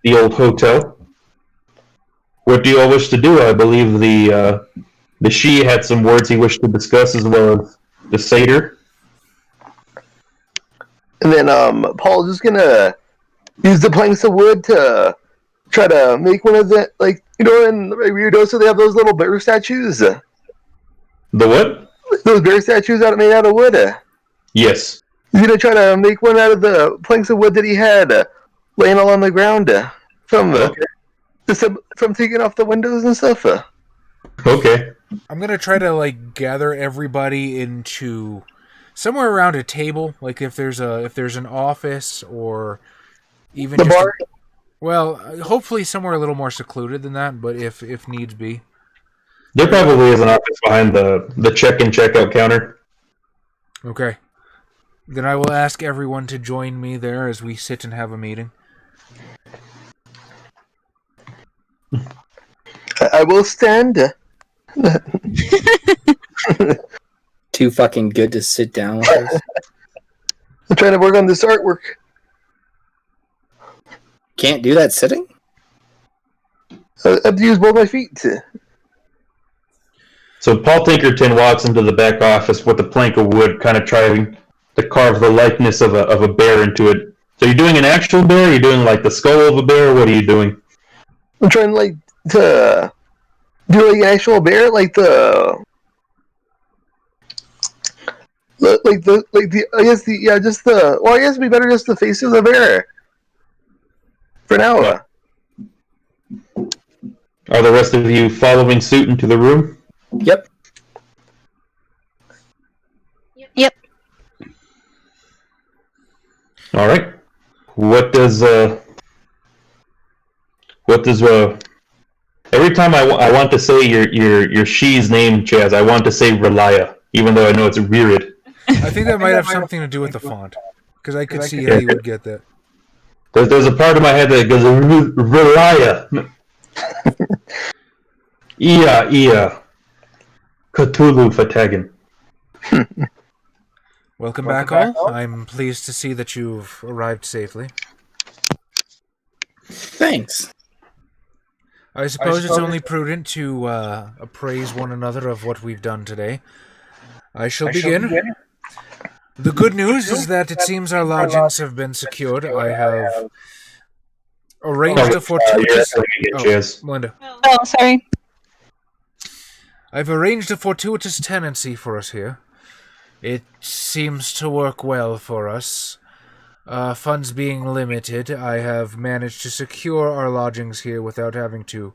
S1: old hotel. What do you all wish to do? I believe the she had some words he wished to discuss, as well as the satyr.
S4: And then Paul's just gonna use the planks of wood to try to make one of the, like, you know, in Weirdoso they have those little bear statues.
S1: The what?
S4: Those bear statues made out of wood.
S1: Yes.
S4: He's gonna try to make one out of the planks of wood that he had laying all on the ground from from taking off the windows and stuff.
S1: Okay.
S2: I'm gonna try to like gather everybody into somewhere around a table. Like if there's an office or even
S4: The
S2: just
S4: bar.
S2: well, hopefully somewhere a little more secluded than that. But if needs be,
S1: There probably is an office behind the check-in, check-out counter.
S2: okay. Then I will ask everyone to join me there as we sit and have a meeting.
S4: I will stand.
S5: Too fucking good to sit down with us.
S4: I'm trying to work on this artwork.
S5: Can't do that sitting?
S4: I have to use both my feet.
S1: So Paul Tinkerton walks into the back office with a plank of wood, kind of trying to carve the likeness of a bear into it. So you're doing an actual bear? Are you doing like the skull of a bear? What are you doing?
S4: I'm trying to do like an actual bear, like the I guess it'd be better just the face of the bear for now.
S1: Are the rest of you following suit into the room?
S5: Yep.
S3: Yep.
S1: All right. What does every time I want to say your she's name, Chaz, I want to say Relia, even though I know it's Reared.
S2: I think that might have something to do with the font, because I could see how you would get that.
S1: There's a part of my head that goes Relia. Ia. Cthulhu Fatagan.
S2: Welcome back, all. I'm pleased to see that you've arrived safely.
S5: Thanks.
S2: I suppose it's only prudent to appraise one another of what we've done today. I shall begin. The good news is that it seems our lodgings have been secured. I have arranged a fortuitous... Melinda.
S3: Oh, sorry.
S2: I've arranged a fortuitous tenancy for us here. It seems to work well for us. Funds being limited, I have managed to secure our lodgings here without having to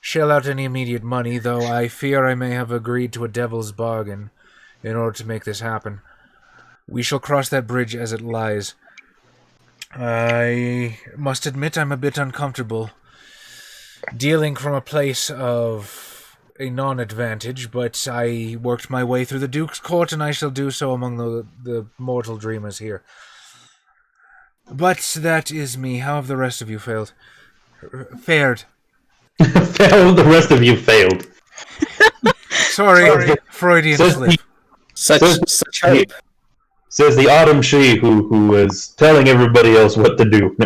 S2: shell out any immediate money, though I fear I may have agreed to a devil's bargain in order to make this happen. We shall cross that bridge as it lies. I must admit I'm a bit uncomfortable dealing from a place of a non-advantage, but I worked my way through the Duke's court, and I shall do so among the mortal dreamers here. But that is me. How have the rest of you fared?
S1: The rest of you failed.
S2: Sorry, Freudian slip.
S5: Such hope.
S1: Says the Autumn She who is telling everybody else what to do.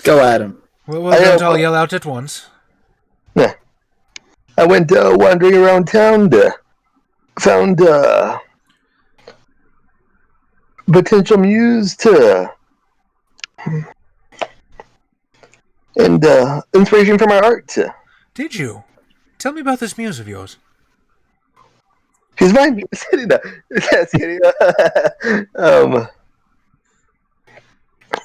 S5: Go at him.
S2: Well, don't all yell out at once.
S4: Nah. I went wandering around town, found potential muse to, and inspiration for my art.
S2: Did you? Tell me about this muse of yours.
S4: She's mine. That's kidding.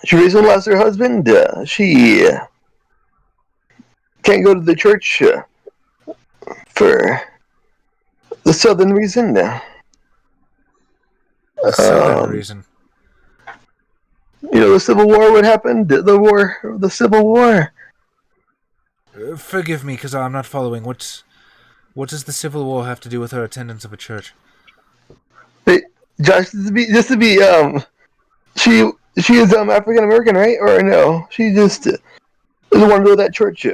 S4: She recently lost her husband. She can't go to the church for the southern reason.
S2: The southern reason.
S4: You know, the Civil War, what happened? The Civil War.
S2: Forgive me, because I'm not following. What does the Civil War have to do with her attendance of a church?
S4: Hey, Josh, she is African American, right? Or no? She just doesn't want to go to that church.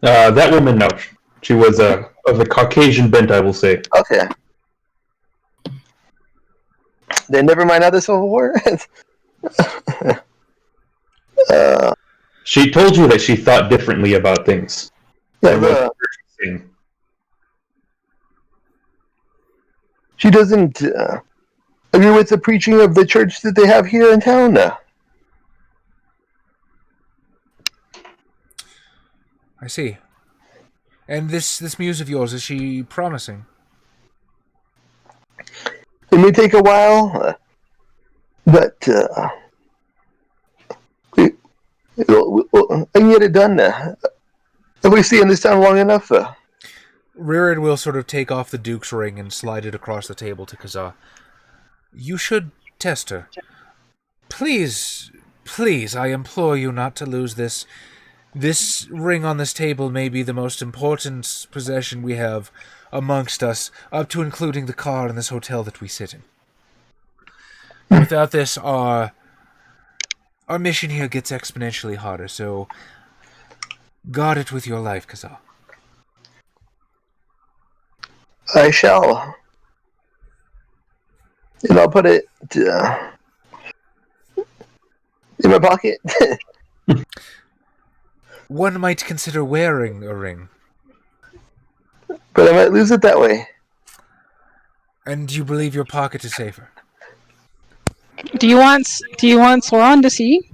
S1: That woman, no. She was of a Caucasian bent, I will say.
S4: Okay. Then never mind how the Civil War.
S1: She told you that she thought differently about things.
S4: Yeah, she doesn't agree with the preaching of the church that they have here in town.
S2: I see. And this muse of yours, is she promising?
S4: It may take a while, but I can get it done. If we stay in this town long enough.
S2: Ririd will sort of take off the Duke's ring and slide it across the table to Kazaa. You should test her. Please, I implore you not to lose this. This ring on this table may be the most important possession we have amongst us, up to including the car in this hotel that we sit in. Without this, our mission here gets exponentially harder, so guard it with your life, Kazaa.
S4: I shall. And I'll put it in my pocket.
S2: One might consider wearing a ring.
S4: But I might lose it that way.
S2: And you believe your pocket is safer?
S3: Do you want Sauron to see?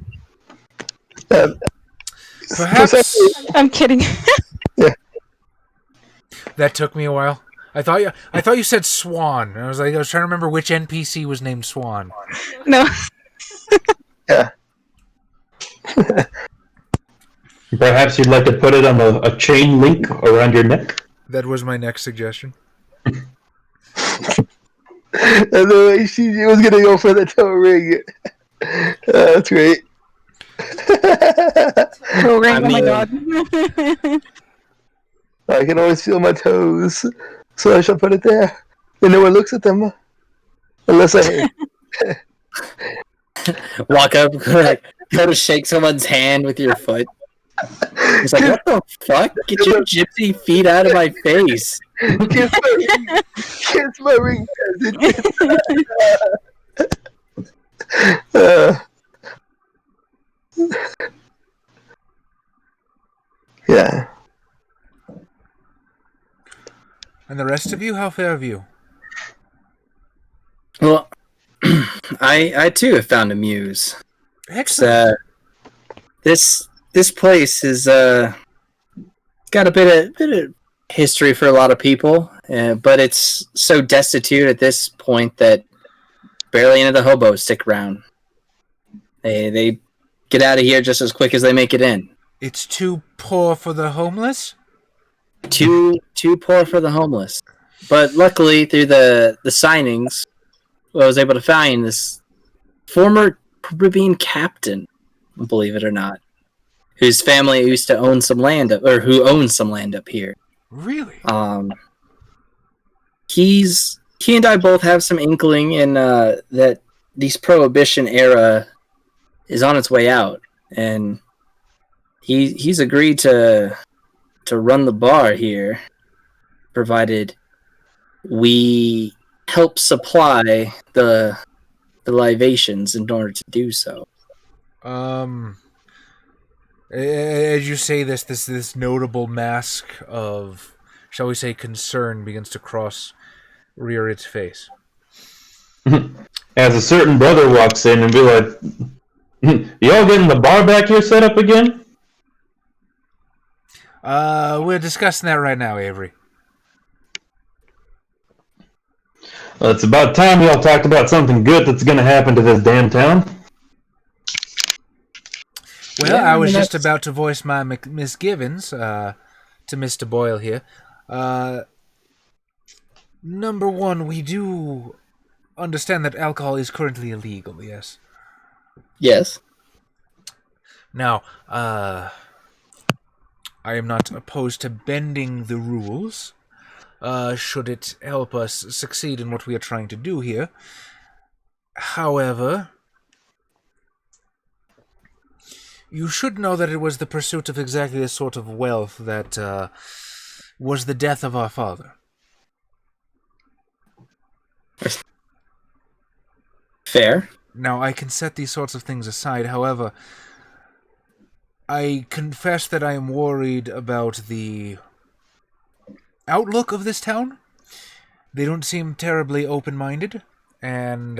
S2: Perhaps.
S3: I'm kidding.
S4: Yeah.
S2: That took me a while. I thought you said Swan. I was trying to remember which NPC was named Swan.
S3: No.
S4: Yeah.
S1: Perhaps you'd like to put it on a chain link around your neck?
S2: That was my next suggestion.
S4: Otherwise, she was gonna go for the toe ring. That's great.
S3: Toe ring, oh my god.
S4: I can always feel my toes, so I shall put it there. And no one looks at them. Unless I...
S5: Walk up, go to shake someone's hand with your foot. It's like, what the fuck? Get your gypsy feet out of my face.
S4: Kiss my ring. Kiss my ring. Yeah.
S2: And the rest of you, how fare of you?
S5: Well, I too have found a muse.
S2: Excellent.
S5: This place is got a bit of history for a lot of people, but it's so destitute at this point that barely any of the hobos stick around. They get out of here just as quick as they make it in.
S2: It's too poor for the homeless?
S5: Too poor for the homeless. But luckily, through the signings, I was able to find this former Caribbean captain, believe it or not, whose family used to own some land, who owns some land up here.
S2: Really?
S5: He and I both have some inkling in that this Prohibition era is on its way out, and he's agreed to run the bar here, provided we help supply the libations in order to do so.
S2: As you say this notable mask of, shall we say, concern begins to rear its face.
S1: As a certain brother walks in and be like, y'all getting the bar back here set up again?
S2: We're discussing that right now, Avery.
S1: Well, it's about time y'all talked about something good that's going to happen to this damn town.
S2: Well, I was just about to voice my misgivings to Mr. Boyle here. Number one, we do understand that alcohol is currently illegal, yes?
S5: Yes.
S2: Now, I am not opposed to bending the rules, should it help us succeed in what we are trying to do here. However, you should know that it was the pursuit of exactly the sort of wealth that was the death of our father.
S5: Fair.
S2: Now, I can set these sorts of things aside. However, I confess that I am worried about the outlook of this town. They don't seem terribly open-minded, and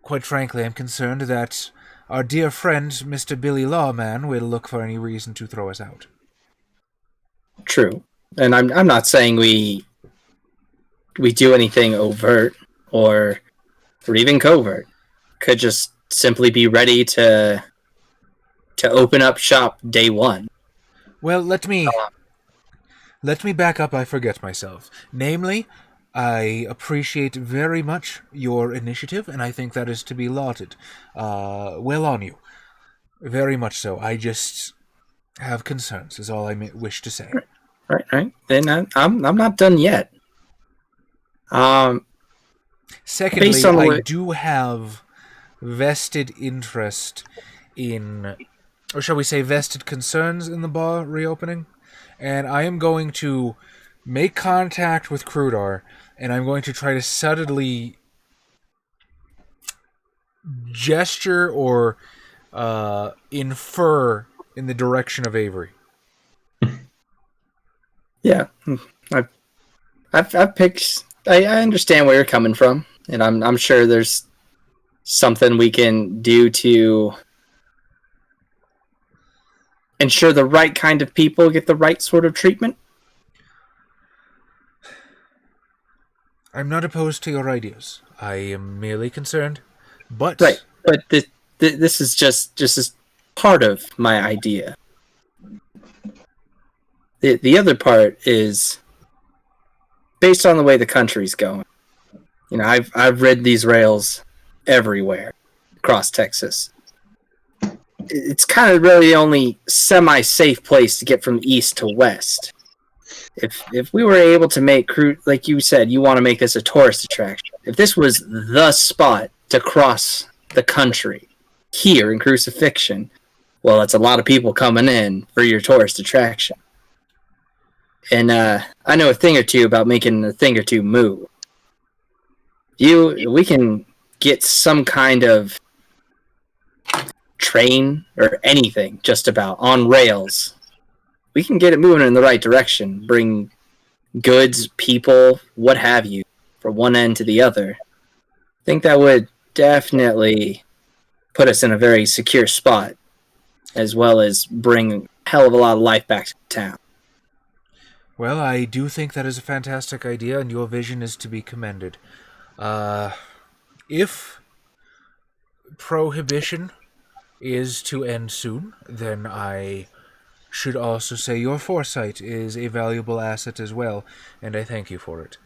S2: quite frankly, I'm concerned that our dear friend, Mr. Billy Lawman, will look for any reason to throw us out.
S5: True. And I'm not saying we do anything overt or even covert. Could just simply be ready to open up shop day one.
S2: Well, let me back up. I forget myself. Namely, I appreciate very much your initiative, and I think that is to be lauded. Well on you. Very much so. I just have concerns, is all I wish to say.
S5: Right. Then I'm not done yet.
S2: Secondly, I do have vested interest in, or shall we say vested concerns in the bar reopening, and I am going to make contact with Crudar, and I'm going to try to subtly gesture or infer in the direction of Avery.
S5: Yeah, I've picked. I understand where you're coming from, and I'm sure there's something we can do to ensure the right kind of people get the right sort of treatment.
S2: I'm not opposed to your ideas. I am merely concerned, but
S5: right. But this is just as part of my idea. The other part is based on the way the country's going. You know, I've rid these rails everywhere across Texas. It's kind of really the only semi-safe place to get from east to west. If we were able to make like you said, you want to make this a tourist attraction. If this was the spot to cross the country here in Crucifixion, well, that's a lot of people coming in for your tourist attraction. And I know a thing or two about making a thing or two move. We can get some kind of train or anything just about on rails. We can get it moving in the right direction, bring goods, people, what have you, from one end to the other. I think that would definitely put us in a very secure spot. as well as bring a hell of a lot of life back to town.
S2: Well, I do think that is a fantastic idea, and your vision is to be commended. If prohibition is to end soon, then I should also say your foresight is a valuable asset as well, and I thank you for it.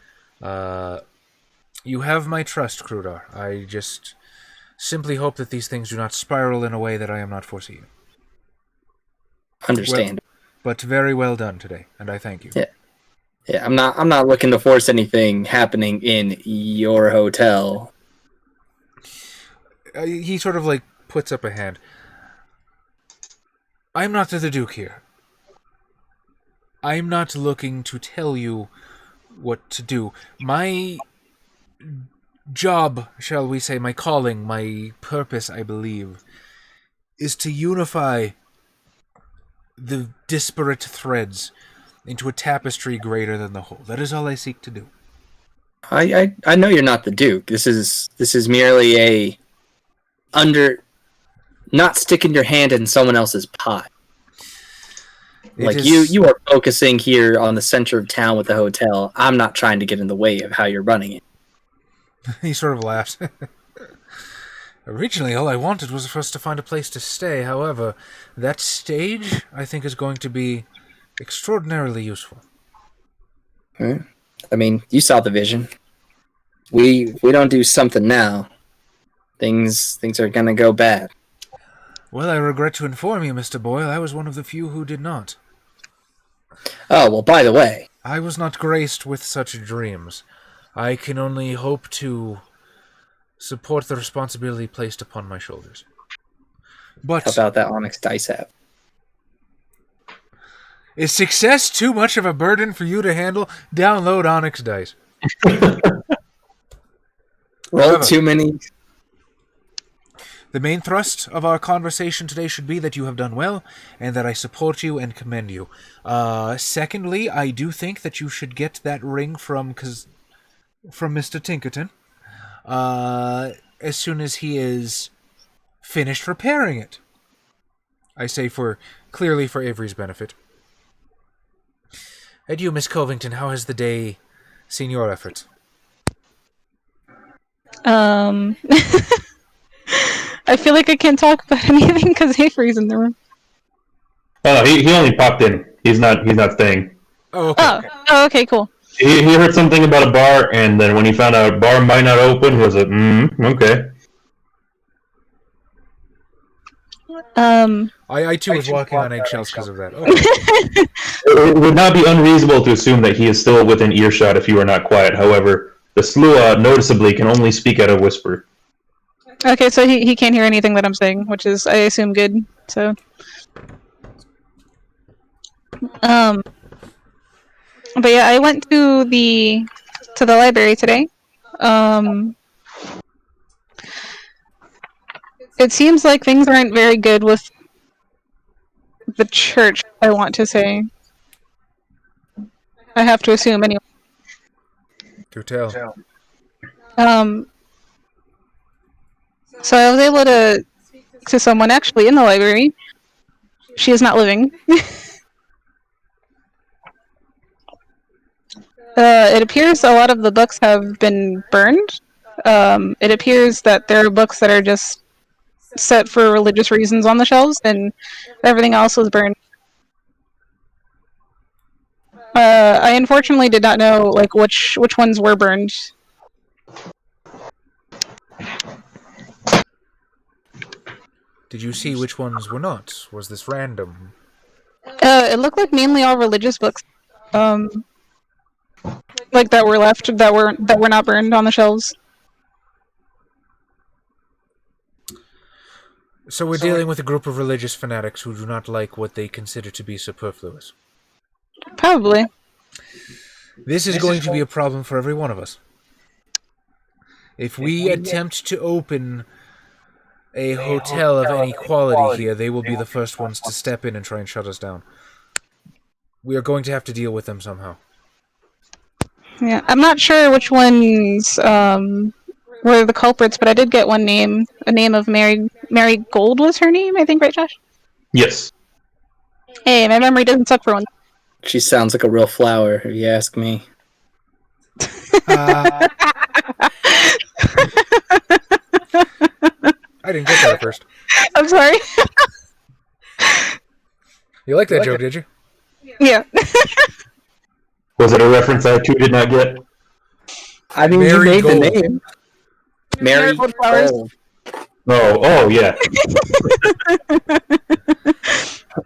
S2: You have my trust, Krudar. I just simply hope that these things do not spiral in a way that I am not foreseeing.
S5: Understand.
S2: But very well done today, and I thank you.
S5: Yeah, I'm not looking to force anything happening in your hotel.
S2: He sort of like puts up a hand. I'm not the Duke here. I'm not looking to tell you what to do. My job, shall we say, my calling, my purpose, I believe, is to unify the disparate threads into a tapestry greater than the whole. That is all I seek to do.
S5: I know you're not the Duke. This is merely not sticking your hand in someone else's pie. You are focusing here on the center of town with the hotel. I'm not trying to get in the way of how you're running it.
S2: He sort of laughs. Originally, all I wanted was for us to find a place to stay. However, that stage, I think, is going to be extraordinarily useful.
S5: I mean, you saw the vision. We don't do something now, things are gonna go bad.
S2: Well, I regret to inform you, Mr. Boyle, I was one of the few who did not.
S5: Oh, well, by the way,
S2: I was not graced with such dreams. I can only hope to support the responsibility placed upon my shoulders. But
S5: how about that Onyx Dice app?
S2: Is success too much of a burden for you to handle? Download Onyx Dice.
S5: Roll too many.
S2: The main thrust of our conversation today should be that you have done well, and that I support you and commend you. Secondly, I do think that you should get that ring from Mr. Tinkerton as soon as he is finished repairing it. I say clearly for Avery's benefit. And you, Miss Covington, how has the day seen your efforts?
S3: I feel like I can't talk about anything because Avery's in the room.
S1: Oh, he only popped in. He's not staying.
S2: Oh, okay.
S3: Okay, cool.
S1: He heard something about a bar, and then when he found out a bar might not open, he was like, okay.
S2: I too was walking on eggshells because of that. Okay.
S1: It would not be unreasonable to assume that he is still within earshot if you are not quiet. However, the Slua noticeably can only speak at a whisper.
S3: Okay, so he can't hear anything that I'm saying, which is, I assume, good. So, but yeah, I went to the library today. It seems like things aren't very good with the church, I want to say. I have to assume, anyway.
S2: Do tell.
S3: So I was able to someone actually in the library. She is not living. It appears a lot of the books have been burned. It appears that there are books that are just set for religious reasons on the shelves, and everything else was burned. I unfortunately did not know which ones were burned.
S2: Did you see which ones were not? Was this random?
S3: It looked like mainly all religious books, that were left that were not burned on the shelves.
S2: So we're dealing with a group of religious fanatics who do not like what they consider to be superfluous.
S3: Probably.
S2: This is going to be a problem for every one of us. If we attempt to open a hotel of any quality here, they will be the first ones to step in and try and shut us down. We are going to have to deal with them somehow.
S3: Yeah, I'm not sure which ones were the culprits, but I did get one name. A name of Mary Gold was her name, I think, right, Josh?
S1: Yes.
S3: Hey, my memory doesn't suck for one.
S5: She sounds like a real flower, if you ask me.
S2: I didn't get that at first.
S3: I'm sorry.
S2: You like that joke, did you?
S3: Yeah.
S1: Was it a reference I too did not get?
S5: I mean,
S2: Mary
S5: you made
S2: Gold.
S5: the name. Mary
S3: Marigold flowers.
S5: Gold.
S1: Oh, yeah.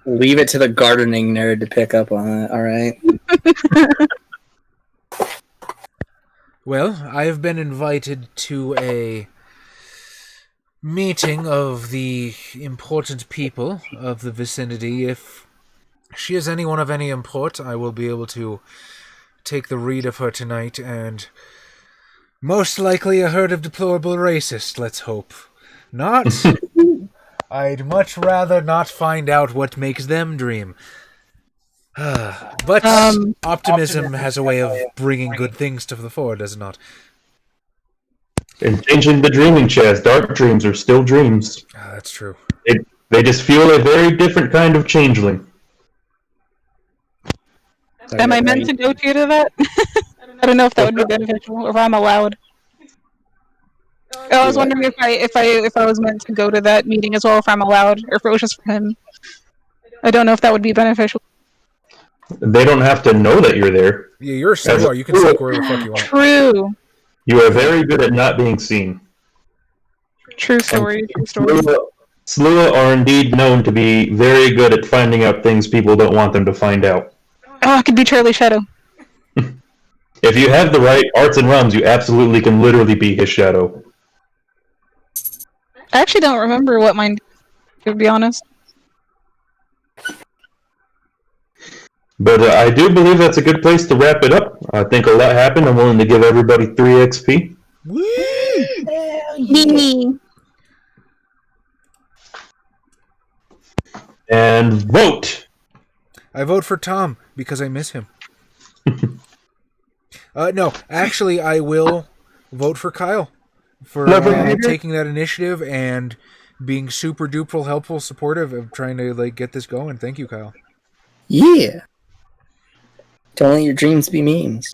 S5: Leave it to the gardening nerd to pick up on it, alright?
S2: Well, I have been invited to a meeting of the important people of the vicinity. If she is anyone of any import, I will be able to take the read of her tonight, and most likely a herd of deplorable racists, let's hope. Not. I'd much rather not find out what makes them dream. But optimism has a way of bringing good things to the fore, does it not?
S1: And changing the dreaming, Chaz. Dark dreams are still dreams.
S2: That's true.
S1: They just feel a very different kind of changeling.
S3: Am I meant to go to that? I don't know if that would be beneficial, or if I'm allowed. I was wondering if I was meant to go to that meeting as well, if I'm allowed, or if it was just for him. I don't know if that would be beneficial.
S1: They don't have to know that you're there.
S2: Yeah, you're a star. You can suck wherever the fuck you want.
S3: True.
S1: You are very good at not being seen.
S3: True story. True story.
S1: Slua are indeed known to be very good at finding out things people don't want them to find out.
S3: Oh, it could be Charlie Shadow.
S1: If you have the right arts and realms, you absolutely can literally be his shadow.
S3: I actually don't remember what mine did, to be honest.
S1: But I do believe that's a good place to wrap it up. I think a lot happened. I'm willing to give everybody 3 XP.
S3: Me.
S1: And vote!
S2: I vote for Tom because I miss him. No, actually, I will vote for Kyle for taking that initiative and being super duper helpful, supportive of trying to get this going. Thank you, Kyle.
S5: Yeah. Don't let your dreams be memes.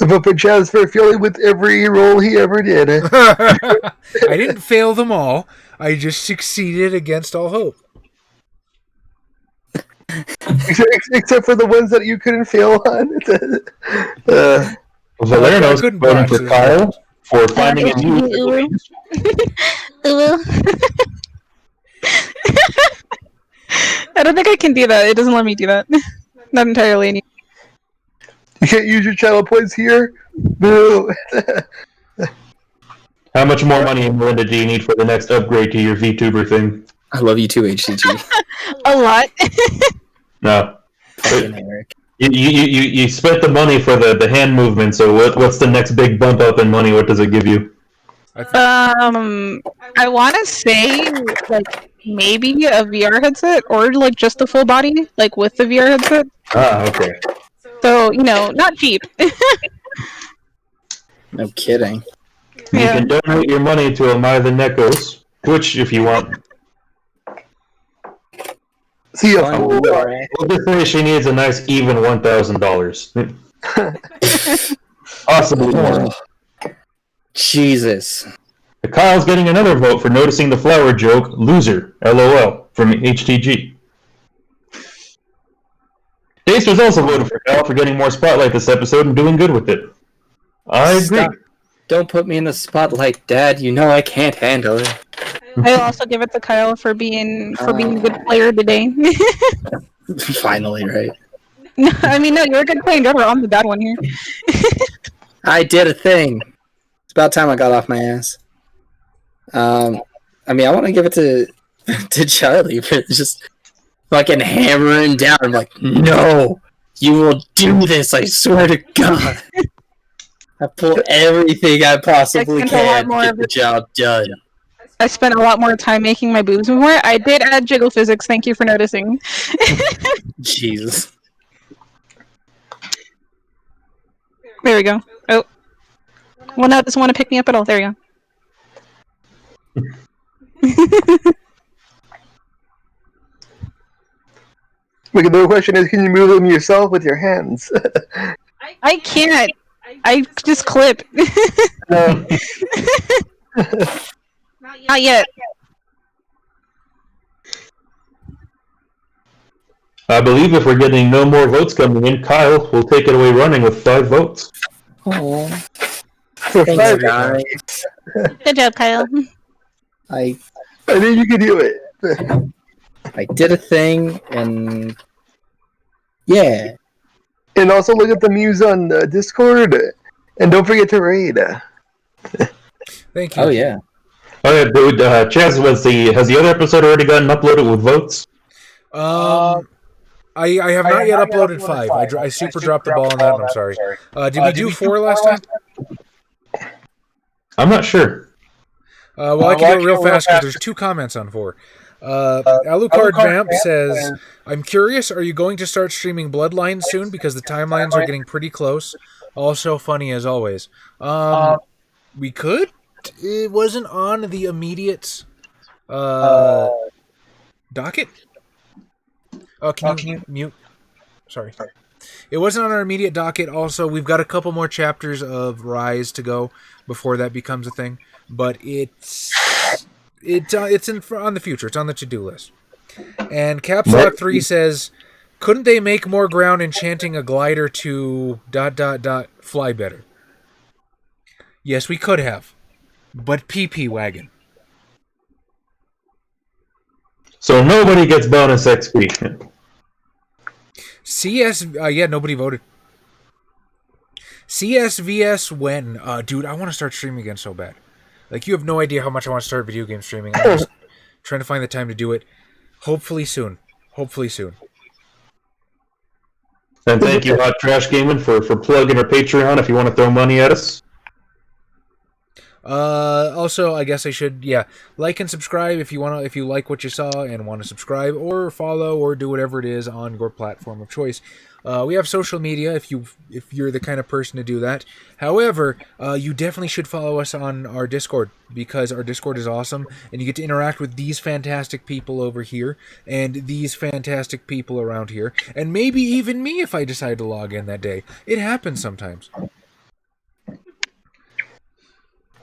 S4: I vote for Chaz for failing with every role he ever did.
S2: I didn't fail them all. I just succeeded against all hope.
S4: Except for the ones that you couldn't fail on.
S1: Valerno's
S2: couldn't
S1: voting
S2: box
S1: for
S2: it.
S1: Kyle for finding a new...
S3: I don't think I can do that. It doesn't let me do that. Not entirely.
S4: You can't use your channel points here? Boo!
S1: How much more money, Melinda, do you need for the next upgrade to your VTuber thing?
S5: I love you too, HCG.
S3: A lot.
S1: No.
S5: Fucking Eric.
S1: You spent the money for the hand movement, so what's the next big bump up in money? What does it give you?
S3: I want to say maybe a VR headset or just a full body, with the VR headset.
S1: Ah, okay.
S3: So not cheap.
S5: No kidding.
S1: You
S3: Yeah.
S1: can donate your money to Amaya the Nekos, Twitch if you want.
S4: See ya.
S5: Fun, alright.
S1: We'll just say she needs a nice even $1,000. Possibly more.
S5: Jesus.
S1: Kyle's getting another vote for noticing the flower joke. Loser. LOL. From HTG. Daestra's also voted for Kyle for getting more spotlight this episode and doing good with it. I agree.
S5: Stop. Don't put me in the spotlight, Dad. You know I can't handle it.
S3: I'll also give it to Kyle for being a good player today.
S5: Finally, right?
S3: No, you're a good player in general. I'm the bad one here.
S5: I did a thing. It's about time I got off my ass. I want to give it to Charlie for just fucking hammering down. I'm like, no, you will do this. I swear to God. I pull everything I possibly can to get the job done.
S3: I spent a lot more time making my boobs more. I did add jiggle physics. Thank you for noticing.
S5: Jesus.
S3: There we go. Oh, Well, no, it doesn't want to pick me up at all. There you go.
S4: Like, the question is, can you move them yourself with your hands?
S3: I can't. I just clip.
S4: No.
S3: Not yet.
S1: I believe if we're getting no more votes coming in, Kyle will take it away running with 5 votes.
S5: Oh,
S4: For
S5: thanks,
S4: 5
S5: guys.
S3: Good job, Kyle.
S5: I
S4: I think you can do it.
S5: I did a thing, and yeah.
S4: And also look at the muse on Discord, and don't forget to raid.
S2: Thank you.
S5: Oh yeah.
S1: Oh yeah, dude, Chaz, has the other episode already gotten uploaded with votes?
S2: I have not yet uploaded 5. I super dropped the ball on that, and I'm sorry. Did we do 4 last time?
S1: I'm not sure.
S2: Well, I can do it real fast because there's 2 comments on 4. Alucard Vamp says, I'm curious, are you going to start streaming Bloodlines soon? Because the timelines are getting pretty close. Also funny as always. We could. It wasn't on the immediate docket. Oh, can you mute? Sorry. It wasn't on our immediate docket. Also, we've got a couple more chapters of Rise to go before that becomes a thing. But it's on the future. It's on the to-do list. And Caps Lock 3 says, couldn't they make more ground enchanting a glider to ... fly better? Yes, we could have. But PP wagon.
S1: So nobody gets bonus XP.
S2: CS, yeah, nobody voted. CSVS when? Dude, I want to start streaming again so bad. Like, you have no idea how much I want to start video game streaming. I'm just trying to find the time to do it. Hopefully soon. Hopefully soon.
S1: And thank you, Hot Trash Gaming, for plugging our Patreon if you want to throw money at us.
S2: Also, I guess I should, like and subscribe if you like what you saw and want to subscribe or follow or do whatever it is on your platform of choice. We have social media if you're the kind of person to do that. However, you definitely should follow us on our Discord because our Discord is awesome and you get to interact with these fantastic people over here and these fantastic people around here and maybe even me if I decide to log in that day. It happens sometimes.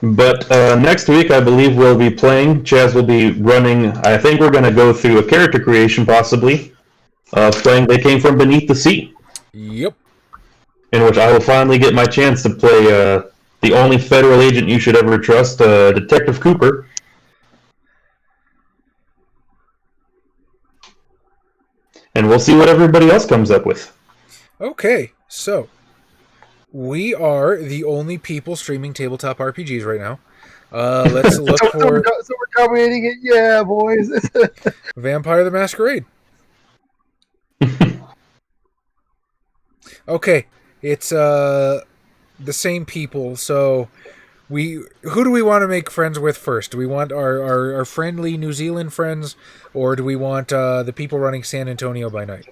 S1: But next week, I believe we'll be playing. Chaz will be running. I think we're going to go through a character creation, possibly. Playing They Came From Beneath the Sea.
S2: Yep.
S1: In which I will finally get my chance to play the only federal agent you should ever trust, Detective Cooper. And we'll see what everybody else comes up with.
S2: Okay, so we are the only people streaming tabletop RPGs right now. Let's look for...
S4: So we're dominating it, yeah, boys.
S2: Vampire the Masquerade. Okay, it's the same people, so who do we want to make friends with first? Do we want our friendly New Zealand friends, or do we want the people running San Antonio by night?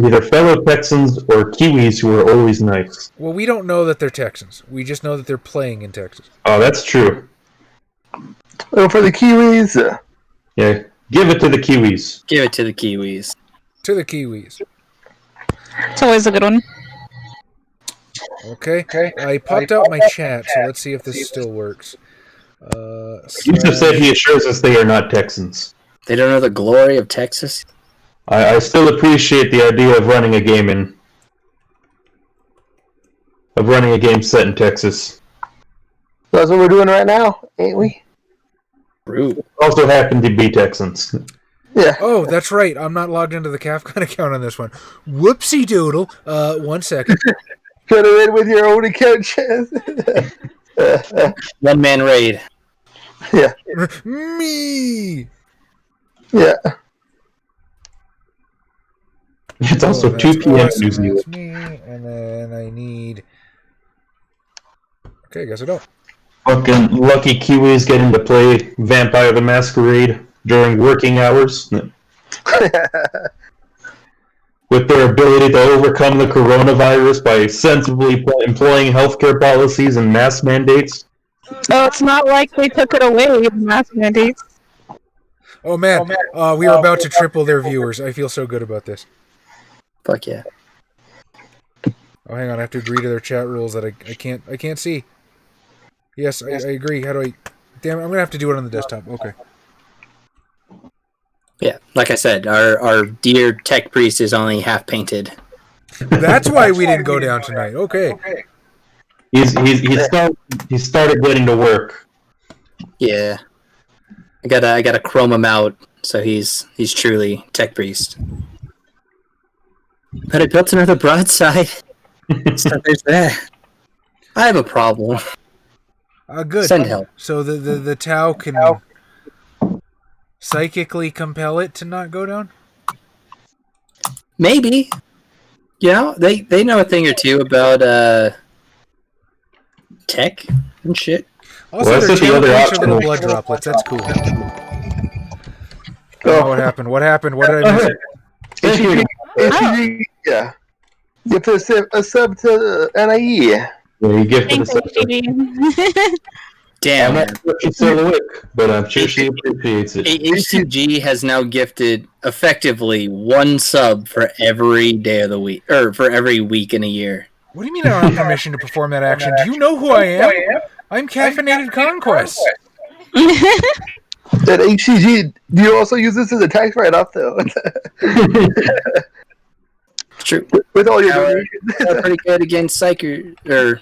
S1: Either fellow Texans or Kiwis who are always nice.
S2: Well, we don't know that they're Texans. We just know that they're playing in Texas.
S1: Oh, that's true.
S4: Oh, for the Kiwis.
S1: Yeah, give it to the Kiwis.
S5: Give it to the Kiwis.
S2: To the Kiwis.
S3: It's always a good one.
S2: Okay. I popped out my chat, so let's see if this still works.
S1: Yusuf said he assures us they are not Texans.
S5: They don't know the glory of Texas?
S1: I still appreciate the idea of running a game set in Texas.
S4: That's what we're doing right now, ain't we?
S5: Rude.
S1: Also happen to be Texans.
S4: Yeah.
S2: Oh, that's right. I'm not logged into the CAFCON account on this one. Whoopsie doodle. 1 second.
S4: Could have been with your own account, Chaz.
S5: One man raid.
S4: Yeah.
S2: Me.
S4: Yeah.
S1: It's also 2 p.m. New Zealand.
S2: That's me, and then I need... Okay, I guess I don't.
S1: Fucking lucky Kiwis getting to play Vampire the Masquerade during working hours. Which with their ability to overcome the coronavirus by sensibly employing healthcare policies and mask mandates.
S3: Oh, it's not like they took it away, the mask mandates.
S2: Oh man, we are about to triple their viewers. I feel so good about this.
S5: Fuck yeah.
S2: Oh, hang on, I have to agree to their chat rules that I can't see. Yes, I agree. How do I... Damn it, I'm gonna have to do it on the desktop. Okay.
S5: Yeah, like I said, our dear tech priest is only half painted.
S2: That's why we didn't go down tonight. Okay.
S1: He started getting to work.
S5: Yeah. I gotta chrome him out so he's truly tech priest. But I built another broadside. So there's that. I have a problem.
S2: Good.
S5: Send help.
S2: So the Tau can psychically compel it to not go down?
S5: Maybe. You know, they know a thing or two about tech and shit.
S2: Also,
S1: Well,
S2: they're
S1: that's the other
S2: channeling each
S1: option.
S2: other with blood droplets. That's cool. Oh, what happened? What happened? What did I miss?
S4: HGG, yeah. You have to a sub to NIE.
S1: Yeah, you give
S3: Thanks,
S1: the
S3: HGG.
S5: Damn.
S1: I'm not sure she's so awake, but I'm sure she appreciates it.
S5: HCG has now gifted effectively one sub for every day of the week, or for every week in a year.
S2: What do you mean I don't have permission to perform that action? Do you know who I am? I'm Caffeinated Conquest.
S4: At HCG, do you also use this as a tax write-off, though?
S5: True.
S4: With all your
S5: They're
S4: donations.
S5: pretty good against or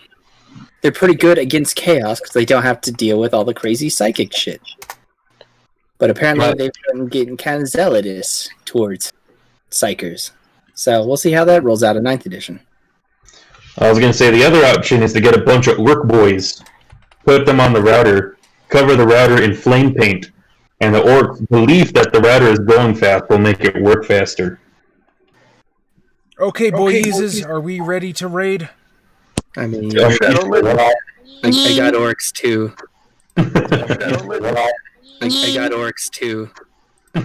S5: they're pretty good against chaos because they don't have to deal with all the crazy psychic shit. But apparently they've been getting kind of zealous towards psychers. So we'll see how that rolls out in 9th edition.
S1: I was going to say the other option is to get a bunch of orc boys, put them on the router, cover the router in flame paint, and the orc belief that the router is going fast will make it work faster.
S2: Okay, boyeses, are we ready to raid?
S5: I mean,
S1: Yeah.
S5: I got orcs too. I got orcs too. I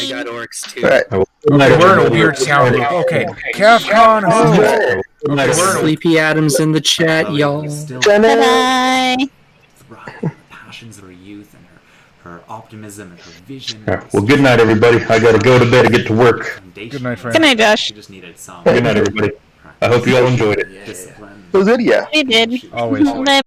S5: got orcs too.
S4: Alright.
S2: We're in a weird sound. Okay, CAFCON, ho!
S5: Sleepy Adams in the chat, y'all.
S3: Bye-bye.
S6: Thrive, passions of her youth and her optimism and her vision.
S1: Well, good night, everybody. I got to go to bed and get to work.
S2: Good night, friend.
S3: Good night, Josh.
S6: She just needed some
S1: Good night, everybody. I hope you all enjoyed it.
S6: discipline.
S4: Was it? Yeah.
S3: We did.
S2: Always.
S3: Bye-bye.